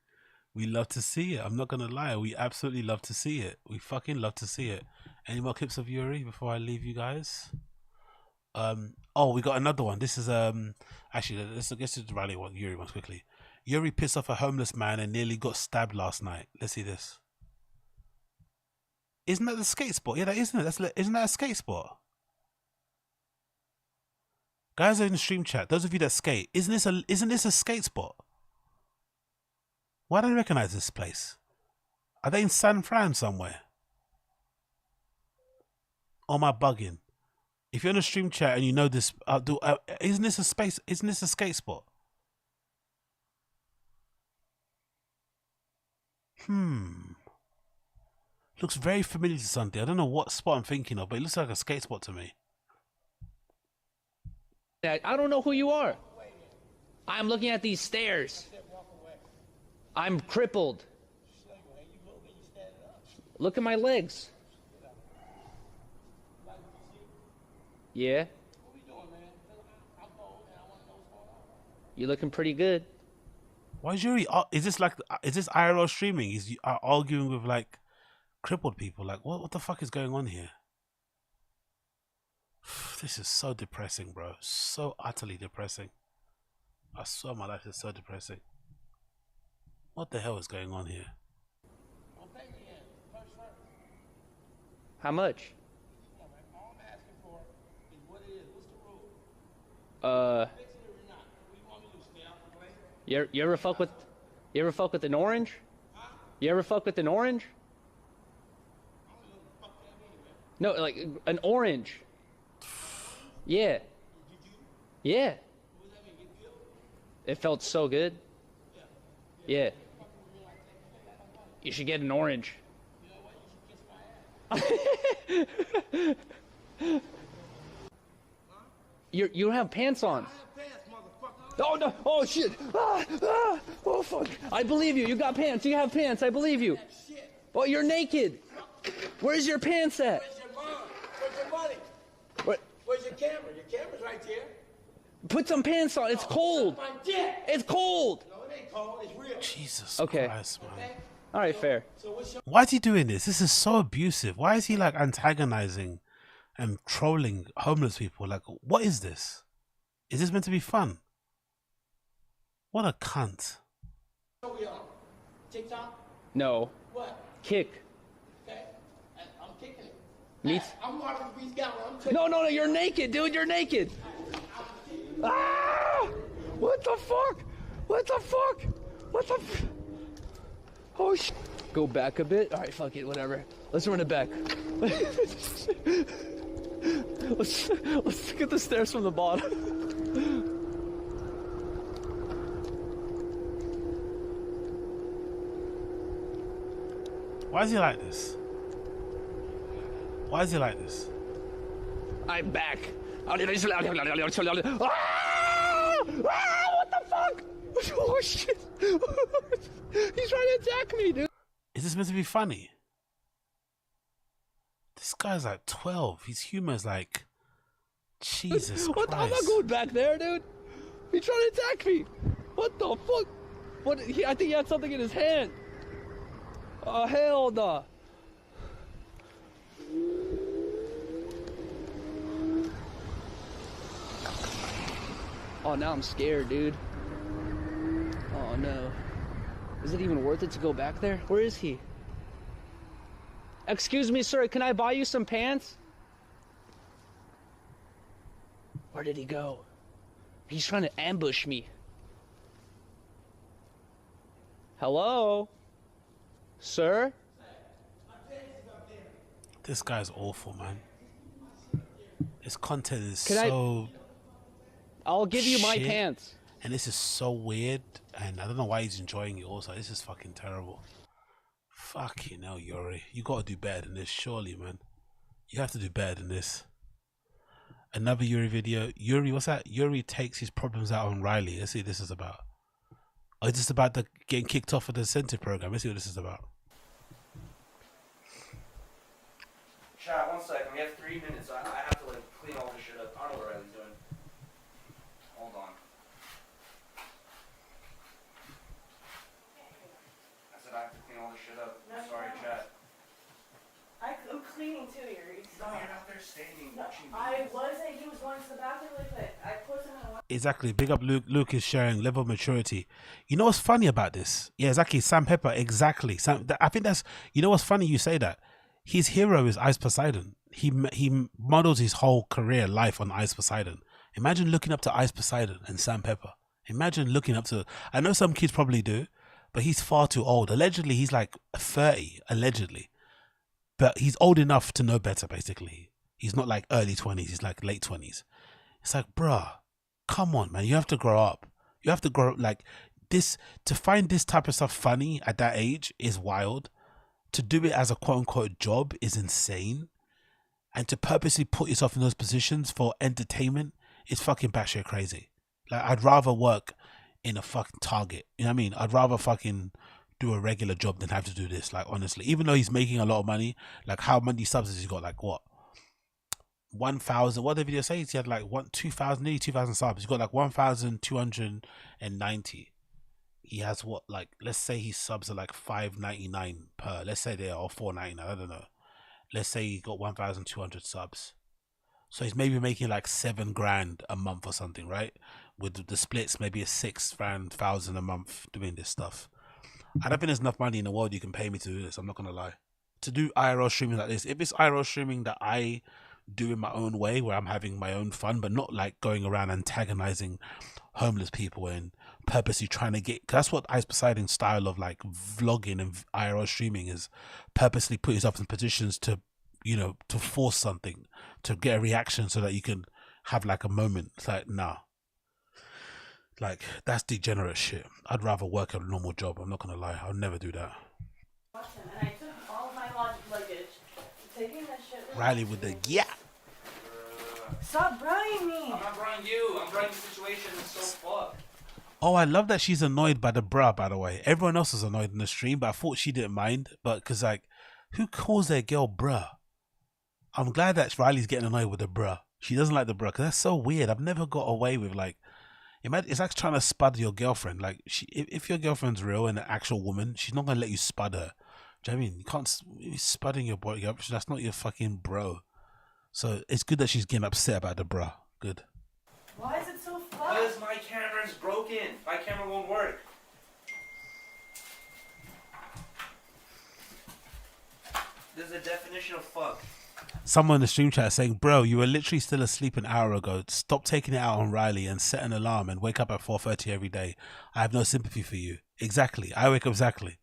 We love to see it. I'm not going to lie. We absolutely love to see it. We fucking love to see it. Any more clips of Yuri before I leave you guys? Oh, we got another one. This is, actually, let's get to the Riley one, Yuri one quickly. Yuri pissed off a homeless man and nearly got stabbed last night. Let's see this. Isn't that the skate spot? Yeah, that isn't it. Isn't that a skate spot? Guys in the stream chat, those of you that skate, isn't this a skate spot? Why do I recognize this place? Are they in San Fran somewhere? Or am I bugging? If you're in a stream chat and you know this, isn't this a space? Isn't this a skate spot? Looks very familiar to something. I don't know what spot I'm thinking of, but it looks like a skate spot to me. I don't know who you are. I'm looking at these stairs. I'm crippled. Look at my legs. Yeah. You looking pretty good. Why is Yuri? Is this IRL streaming? Is you arguing with like crippled people? Like what the fuck is going on here? This is so depressing, bro. So utterly depressing. I swear my life is so depressing. What the hell is going on here? How much? You ever fuck with an orange? You ever fuck with an orange? No, like an orange. Yeah. Yeah. It felt so good. Yeah. You should get an orange. You don't have pants on. Oh no! Oh shit! Oh fuck! I believe you. You got pants. You have pants. I believe you. Oh, you're naked. Where's your pants at? Where's your mom? Where's your money? What? Where's your camera? Your camera's right there. Put some pants on. It's cold. My dick. It's cold. No, it ain't cold. It's real. Jesus Okay. Christ, man. All right, fair. Why is he doing this? This is so abusive. Why is he like antagonizing and trolling homeless people? Like, what is this? Is this meant to be fun? What a cunt. What we on? TikTok? No. What? Kick. Okay. I'm kicking it. Me. I'm Marcus Reese Gowan. No, you're naked, dude. You're naked. Ah! What the fuck? What the fuck? What the? Oh shit. Go back a bit. All right, fuck it. Whatever. Let's run it back. Let's get the stairs from the bottom. Why is he like this? Why is he like this? I'm back. Ah! Ah! What the fuck? Oh shit! He's trying to attack me, dude. Is this meant to be funny? This guy's like 12. His humor is like, Jesus Christ. I'm not going back there, dude. He tried to attack me. What the fuck? What? I think he had something in his hand. Oh, hell no. Oh, now I'm scared, dude. Oh, no. Is it even worth it to go back there? Where is he? Excuse me, sir, can I buy you some pants? Where did he go? He's trying to ambush me. Hello? Sir? This guy's awful, man. His content is Can so... I'll give you my shit, pants. and this is so weird, and I don't know why he's enjoying it also. This is fucking terrible. Fucking hell, Yuri. You gotta do better than this, surely, man. You have to do better than this. Another Yuri video. Yuri, what's that? Yuri takes his problems out on Riley. Let's see what this is about. Oh, it's just about the getting kicked off of the incentive program. Let's see what this is about. Chat, 1 second. We have 3 minutes. I have to like clean all this shit up. I don't know what Riley's doing. Hold on. I said I have to clean all this shit up. No, you Sorry, don't. chat. I'm cleaning too, Yuri. No, you're out there standing watching me. I wasn't. He was going to the bathroom really quick. I put him in a... Exactly. Big up Luke. Luke is sharing level of maturity. You know what's funny about this? Yeah, exactly. Sam Pepper. Exactly. I think that's... You know what's funny? You say that. His hero is Ice Poseidon. He models his whole career life on Ice Poseidon. Imagine looking up to Ice Poseidon and Sam Pepper. Imagine looking up to... I know some kids probably do, but he's far too old. Allegedly, he's like 30. Allegedly. But he's old enough to know better, basically. He's not like early 20s. He's like late 20s. It's like, bruh, come on, man. You have to grow up. You have to grow up. Like, this, to find this type of stuff funny at that age is wild. To do it as a quote-unquote job is insane. And to purposely put yourself in those positions for entertainment is fucking batshit crazy. Like, I'd rather work in a fucking Target. You know what I mean? I'd rather fucking do a regular job than have to do this. Like, honestly, even though he's making a lot of money, like, how many subs has he got? Like, what? 1,000. What did the video say? He had like 2,000, nearly 2,000 subs. He's got like 1,290. He has what, like, let's say his subs are like $5.99 per. Let's say they are $4.99. I don't know. Let's say he got 1,200 subs. So he's maybe making like $7,000 a month or something, right? With the splits, maybe a $6,000 a month doing this stuff. I don't think there's enough money in the world you can pay me to do this. I'm not gonna lie. To do IRL streaming like this, if it's IRL streaming that I do in my own way, where I'm having my own fun, but not like going around antagonizing homeless people and purposely trying to get, cause that's what Ice Poseidon's style of like vlogging and IRL streaming is, purposely put yourself in positions to, you know, to force something, to get a reaction so that you can have like a moment. It's like, nah. Like, that's degenerate shit. I'd rather work a normal job. I'm not gonna lie. I'll never do that. And I took all of my luggage, taking that shit. Riley with the yeah. Stop Brian me. I'm not Brian you. I'm Brian the situation. It's so fucked. Oh, I love that she's annoyed by the bruh, by the way. Everyone else was annoyed in the stream, but I thought she didn't mind. But because, like, who calls their girl bruh? I'm glad that Riley's getting annoyed with the bruh. She doesn't like the bruh, because that's so weird. I've never got away with, like, it's like trying to spud your girlfriend. Like, if your girlfriend's real and an actual woman, she's not going to let you spud her. Do you know what I mean? You can't, spudding your boy, that's not your fucking bro. So it's good that she's getting upset about the bruh. Good. Why is it so flat? Because my camera's broken. My camera won't work. There's a definition of fuck. Someone in the stream chat saying, bro, you were literally still asleep an hour ago. Stop taking it out on Riley and set an alarm and wake up at 4:30 every day. I have no sympathy for you. Exactly. I wake up exactly.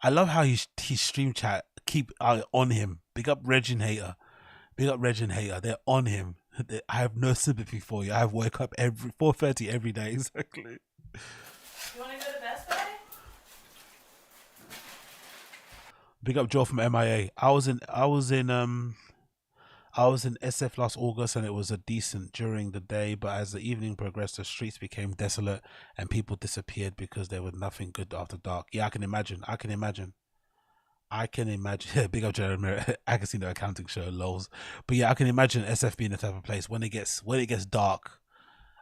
I love how his stream chat keep on him. Big up Regin Hater. Big up Regin Hater. They're on him. I have no sympathy for you. I wake up every 4:30 every day. Exactly. You want to go to Best Buy? Big up Joe from MIA. I was in SF last August and it was a decent during the day, but as the evening progressed, the streets became desolate and people disappeared because there was nothing good after dark. Yeah, I can imagine. Big up Jeremy. I can see the accounting show, lols. But yeah, I can imagine SF being the type of place when it gets dark.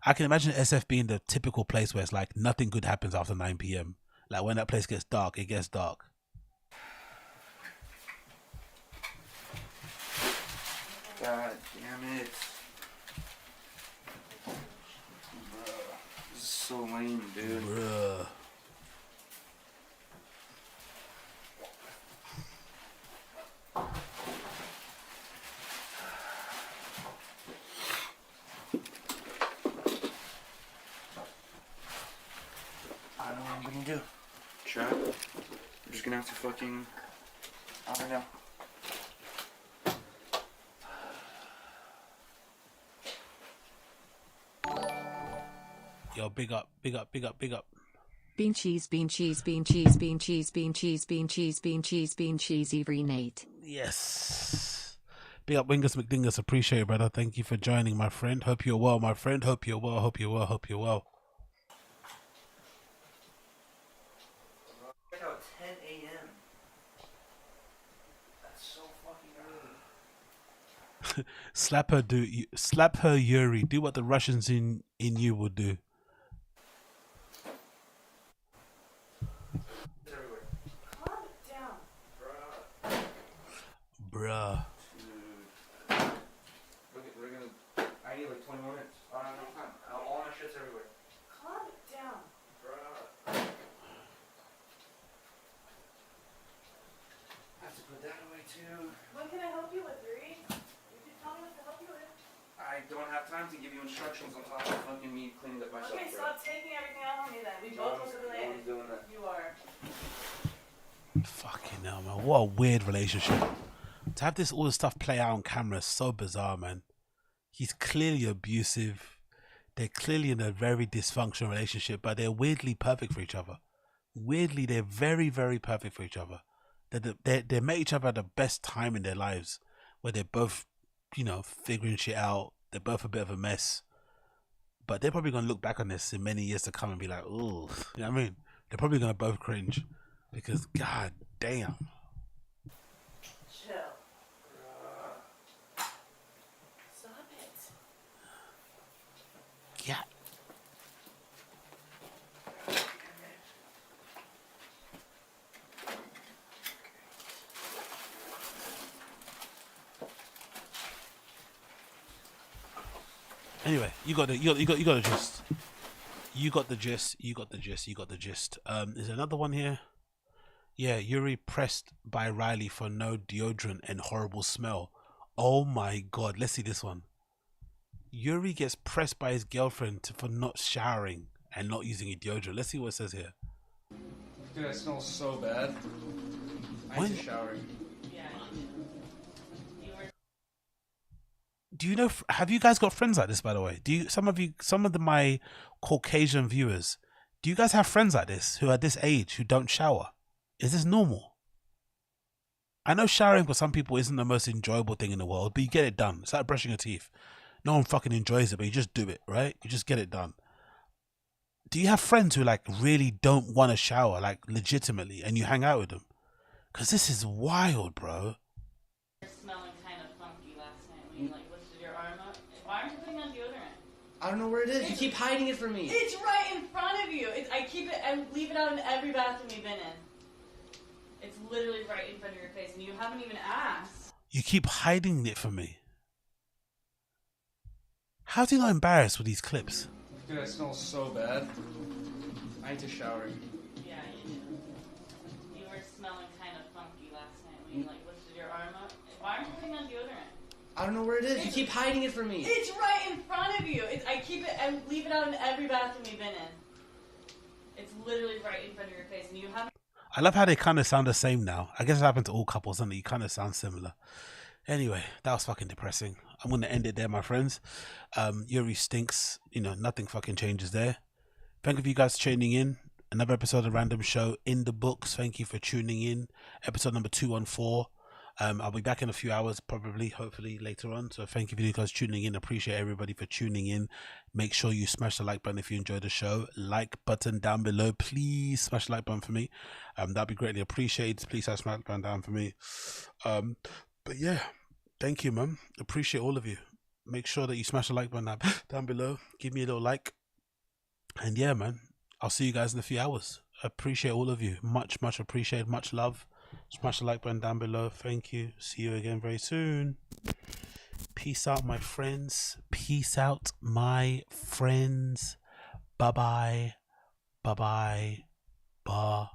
I can imagine SF being the typical place where it's like nothing good happens after 9 p.m. Like when that place gets dark, it gets dark. God damn it. Bruh, this is so lame, dude. Bruh. I don't know what I'm gonna do. Chat. I'm just gonna have to fucking. I don't know. Yo, big up, big up, big up, big up. Bean cheese, bean cheese, bean cheese, bean cheese, bean cheese, bean cheese, bean cheese, bean cheese, every Nate. Yes. Big up Wingus McDingus. Appreciate it, brother. Thank you for joining, my friend. Hope you're well, my friend. Hope you're well, hope you're well, hope you're well. Right now, 10 a.m. That's so fucking early. Slap her, Yuri. Do what the Russians in you would do. Calm down. Bruh. We're gonna. I need like 20 more minutes. I don't have enough time. All my shit's everywhere. Calm down. I have to put that away too. What can I help you with, Yuri? You can tell me what to help you with. I don't have time to give you instructions on top of fucking me cleaning up myself. Okay, bro. stop taking everything out on me then. We No both one's- look no one's doing that. You are. Fucking hell, man. What a weird relationship. To have all this stuff play out on camera is so bizarre, man. He's clearly abusive. They're clearly in a very dysfunctional relationship, but they're weirdly perfect for each other. Weirdly, they're very, very perfect for each other. They met each other at the best time in their lives, where they're both, figuring shit out. They're both a bit of a mess. But they're probably going to look back on this in many years to come and be like, ooh, you know what I mean? They're probably going to both cringe. Because, god damn. Chill. Stop it. Yeah. Anyway, you got the gist. You got the gist. You got the gist. You got the gist. Is there another one here? Yeah, Yuri pressed by Riley for no deodorant and horrible smell. Oh my god, let's see this one. Yuri gets pressed by his girlfriend for not showering and not using a deodorant. Let's see what it says here. Dude, I smell so bad. I When- need to shower. Yeah, you were. Do you know? Have you guys got friends like this? By the way, do you? Some of my Caucasian viewers, do you guys have friends like this who are this age who don't shower? Is this normal? I know showering for some people isn't the most enjoyable thing in the world, but you get it done. It's like brushing your teeth. No one fucking enjoys it, but you just do it, right? You just get it done. Do you have friends who like really don't want to shower, like legitimately, and you hang out with them? Because this is wild, bro. You're smelling kind of funky last night when you lifted your arm up. Why aren't you putting on deodorant? I don't know where it is. You keep hiding it from me. It's right in front of you. I keep it and leave it out in every bathroom you've been in. It's literally right in front of your face, and you haven't even asked. You keep hiding it from me. How's he not embarrassed with these clips? Dude, I smell so bad. I need to shower. Yeah, you do. You were smelling kind of funky last night when you lifted your arm up. Why aren't you putting on deodorant? I don't know where it is. You keep hiding it from me. It's right in front of you. I keep it and leave it out in every bathroom you've been in. It's literally right in front of your face, and you haven't. I love how they kind of sound the same now. I guess it happened to all couples, doesn't it? You kind of sound similar. Anyway, that was fucking depressing. I'm going to end it there, my friends. Yuri stinks. Nothing fucking changes there. Thank you for you guys tuning in. Another episode of Random Show in the books. Thank you for tuning in. Episode number 214. I'll be back in a few hours, probably, hopefully later on. So thank you for you guys tuning in. Appreciate everybody for tuning in. Make sure you smash the like button if you enjoyed the show. Like button down below. Please smash the like button for me. That'd be greatly appreciated. Please smash the button down for me. But yeah, thank you, man. Appreciate all of you. make sure that you smash the like button down below. Give me a little like. And yeah, man, I'll see you guys in a few hours. Appreciate all of you. Much appreciated. Much love. Smash the like button down below. Thank you. See you again very soon. Peace out, my friends. Peace out, my friends. Bye-bye. Bye-bye. Bye.